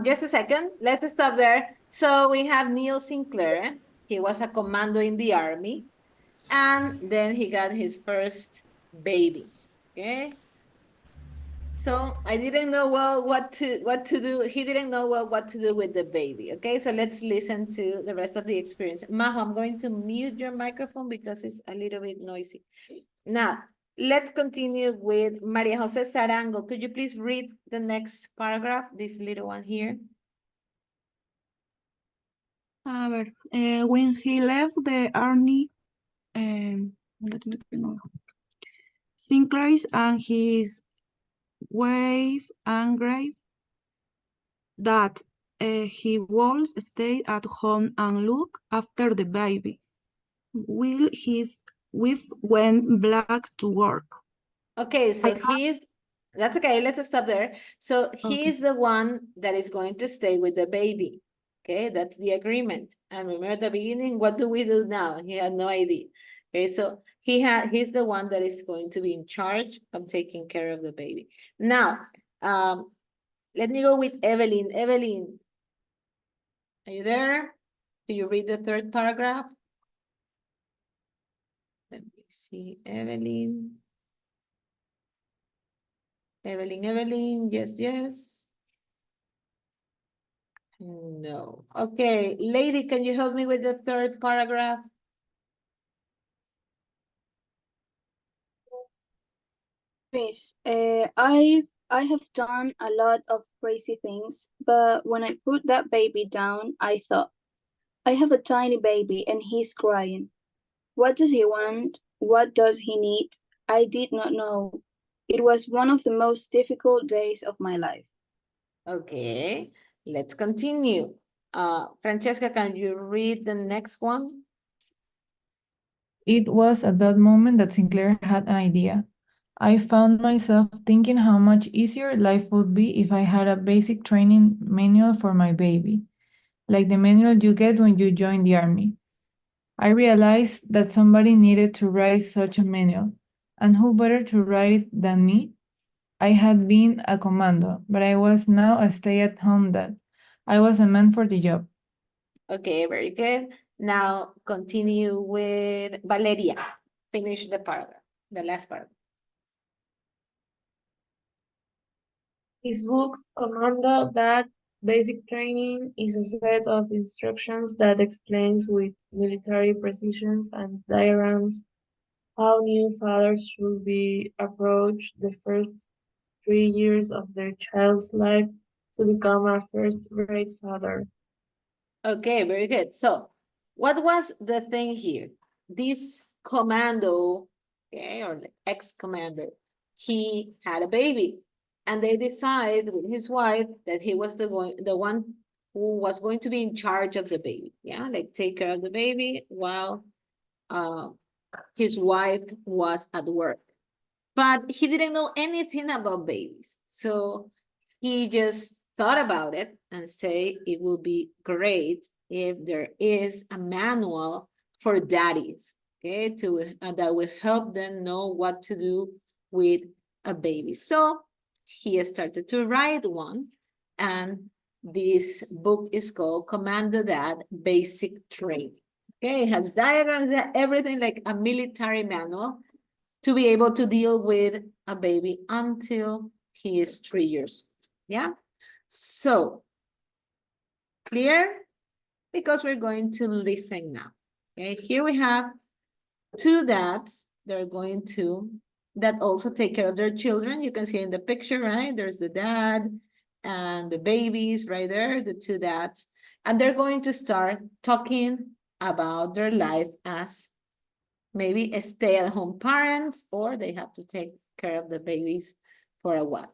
just a second, let's stop there. So we have Neil Sinclair. He was a commando in the army, and then he got his first baby. Okay. So I didn't know well what to do. He didn't know well what to do with the baby. Okay, so let's listen to the rest of the experience. Majo, I'm going to mute your microphone because it's a little bit noisy. Now, let's continue with Maria Jose Sarango. Could you please read the next paragraph, this little one here? A ver, when he left the army, Sinclair and his wife agreed that he would stay at home and look after the baby, while his wife went back to work. Okay, so that's okay, let's stop there. So he is the one that is going to stay with the baby. Okay, that's the agreement. And remember at the beginning, what do we do now? He had no idea. Okay, so he's the one that is going to be in charge of taking care of the baby. Now, let me go with Evelyn. Evelyn, are you there? Do you read the third paragraph? Let me see, Evelyn. Evelyn, yes. No. Okay, lady, can you help me with the third paragraph? Miss, I have done a lot of crazy things, but when I put that baby down, I thought, I have a tiny baby and he's crying. What does he want? What does he need? I did not know. It was one of the most difficult days of my life. Okay, let's continue. Francesca, can you read the next one? It was at that moment that Sinclair had an idea. I found myself thinking how much easier life would be if I had a basic training manual for my baby, like the manual you get when you join the army. I realized that somebody needed to write such a manual, and who better to write it than me? I had been a commando, but I was now a stay-at-home dad. I was a man for the job. Okay, very good. Now continue with Valeria. Finish the paragraph, the last paragraph. His book, Commando That Basic Training, is a set of instructions that explains with military precision and diagrams how new fathers should be approached the first 3 years of their child's life to become a first-rate father. Okay, very good. So what was the thing here? This commando, okay, or like ex-commander, he had a baby, and they decided with his wife that he was the one who was going to be in charge of the baby. Yeah, like take care of the baby while his wife was at work. But he didn't know anything about babies. So he just thought about it and say it would be great if there is a manual for daddies, okay, that will help them know what to do with a baby. So he started to write one, and this book is called Commander Dad Basic Training. Okay, it has diagrams, everything like a military manual to be able to deal with a baby until he is 3 years old. Yeah, so clear? Because we're going to listen now. Okay, here we have two dads. They're going to that also take care of their children. You can see in the picture, right? There's the dad and the babies right there, the two dads. And they're going to start talking about their life as maybe a stay-at-home parents, or they have to take care of the babies for a while.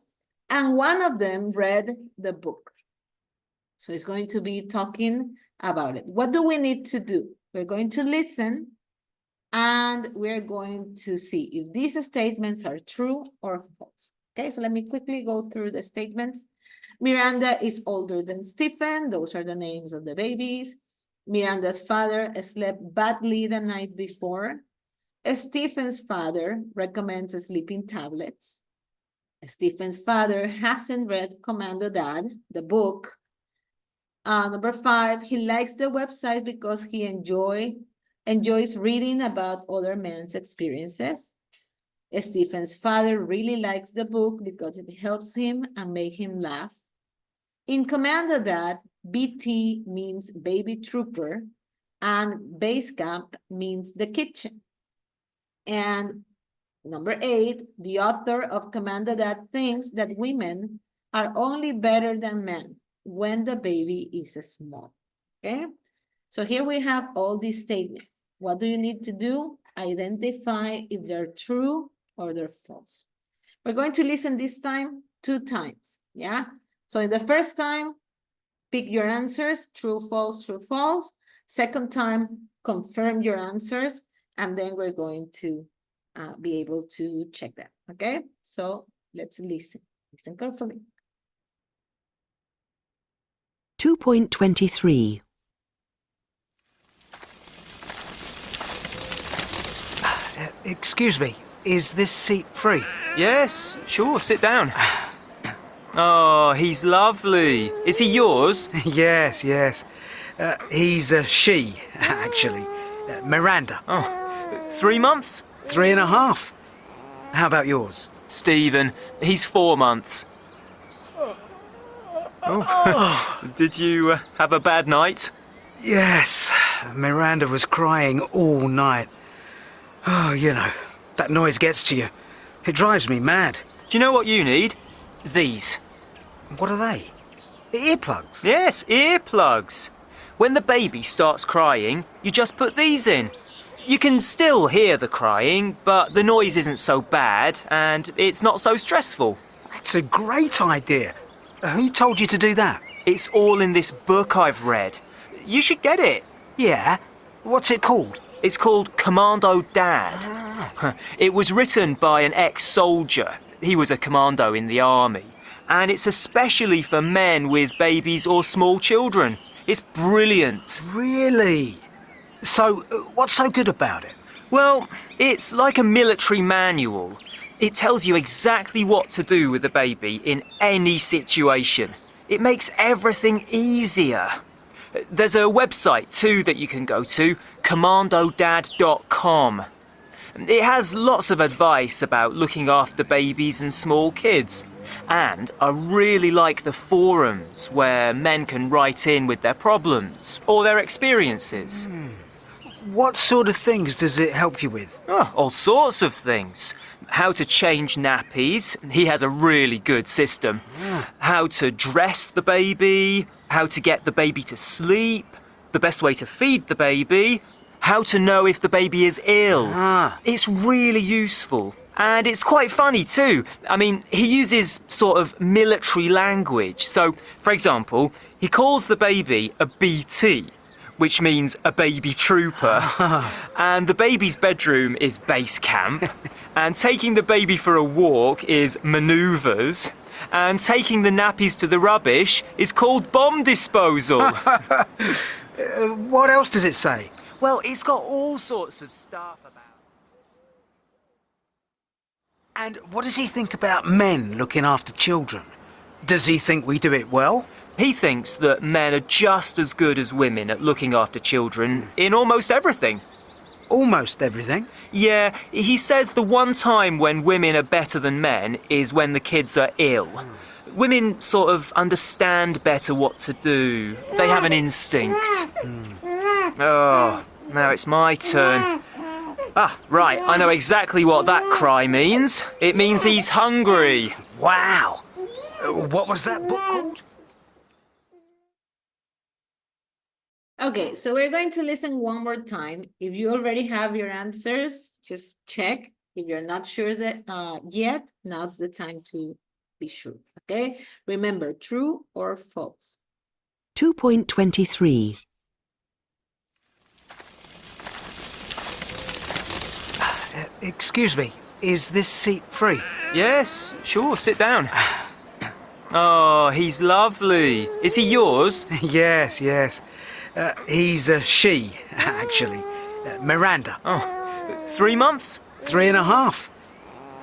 And one of them read the book. So it's going to be talking about it. What do we need to do? We're going to listen, and we're going to see if these statements are true or false. Okay, so let me quickly go through the statements. Miranda is older than Stephen. Those are the names of the babies. Miranda's father slept badly the night before. Stephen's father recommends sleeping tablets. Stephen's father hasn't read Commando Dad, the book. Number 5, he likes the website because he enjoys reading about other men's experiences. Stephen's father really likes the book because it helps him and make him laugh. In Commando Dad, BT means baby trooper, and base camp means the kitchen. And number 8, the author of Commando Dad thinks that women are only better than men when the baby is small. Okay, so here we have all these statements. What do you need to do? Identify if they're true or they're false. We're going to listen this time 2 times. Yeah, so in the first time, pick your answers, true, false, true, false. Second time, confirm your answers, and then we're going to be able to check that. Okay, so let's listen. Listen carefully. 2.23. Excuse me, is this seat free? Yes, sure, sit down. Oh, he's lovely. Is he yours? Yes. He's a she, actually. Miranda. Oh, 3 months? 3.5. How about yours? Stephen, he's 4 months. Oh. Did you have a bad night? Yes, Miranda was crying all night. Oh, you know, that noise gets to you. It drives me mad. Do you know what you need? These. What are they? Earplugs? Yes, earplugs. When the baby starts crying, you just put these in. You can still hear the crying, but the noise isn't so bad and it's not so stressful. That's a great idea. Who told you to do that? It's all in this book I've read. You should get it. Yeah? What's it called? It's called Commando Dad. It was written by an ex-soldier. He was a commando in the army. And it's especially for men with babies or small children. It's brilliant. Really? So, what's so good about it? Well, it's like a military manual. It tells you exactly what to do with the baby in any situation. It makes everything easier. There's a website too that you can go to, commandodad.com. It has lots of advice about looking after babies and small kids. And I really like the forums where men can write in with their problems or their experiences. What sort of things does it help you with? Oh, all sorts of things. How to change nappies. He has a really good system. How to dress the baby. How to get the baby to sleep. the best way to feed the baby, how to know if the baby is ill. It's really useful. And it's quite funny too. I mean, he uses sort of military language. So, for example, he calls the baby a BT, which means a baby trooper. And the baby's bedroom is base camp. And taking the baby for a walk is manoeuvres. And taking the nappies to the rubbish is called bomb disposal. What else does it say? Well, it's got all sorts of stuff about. And what does he think about men looking after children? Does he think we do it well? He thinks that men are just as good as women at looking after children in almost everything. Almost everything? Yeah, he says the one time when women are better than men is when the kids are ill. Women sort of understand better what to do. They have an instinct. Oh, now it's my turn. Ah, right, I know exactly what that cry means. It means he's hungry. Wow! What was that book called? Okay, so we're going to listen one more time. If you already have your answers, just check. If you're not sure that yet, now's the time to be sure, okay? Remember, true or false. 2.23. Excuse me, is this seat free? Yes, sure, sit down. Oh, he's lovely. Is he yours? Yes, yes. He's a she, actually. Miranda. Oh, 3 months? 3.5.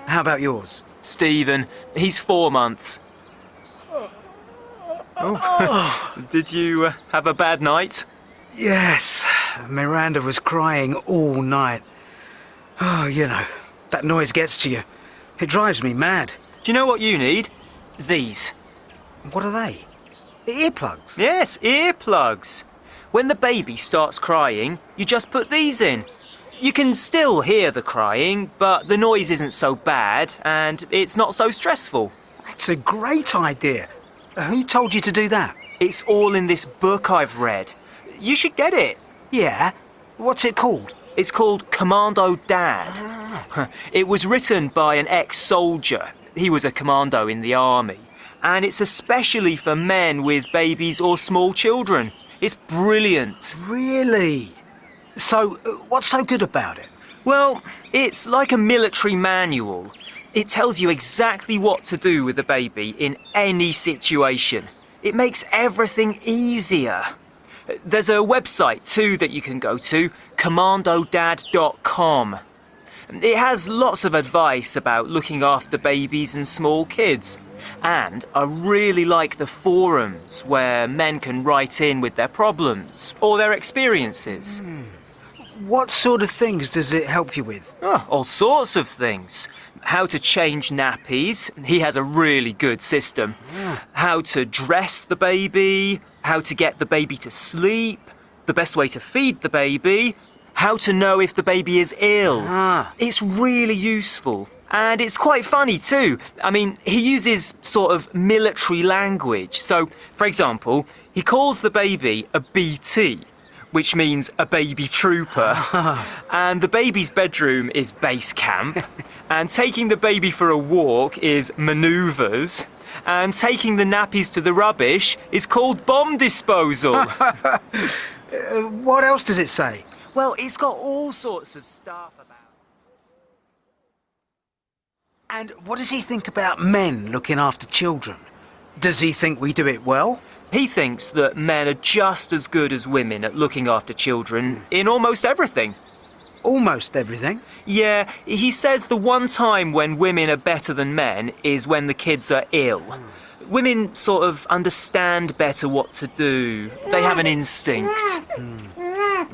How about yours? Stephen, he's 4 months. Oh, did you have a bad night? Yes, Miranda was crying all night. Oh, you know, that noise gets to you. It drives me mad. Do you know what you need? These. What are they? Earplugs? Yes, earplugs. When the baby starts crying, you just put these in. You can still hear the crying, but the noise isn't so bad and it's not so stressful. That's a great idea. Who told you to do that? It's all in this book I've read. You should get it. Yeah? What's it called? It's called Commando Dad. It was written by an ex-soldier. He was a commando in the army. And it's especially for men with babies or small children. It's brilliant. Really? So, what's so good about it? Well, it's like a military manual. It tells you exactly what to do with the baby in any situation. It makes everything easier. There's a website too that you can go to, commandodad.com. It has lots of advice about looking after babies and small kids. And I really like the forums where men can write in with their problems or their experiences. What sort of things does it help you with? Oh, all sorts of things. How to change nappies. He has a really good system. How to dress the baby. How to get the baby to sleep. The best way to feed the baby. How to know if the baby is ill. It's really useful. And it's quite funny too. I mean, he uses sort of military language. So, for example, he calls the baby a BT, which means a baby trooper. And the baby's bedroom is base camp. And taking the baby for a walk is manoeuvres. And taking the nappies to the rubbish is called bomb disposal. What else does it say? Well, it's got all sorts of stuff about. And what does he think about men looking after children? Does he think we do it well? He thinks that men are just as good as women at looking after children in almost everything. Almost everything? Yeah, he says the one time when women are better than men is when the kids are ill. Women sort of understand better what to do. They have an instinct.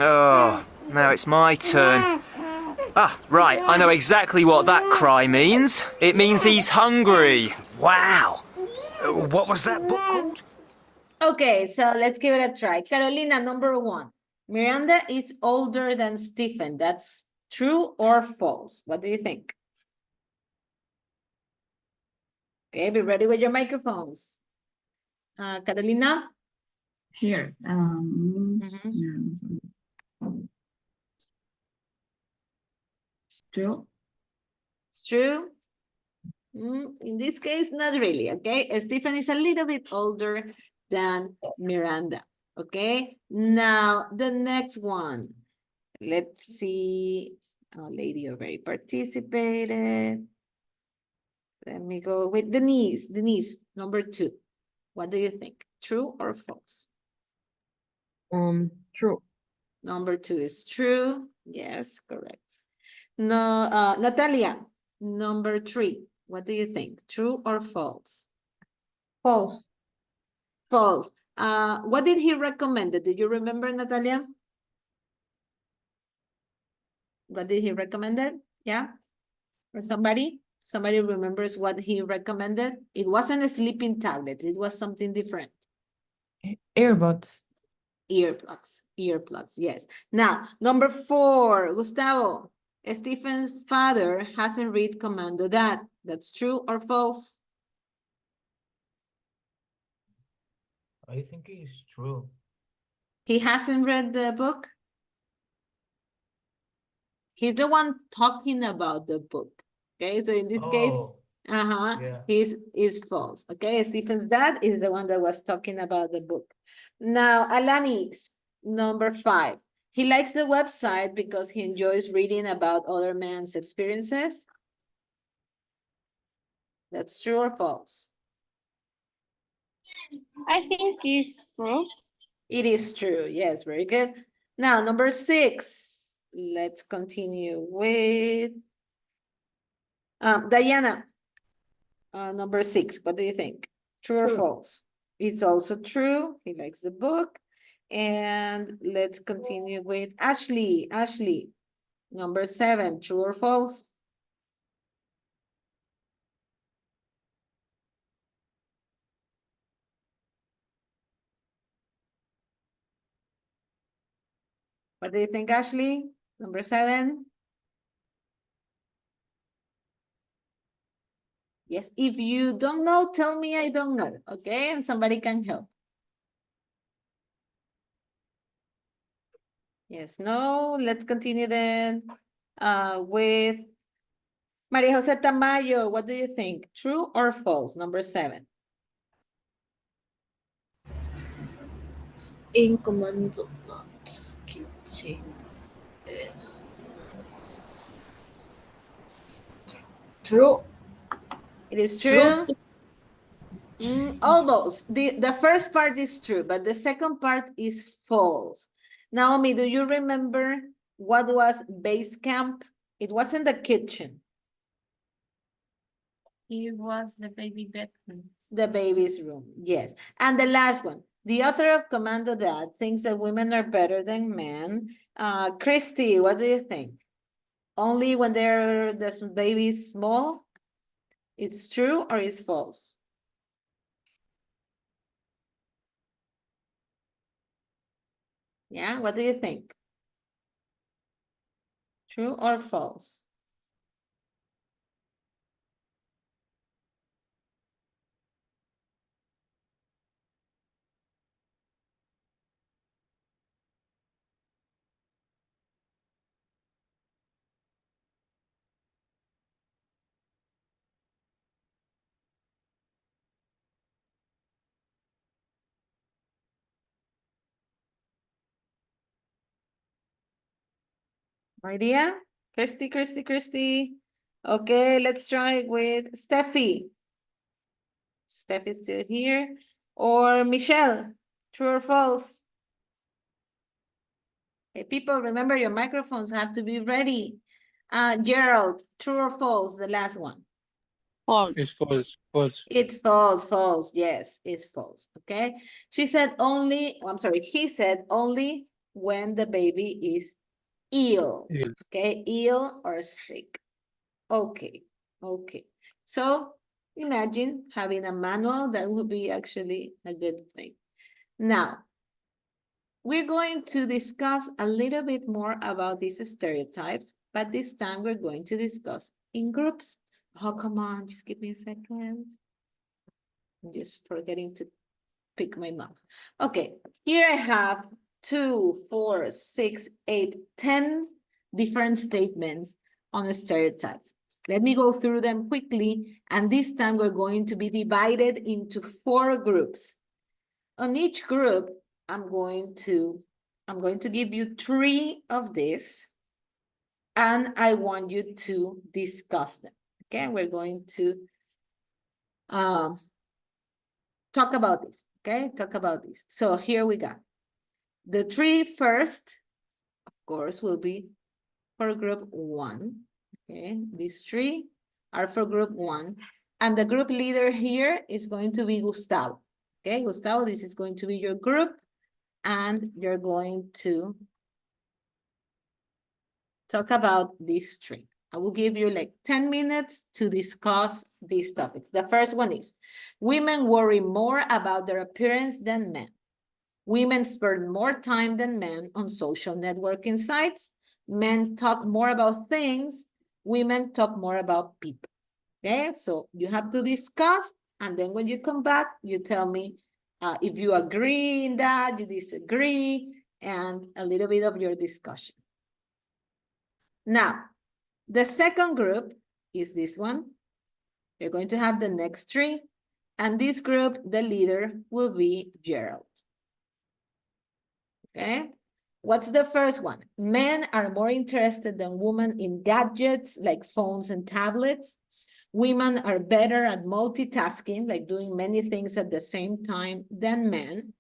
Oh, now it's my turn. Ah, right, I know exactly what that cry means. It means he's hungry. Wow! What was that book called? Okay, so let's give it a try. Carolina, number 1. Miranda is older than Stephen. That's true or false? What do you think? Okay, be ready with your microphones. Carolina? Here. True. It's true. In this case, not really, okay? Stephen is a little bit older than Miranda, okay? Now, the next one. Let's see. Oh, lady already participated. Let me go with Denise. Denise, number 2. What do you think? True or false? True. Number 2 is true. Yes, correct. No, Natalia, number 3. What do you think? True or false? False. False. What did he recommend? Did you remember, Natalia? What did he recommend? Yeah? Or somebody? Somebody remembers what he recommended? It wasn't a sleeping tablet. It was something different. Earbuds. Earplugs, yes. Now, number 4, Gustavo. Stephen's father hasn't read Commando Dad. That's true or false? I think it's true. He hasn't read the book? He's the one talking about the book. Okay, so in this case, yeah. is false. Okay, Stephen's dad is the one that was talking about the book. Now, Alanis, number 5. He likes the website because he enjoys reading about other men's experiences. That's true or false? I think it's true. It is true. Yes, very good. Now, number 6. Let's continue with Diana. Number 6. What do you think? True or false? It's also true. He likes the book. And let's continue with Ashley. Ashley, number 7. True or false? What do you think, Ashley? Number 7? Yes, if you don't know, tell me I don't know, okay? And somebody can help. Yes, no, let's continue then with Maria Jose Tamayo. What do you think? True or false? Number 7. In Commando Kitchen. True. It is true. Almost. The first part is true, but the second part is false. Naomi, do you remember what was base camp? It wasn't the kitchen. It was the baby bedroom. The baby's room, yes. And the last one. The author of Commando Dad thinks that women are better than men. Christy, what do you think? Only when the baby is small? It's true or it's false? Yeah, what do you think? True or false? Idea? Christy. Okay, let's try with Steffi. Steffi's still here. Or Michelle, true or false? Hey, people, remember your microphones have to be ready. Gerald, true or false? The last one. False. It's false. False. It's false. Yes, it's false. Okay. She said only, I'm sorry, he said only when the baby is ill. Okay, ill or sick. Okay. So imagine having a manual. That would be actually a good thing. Now, we're going to discuss a little bit more about these stereotypes, but this time we're going to discuss in groups. Oh, come on, just give me a second. I'm just forgetting to pick my mouse. Okay, here I have 2, 4, 6, 8, 10 different statements on stereotypes. Let me go through them quickly, and this time we're going to be divided into 4 groups. On each group, I'm going to give you 3 of this, and I want you to discuss them. Okay, we're going to talk about this. Okay, talk about this. So here we go. The 3 first, of course, will be for group 1. Okay, these 3 are for group 1. And the group leader here is going to be Gustavo. Okay, Gustavo, this is going to be your group. And you're going to talk about these 3. I will give you like 10 minutes to discuss these topics. The first one is, women worry more about their appearance than men. Women spend more time than men on social networking sites. Men talk more about things. Women talk more about people. Okay, so you have to discuss, and then when you come back, you tell me if you agree in that, you disagree, and a little bit of your discussion. Now, the second group is this one. You're going to have the next 3, and this group, the leader will be Gerald. Okay, what's the first one? Men are more interested than women in gadgets like phones and tablets. Women are better at multitasking, like doing many things at the same time, than men.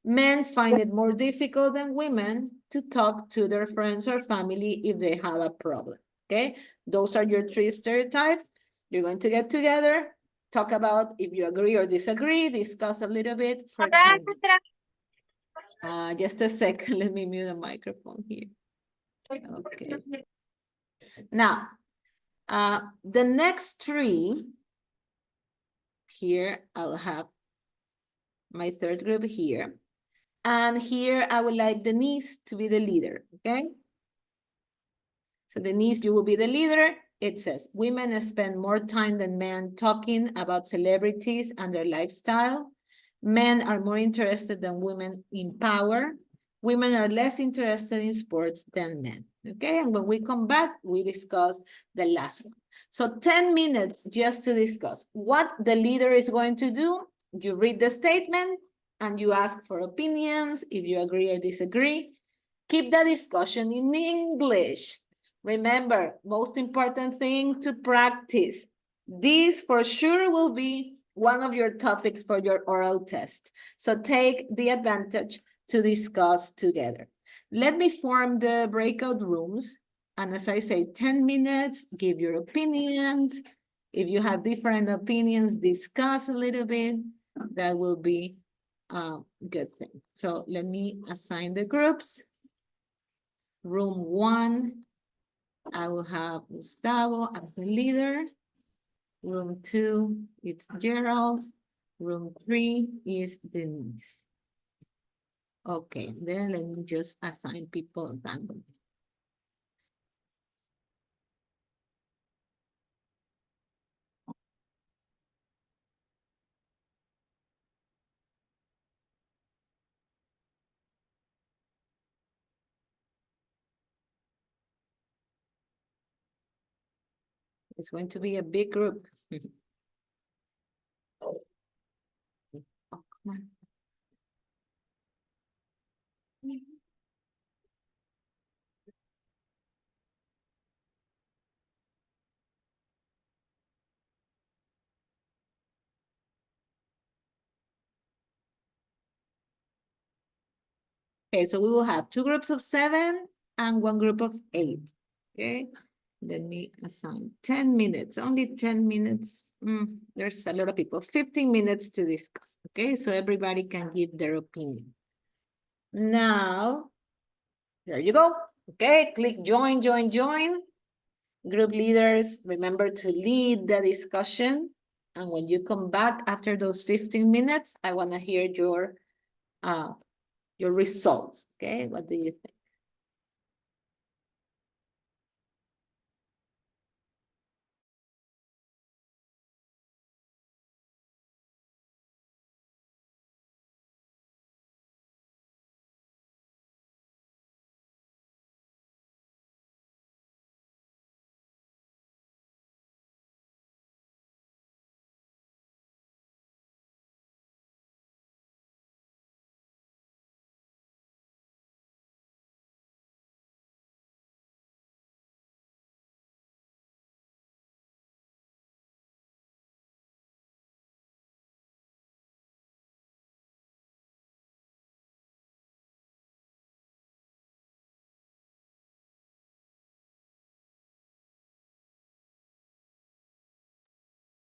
Men find it more difficult than women to talk to their friends or family if they have a problem. Okay, those are your 3 stereotypes. You're going to get together, talk about if you agree or disagree, discuss a little bit for 10 minutes. Just a second, let me mute the microphone here. Okay. Now, the next 3, here I'll have my third group here. And here I would like Denise to be the leader, okay? So Denise, you will be the leader. It says, women spend more time than men talking about celebrities and their lifestyle. Men are more interested than women in power. Women are less interested in sports than men, okay? And when we come back, we discuss the last one. So 10 minutes just to discuss what the leader is going to do. You read the statement and you ask for opinions, if you agree or disagree. Keep the discussion in English. Remember, most important thing to practice. This for sure will be one of your topics for your oral test. So take the advantage to discuss together. Let me form the breakout rooms. And as I say, 10 minutes, give your opinions. If you have different opinions, discuss a little bit. That will be a good thing. So let me assign the groups. Room 1, I will have Gustavo as the leader. Room 2, it's Gerald. Room 3 is Denise. Okay, then let me just assign people randomly. It's going to be a big group. Oh, come on. Okay, so we will have 2 groups of 7 and 1 group of 8. Okay, let me assign 10 minutes, only 10 minutes. There's a lot of people, 15 minutes to discuss. Okay, so everybody can give their opinion. Now, there you go. Okay, click join, join, join. Group leaders, remember to lead the discussion. And when you come back after those 15 minutes, I want to hear your results. Okay, what do you think?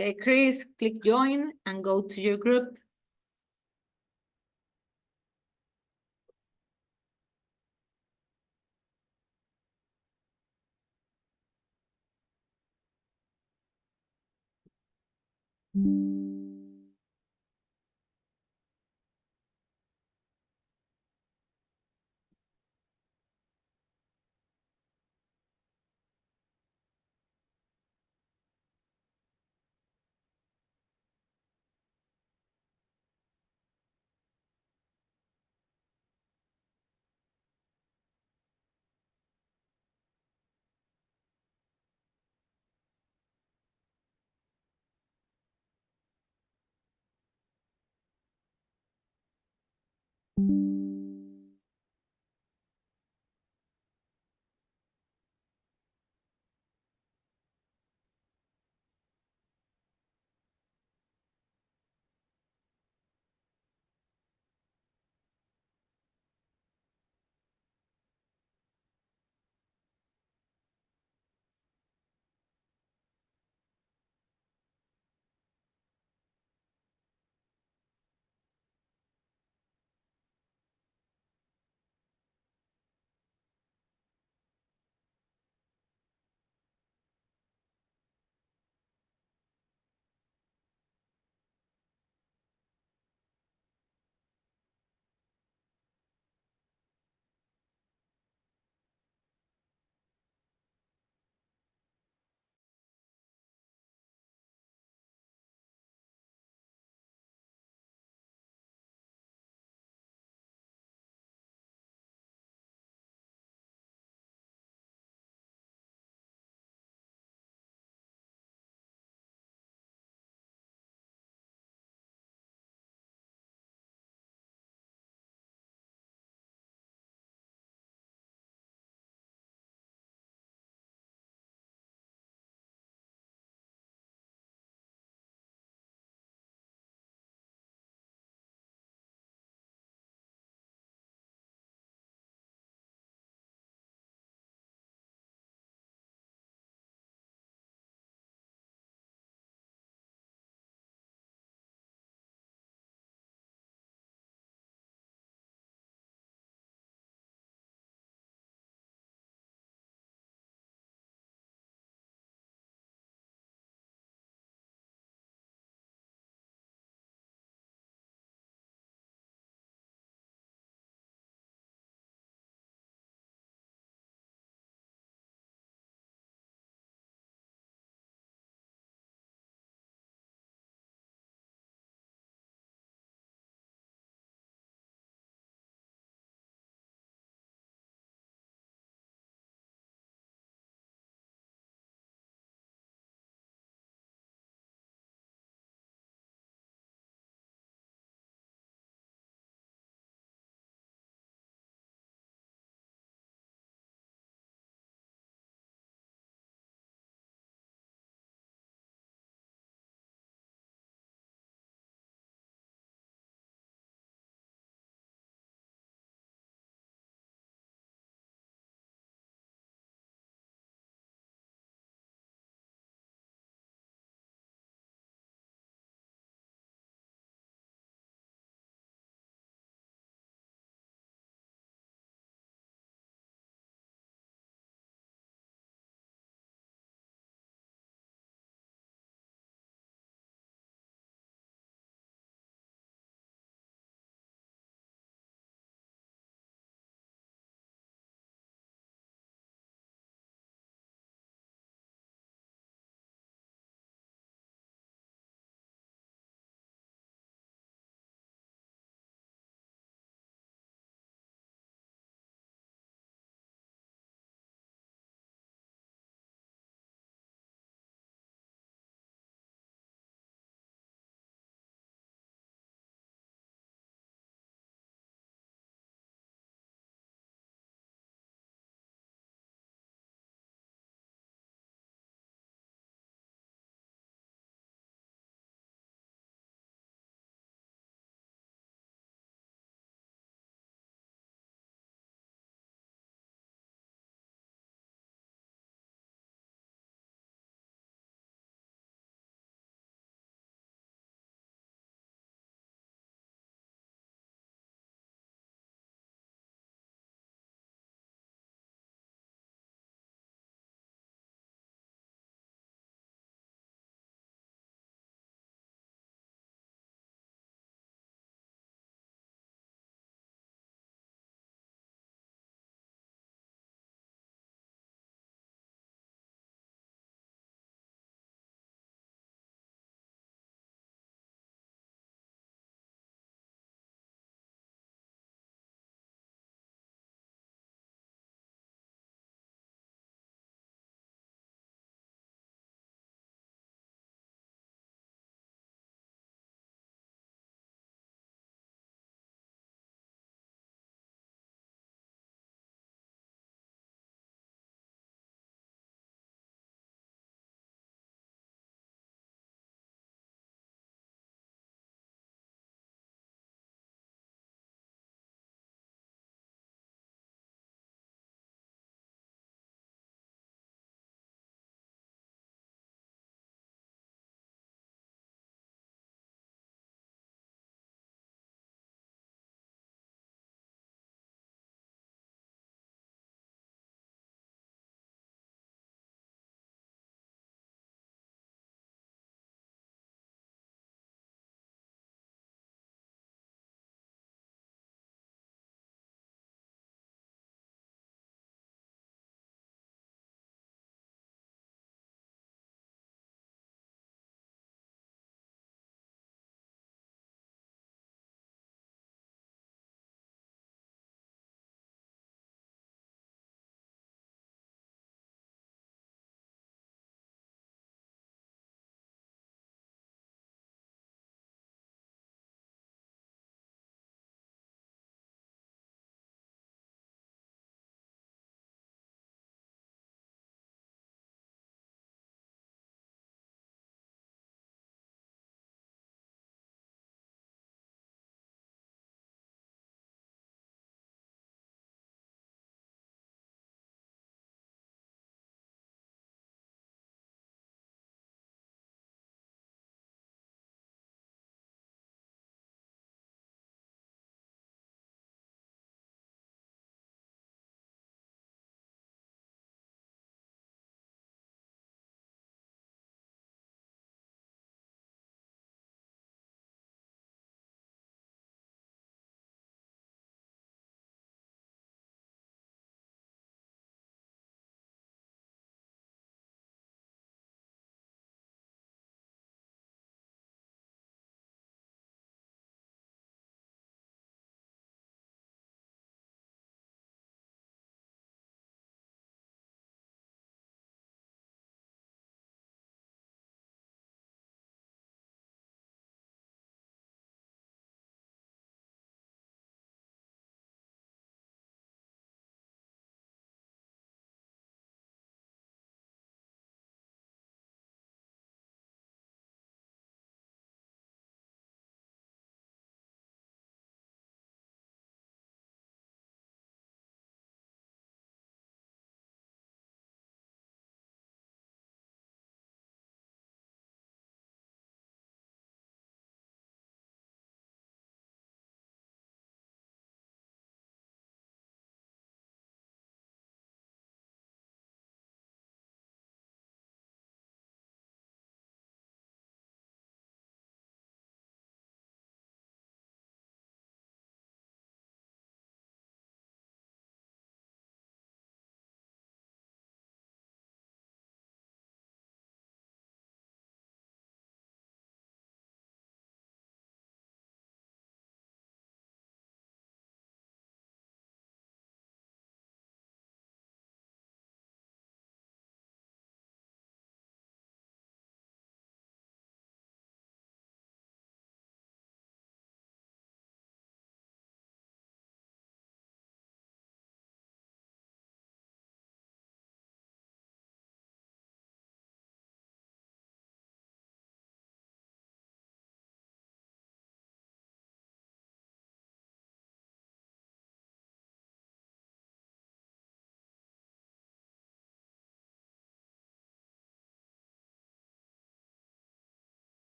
Okay, Chris, click join and go to your group.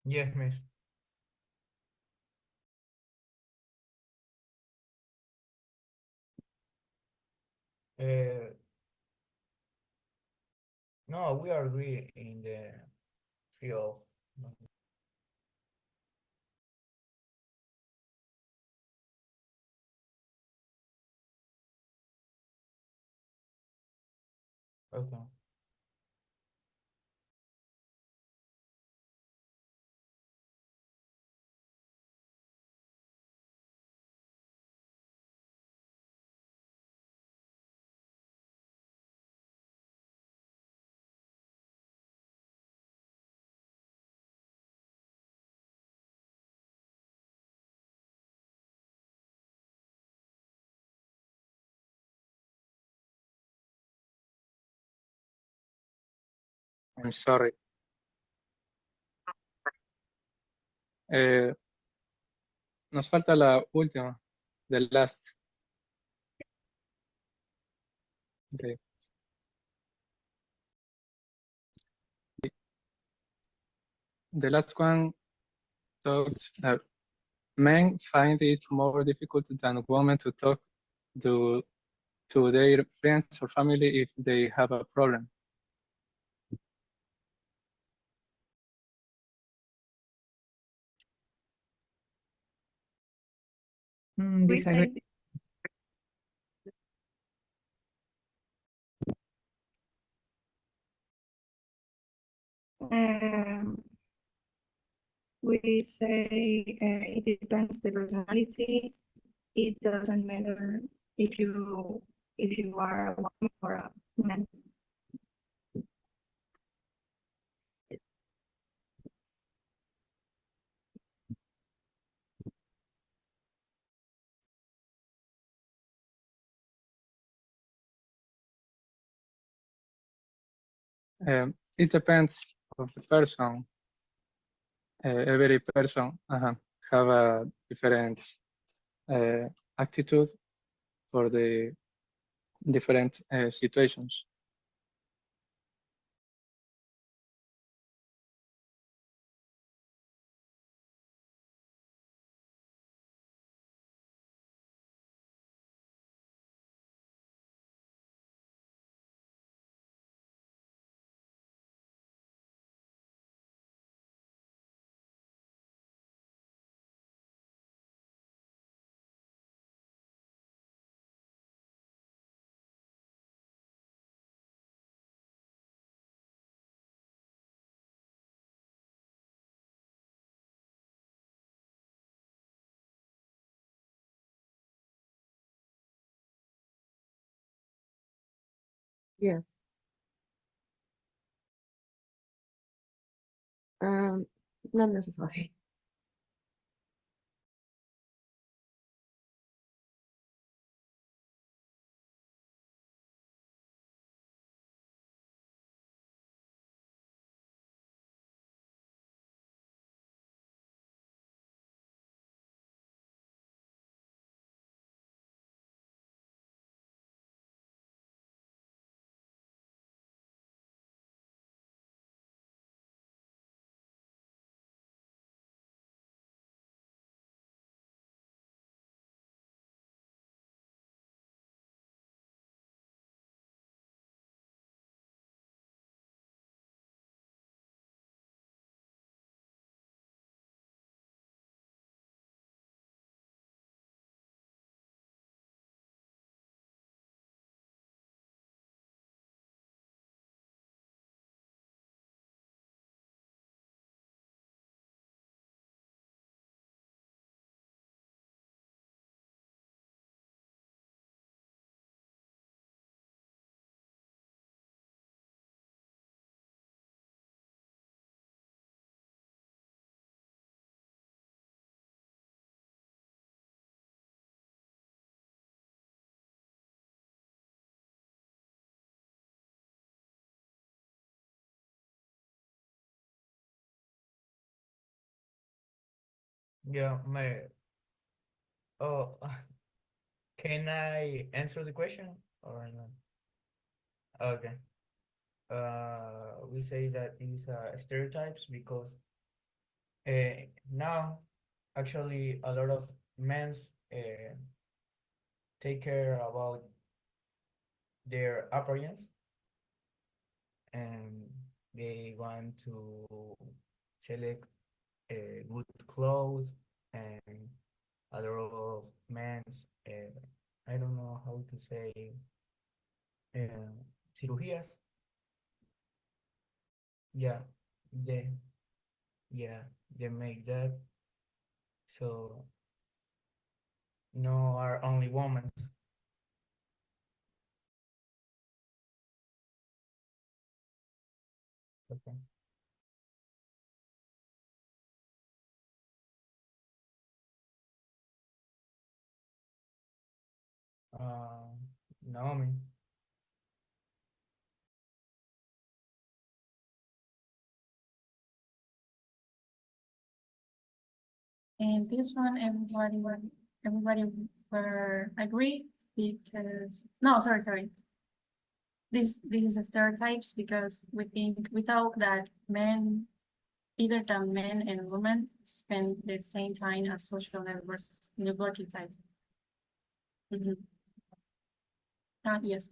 Yes, miss. Uh, no, we are agree in the field. Okay. I'm sorry. Eh, nos falta la última, the last. Okay. The last one talks men find it more difficult than women to talk to, to their friends or family if they have a problem. Disagree. Um, we say it depends the personality. It doesn't matter if you are a woman or a man. It depends of the person. Every person have a different attitude for the different situations. Yes. Not necessary. Yeah, my. Oh, can I answer the question or not? Okay. We say that these are stereotypes because Now, actually, a lot of men take care about their appearance, and they want to select good clothes, and a lot of men, I don't know how to say, cirugías. Yeah, they, yeah, they make that. So no are only women. Okay. Naomi. And this one, everybody were agree because no, sorry. This is a stereotypes because we think without that men, either the men and women spend the same time as social networks in the working types. Yes.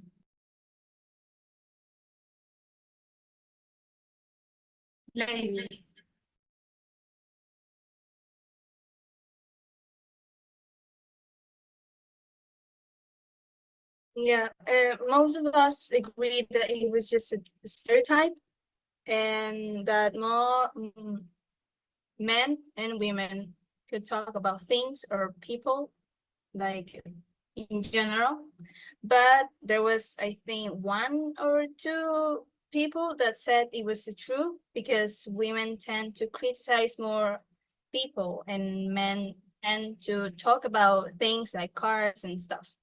Lady. Yeah, most of us agreed that it was just a stereotype and that more men and women could talk about things or people like in general. But there was, I think, one or two people that said it was true because women tend to criticize more people and men tend to talk about things like cars and stuff.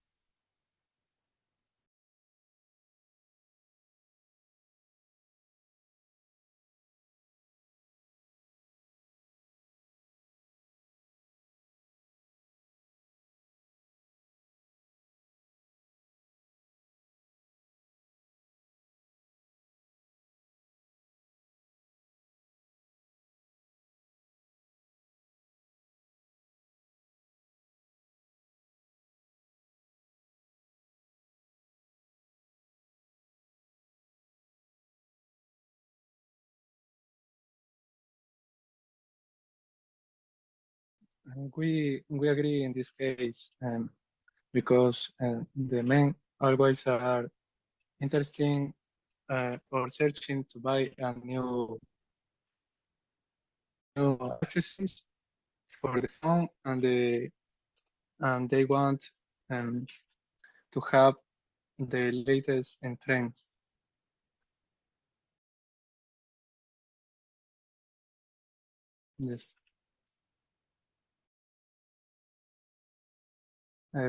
We agree in this case, because the men always are interesting or searching to buy a new accessories for the phone, and they want to have the latest in trends. Yes.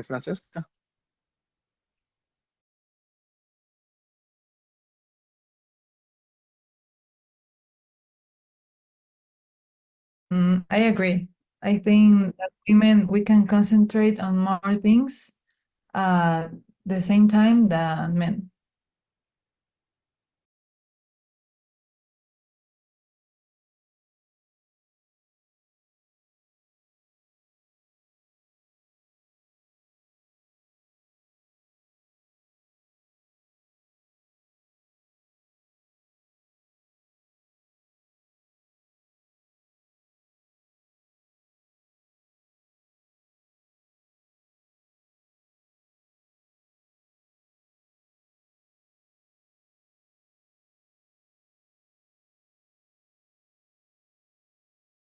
Francesca. I agree. I think that women, we can concentrate on more things at the same time than men.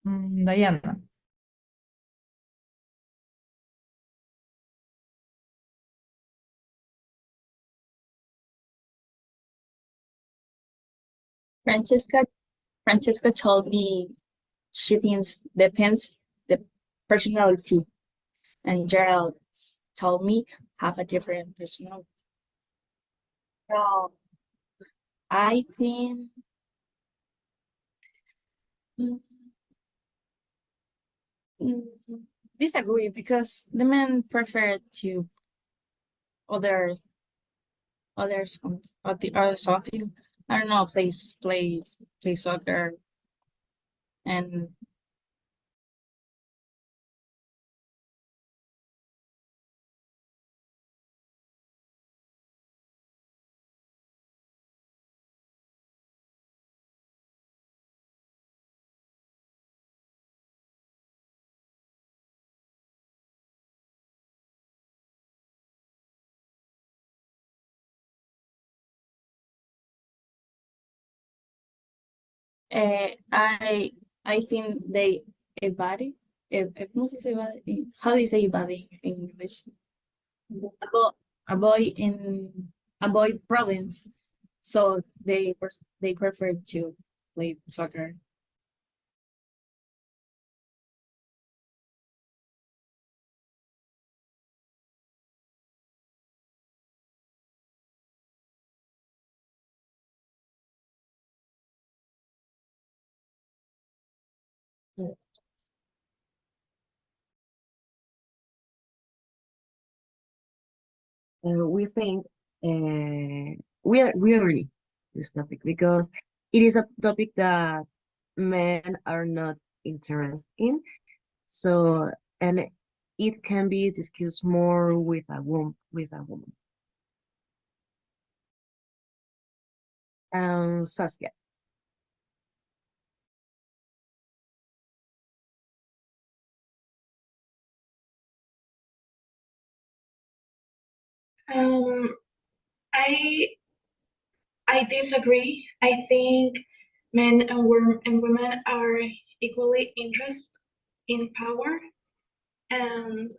Diana. Francesca told me she thinks depends the personality, and Gerald told me have a different personality. So I think mm, mm, disagree because the men prefer to other other something. I don't know, play soccer and I think they evade. ¿Cómo se dice evade? How do you say evade in English? Avoid avoid problems. So they prefer to play soccer. We think we agree this topic because it is a topic that men are not interested in. So and it can be discussed more with a woman. Saskia. Um, I I disagree. I think men and women are equally interested in power, and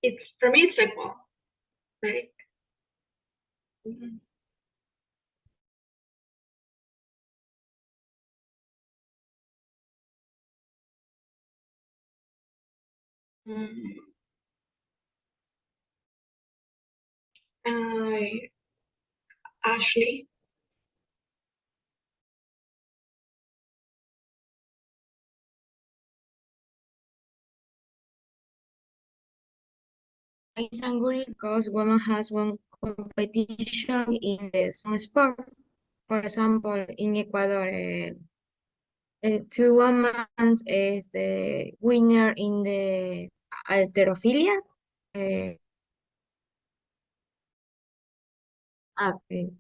it's for me it's equal. Like, mhm. Mm, I Ashley. I disagree because women has one competition in the some sport. For example, in Ecuador, two women is the winner in the alterofilia. Uh, okay.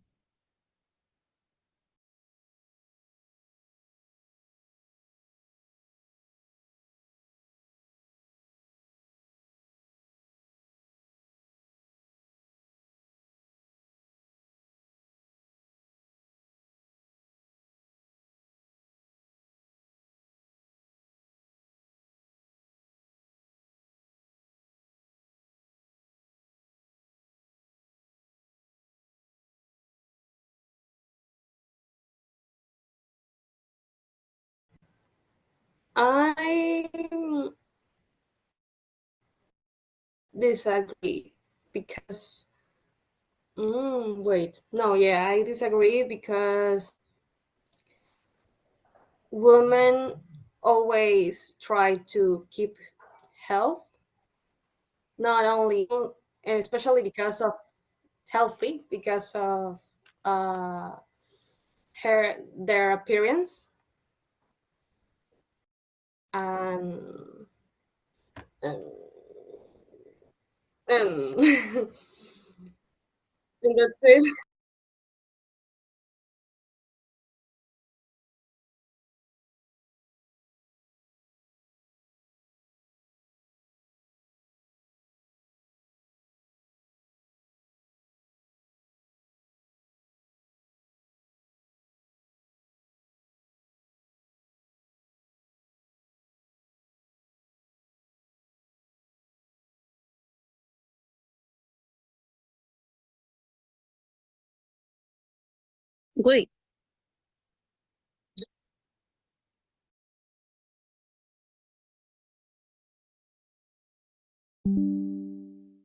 I disagree because wait, no, yeah, I disagree because women always try to keep health, not only, especially because of healthy, because of uh, their appearance and and, and, and that's it. Great. Mm.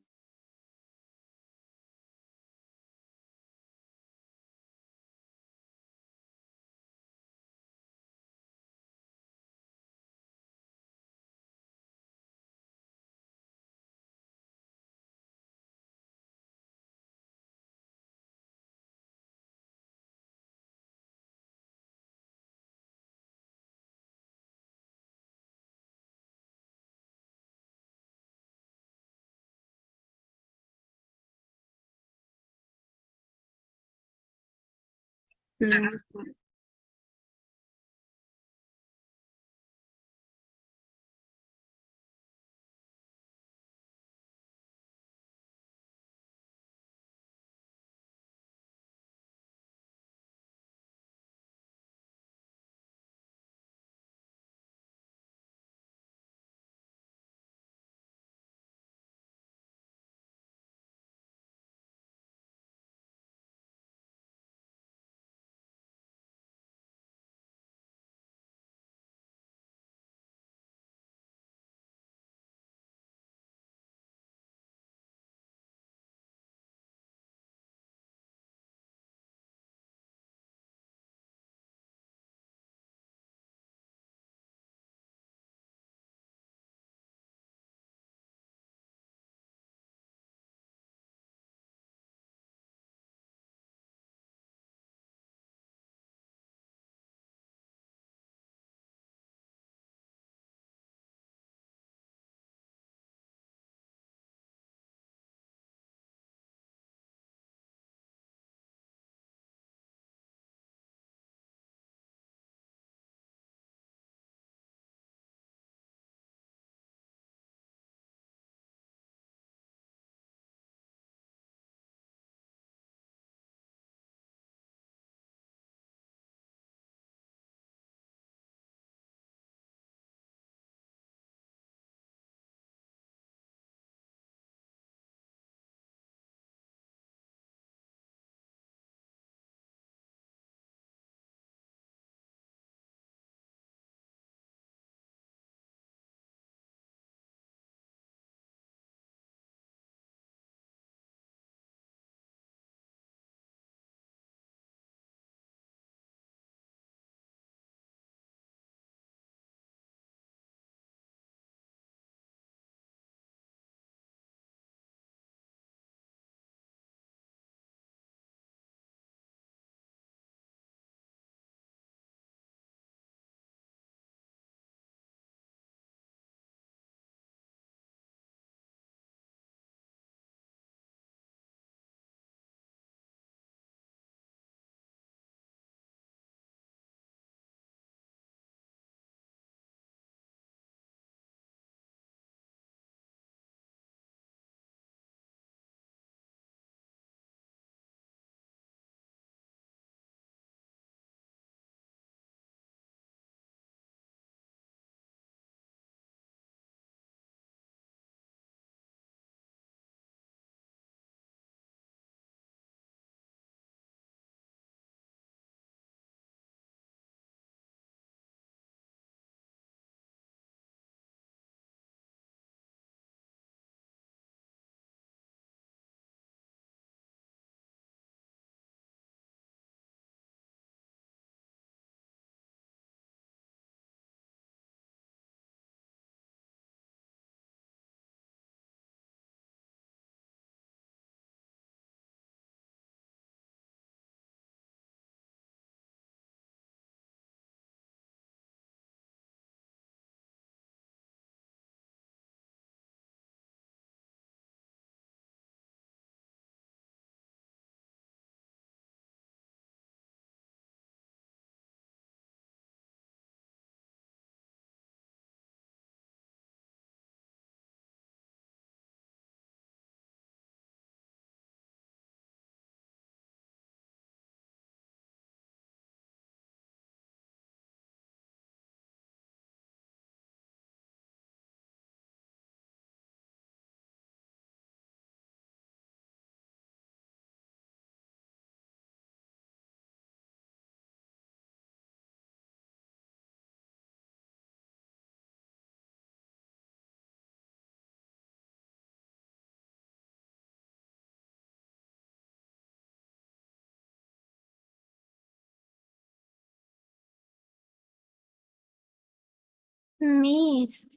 Miss,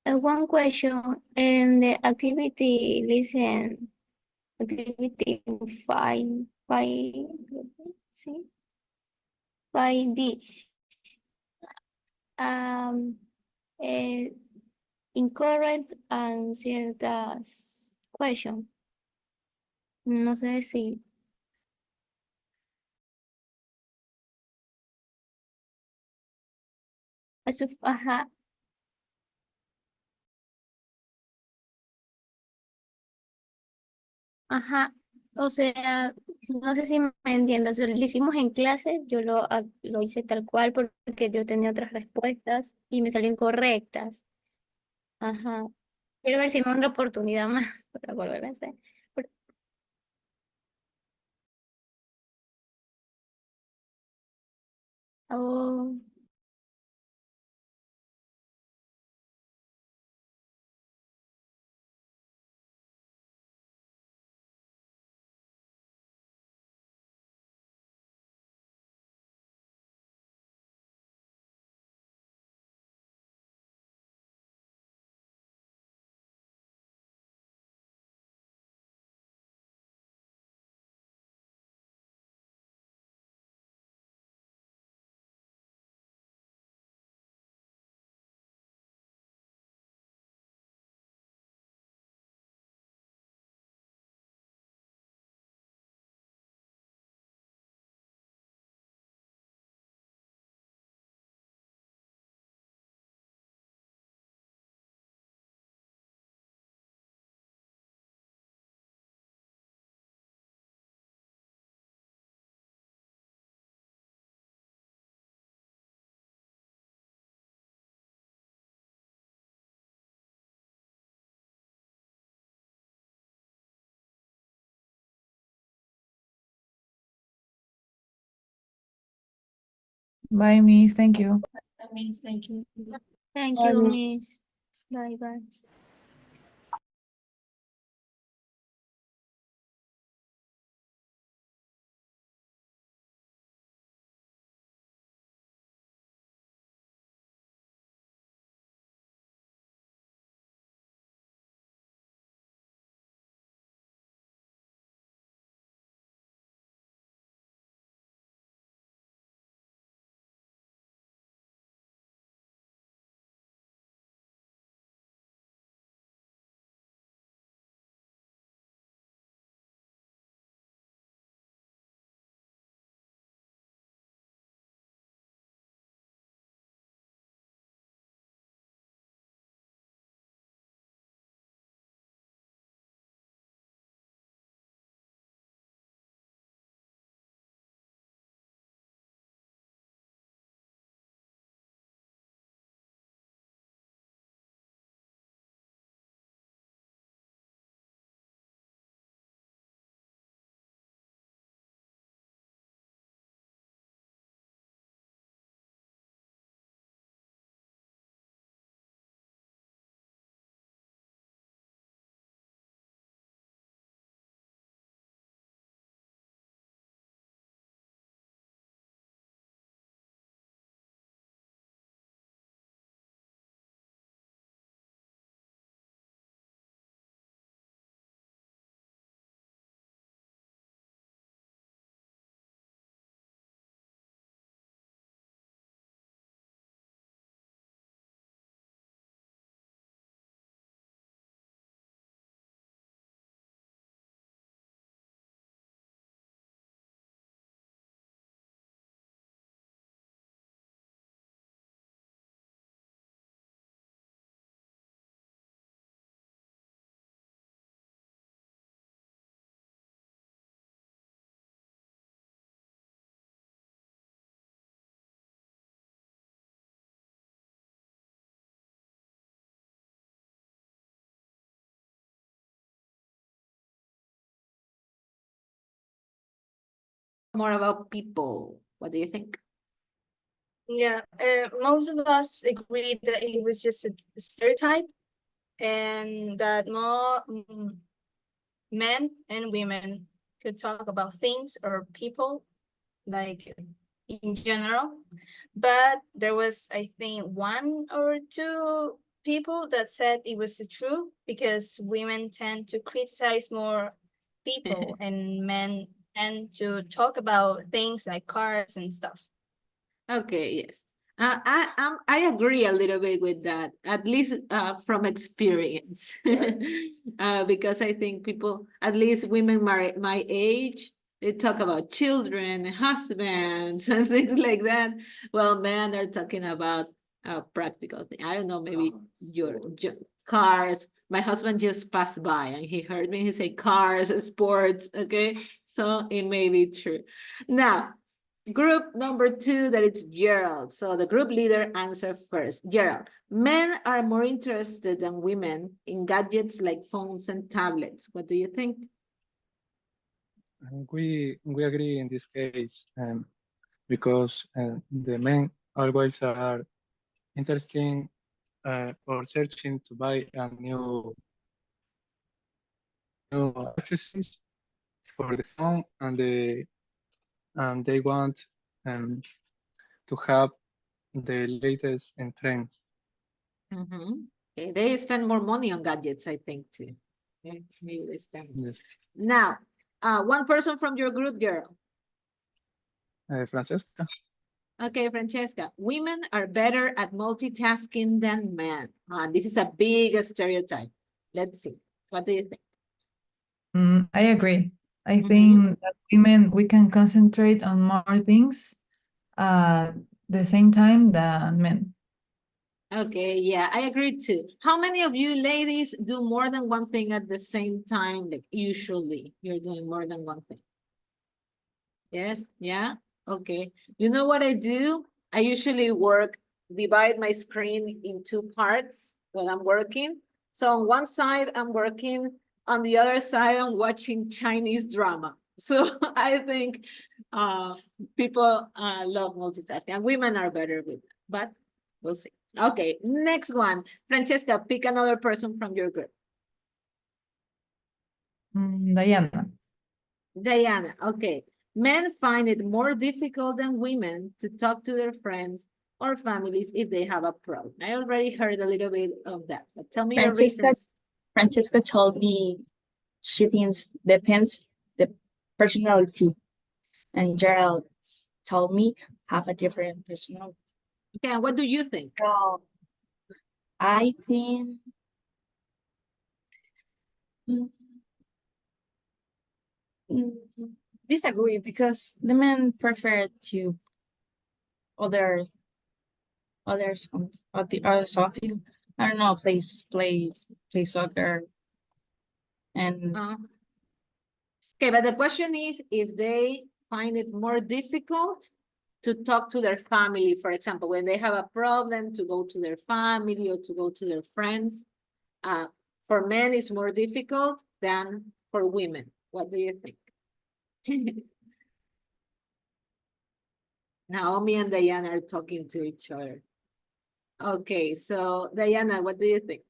one question. In the activity, listen, activity 5D. Eh, incorrect answer the question. No sé si. Ajá. Ajá. O sea, no sé si me entiendes. Lo hicimos en clase, yo lo hice tal cual porque yo tenía otras respuestas y me salieron incorrectas. Ajá. Quiero ver si me da una oportunidad más para volver a hacer. Por- Oh, Bye, Miss. Thank you. Miss, thank you. thank Bye, you, Miss. Miss. Bye bye. More about people. What do you think? Yeah, most of us agree that it was just a stereotype and that more men and women could talk about things or people like in general, but there was, I think, one or two people that said it was true because women tend to criticize more people and men tend to talk about things like cars and stuff. Okay, yes. I agree a little bit with that, at least from experience, because I think people, at least women my age, they talk about children, husbands, and things like that. Well, men are talking about practical things. I don't know, maybe your cars. My husband just passed by and he heard me. He say cars, sports. Okay, so it may be true. Now, group number 2, that it's Gerald. So the group leader answer first. Gerald, men are more interested than women in gadgets like phones and tablets. What do you think? We agree in this case because the men always are interested or searching to buy a new accessories for the phone, and they want to have the latest in trends. Okay, they spend more money on gadgets, I think, too. Okay, maybe they spend. Yes. Now, one person from your group, girl. Francesca. Okay, Francesca, women are better at multitasking than men. This is a big stereotype. Let's see. What do you think? I agree. I think that women, we can concentrate on more things at the same time than men. Okay, yeah, I agree too. How many of you ladies do more than one thing at the same time? Like usually you're doing more than one thing. Yes, yeah, okay. You know what I do? I usually divide my screen in 2 parts when I'm working. So on one side, I'm working. On the other side, I'm watching Chinese drama. So I think people love multitasking, and women are better with it, but we'll see. Okay, next one. Francesca, pick another person from your group. Diana. Diana, okay. Men find it more difficult than women to talk to their friends or families if they have a problem. I already heard a little bit of that, but tell me your reasons. Francesca told me she thinks depends the personality, and Gerald told me have a different personality. Okay, and what do you think? I think disagree because the men prefer to other something. I don't know, play soccer and okay, but the question is if they find it more difficult to talk to their family, for example, when they have a problem, to go to their family or to go to their friends. For men, it's more difficult than for women. What do you think? Naomi and Diana are talking to each other. Okay, so Diana, what do you think?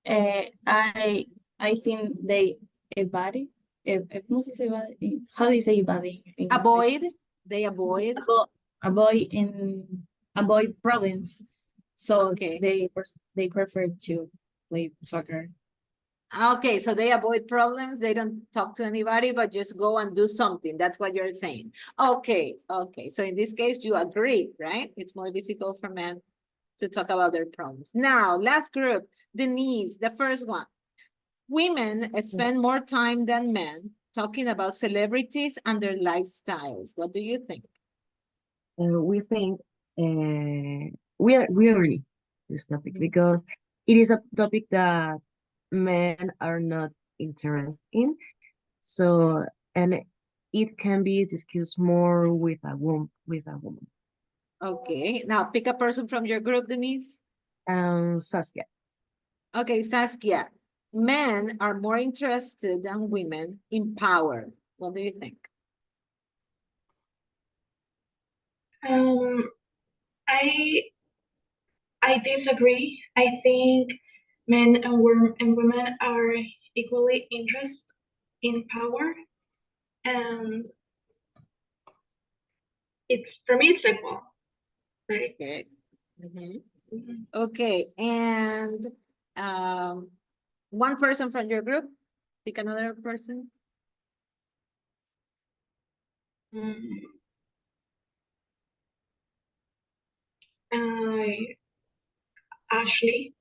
I think they embody. How do you say embody? Avoid. They avoid. Avoid problems. So okay. they prefer to play soccer. Okay, so they avoid problems. They don't talk to anybody, but just go and do something. That's what you're saying. Okay, okay. So in this case, you agree, right? It's more difficult for men to talk about their problems. Now, last group, Denise, the first one. Women spend more time than men talking about celebrities and their lifestyles. What do you think? We think we agree this topic because it is a topic that men are not interested in. So, and it can be discussed more with a woman. Okay, now pick a person from your group, Denise. Saskia. Okay, Saskia. Men are more interested than women in power. What do you think? I disagree. I think men and women are equally interested in power, and it's for me it's equal. Right? Okay. Okay, and one person from your group, pick another person. Ashley.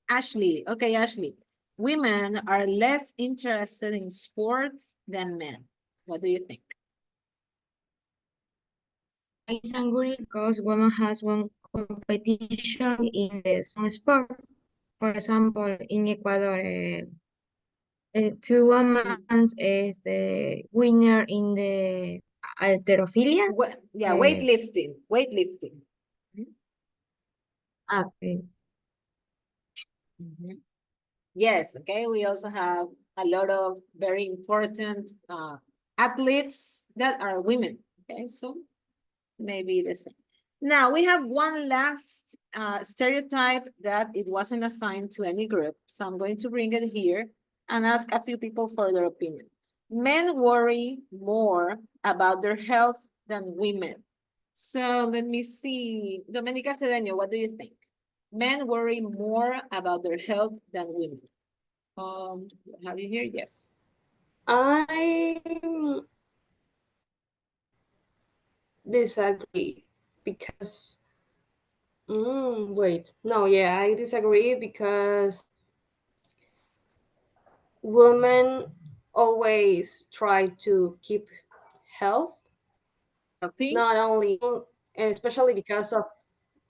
Ashley, okay, Ashley. Women are less interested in sports than men. What do you think? I disagree because women has one competition in the some sport. For example, in Ecuador, two women is the winner in the halterophilia. Yeah, weightlifting. Okay. Yes, okay, we also have a lot of very important athletes that are women, okay, so maybe the same. Now we have one last stereotype that it wasn't assigned to any group, so I'm going to bring it here and ask a few people for their opinion. Men worry more about their health than women. So let me see, Domenica Cedeño, what do you think? Men worry more about their health than women. Have you here? Yes. I disagree because wait, no, yeah, I disagree because women always try to keep health, not only, especially because of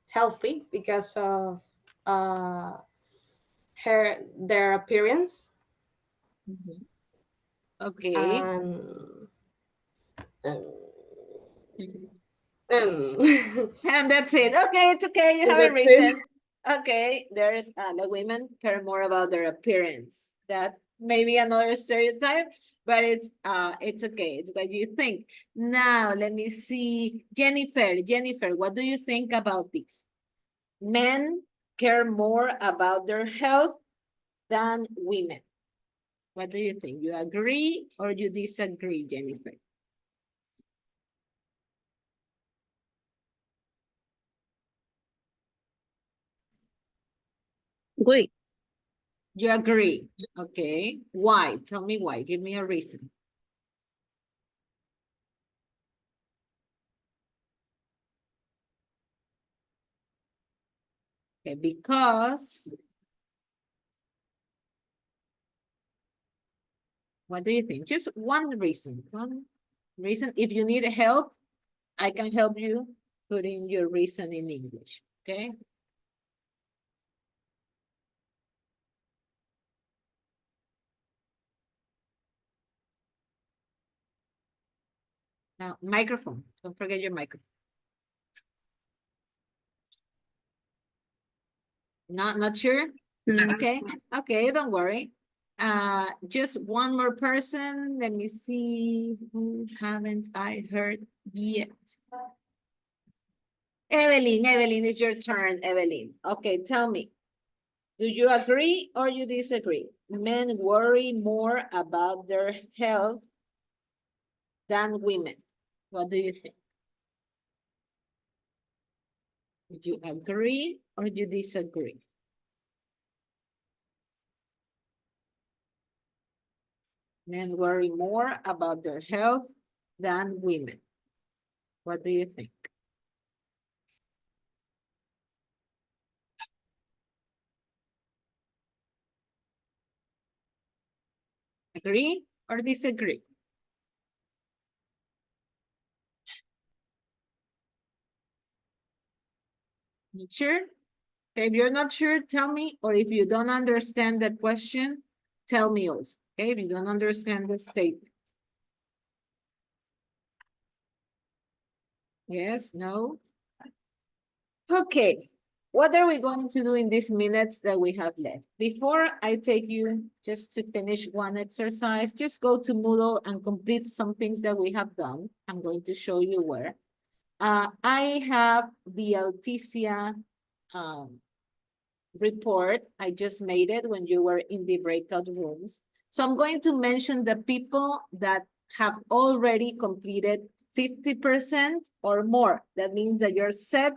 healthy, because of their appearance. Okay. And that's it. Okay, it's okay. You have a reason. Okay, there's the women care more about their appearance. That may be another stereotype, but it's okay. It's what you think. Now let me see, Jennifer. Jennifer, what do you think about this? Men care more about their health than women. What do you think? You agree or you disagree, Jennifer? Agree. You agree. Okay. Why? Tell me why. Give me a reason. Okay, because what do you think? Just one reason. One reason. If you need help, I can help you put in your reason in English. Okay. Now, microphone. Don't forget your microphone. Not sure? No. Okay. Okay, don't worry. Just one more person. Let me see. Who haven't I heard yet? Evelyn, it's your turn, Evelyn. Okay, tell me. Do you agree or you disagree? Men worry more about their health than women. What do you think? Do you agree or you disagree? Men worry more about their health than women. What do you think? Agree or disagree? You sure? Okay, if you're not sure, tell me, or if you don't understand the question, tell me also. Okay, if you don't understand the statement. Yes, no? Okay, what are we going to do in these minutes that we have left? Before I take you just to finish one exercise, just go to Moodle and complete some things that we have done. I'm going to show you where. I have the Alticia report. I just made it when you were in the breakout rooms. So I'm going to mention the people that have already completed 50% or more. That means that you're set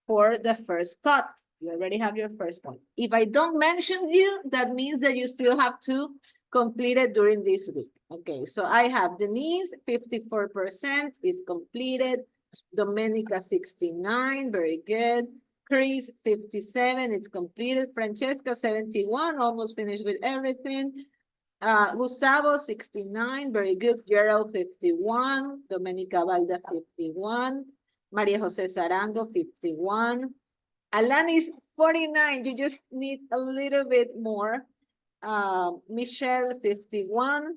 for the first cut. You already have your first point. If I don't mention you, that means that you still have to complete it during this week. Okay, so I have Denise, 54% is completed. Domenica, 69, very good. Chris, 57, it's completed. Francesca, 71, almost finished with everything. Gustavo, 69, very good. Gerald, 51. Domenica Valda, 51. Maria Jose Sarango, 51. Alanis, 49. You just need a little bit more. Michelle, 51.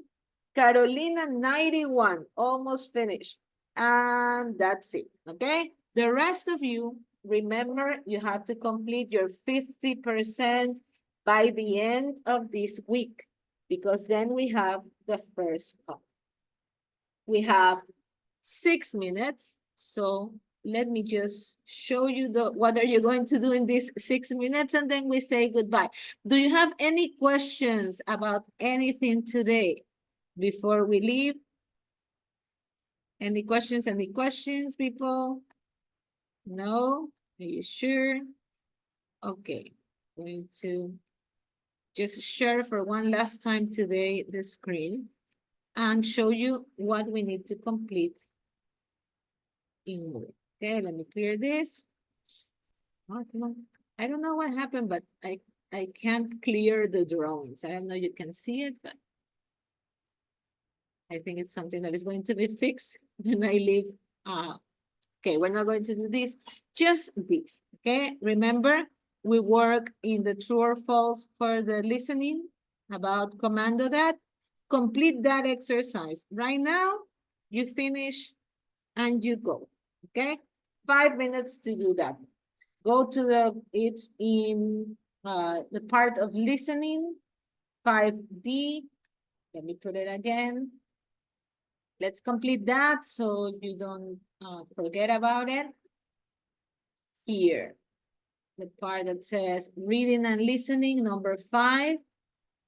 Carolina, 91. Almost finished. And that's it, okay? The rest of you, remember, you have to complete your 50% by the end of this week, because then we have the first cut. We have 6 minutes, so let me just show you what are you going to do in these 6 minutes, and then we say goodbye. Do you have any questions about anything today before we leave? Any questions, people? No? Are you sure? Okay, going to just share for one last time today the screen and show you what we need to complete in Word. Okay, let me clear this. Oh, come on. I don't know what happened, but I can't clear the drawings. I don't know if you can see it, but I think it's something that is going to be fixed when I leave. Okay, we're not going to do this, just this, okay? Remember, we work in the true or false for the listening about commando that. Complete that exercise. Right now, you finish and you go, okay? 5 minutes to do that. Go to it's in the part of listening, 5D. Let me put it again. Let's complete that so you don't forget about it. Here, the part that says reading and listening, number 5.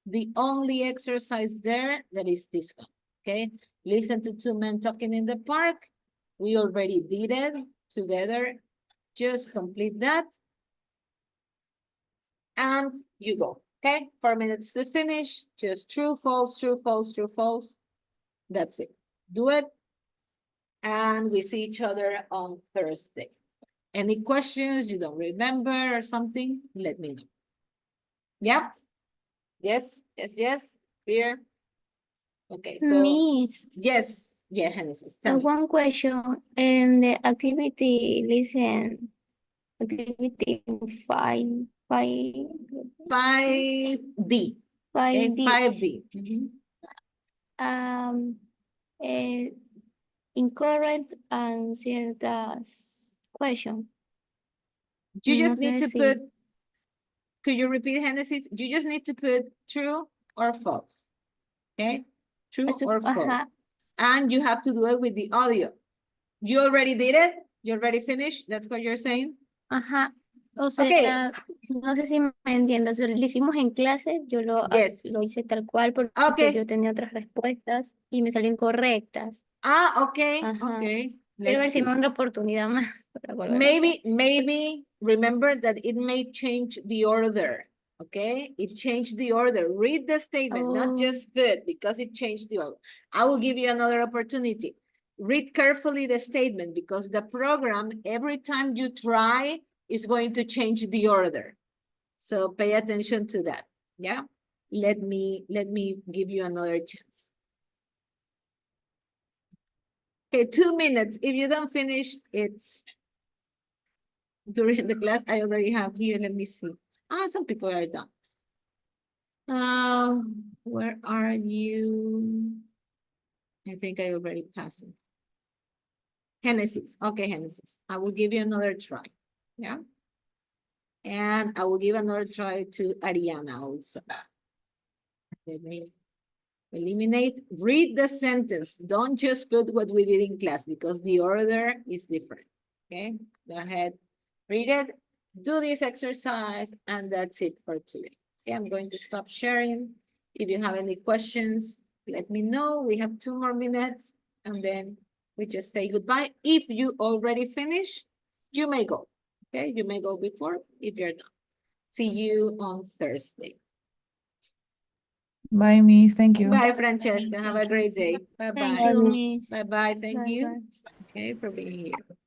The only exercise there, that is this one, okay? Listen to 2 men talking in the park. We already did it together. Just complete that. And you go, okay? 4 minutes to finish. Just true, false, true, false, true, false. That's it. Do it. And we see each other on Thursday. Any questions you don't remember or something, let me know. Yeah? Yes, yes, yes. Clear? Okay, so Miss, yes, yeah, Genesis. Tell me. one question. In the activity, listen, activity 5D. 5D. Okay, 5D. Incorrect answer the question. You just No need sé to put, could you repeat, Genesis? You just need to put true or false. Okay, true or false. And you have to do it with the audio. You already did it? You already finished? That's what you're saying? Ajá. O sea, Okay. no sé si me entiendes. Lo hicimos en clase, yo lo hice tal cual porque yo tenía otras respuestas y me salieron incorrectas. Okay, okay. Quiero ver Let's si me see. da una oportunidad más para volver a Maybe remember that it may change the order. Okay, it changed the order. Read the statement, not just put, because it changed the order. I will give you another opportunity. Read carefully the statement, because the program, every time you try, is going to change the order. So pay attention to that. Yeah. Let me give you another chance. Okay, 2 minutes. If you don't finish, it's during the class. I already have here. Let me see. Some people are done. Where are you? I think I already passed it. Genesis. Okay, Genesis. I will give you another try. Yeah. And I will give another try to Ariana also. Let me eliminate. Read the sentence. Don't just put what we did in class, because the order is different. Okay, go ahead. Read it. Do this exercise, and that's it for today. Okay, I'm going to stop sharing. If you have any questions, let me know. We have 2 more minutes, and then we just say goodbye. If you already finished, you may go. Okay, you may go before if you're done. See you on Thursday. Bye, Miss. Thank you. Bye, Francesca. Have a great day. Bye-bye. Thank you, Miss. Bye-bye. Thank you. Bye-bye. Okay, for being here.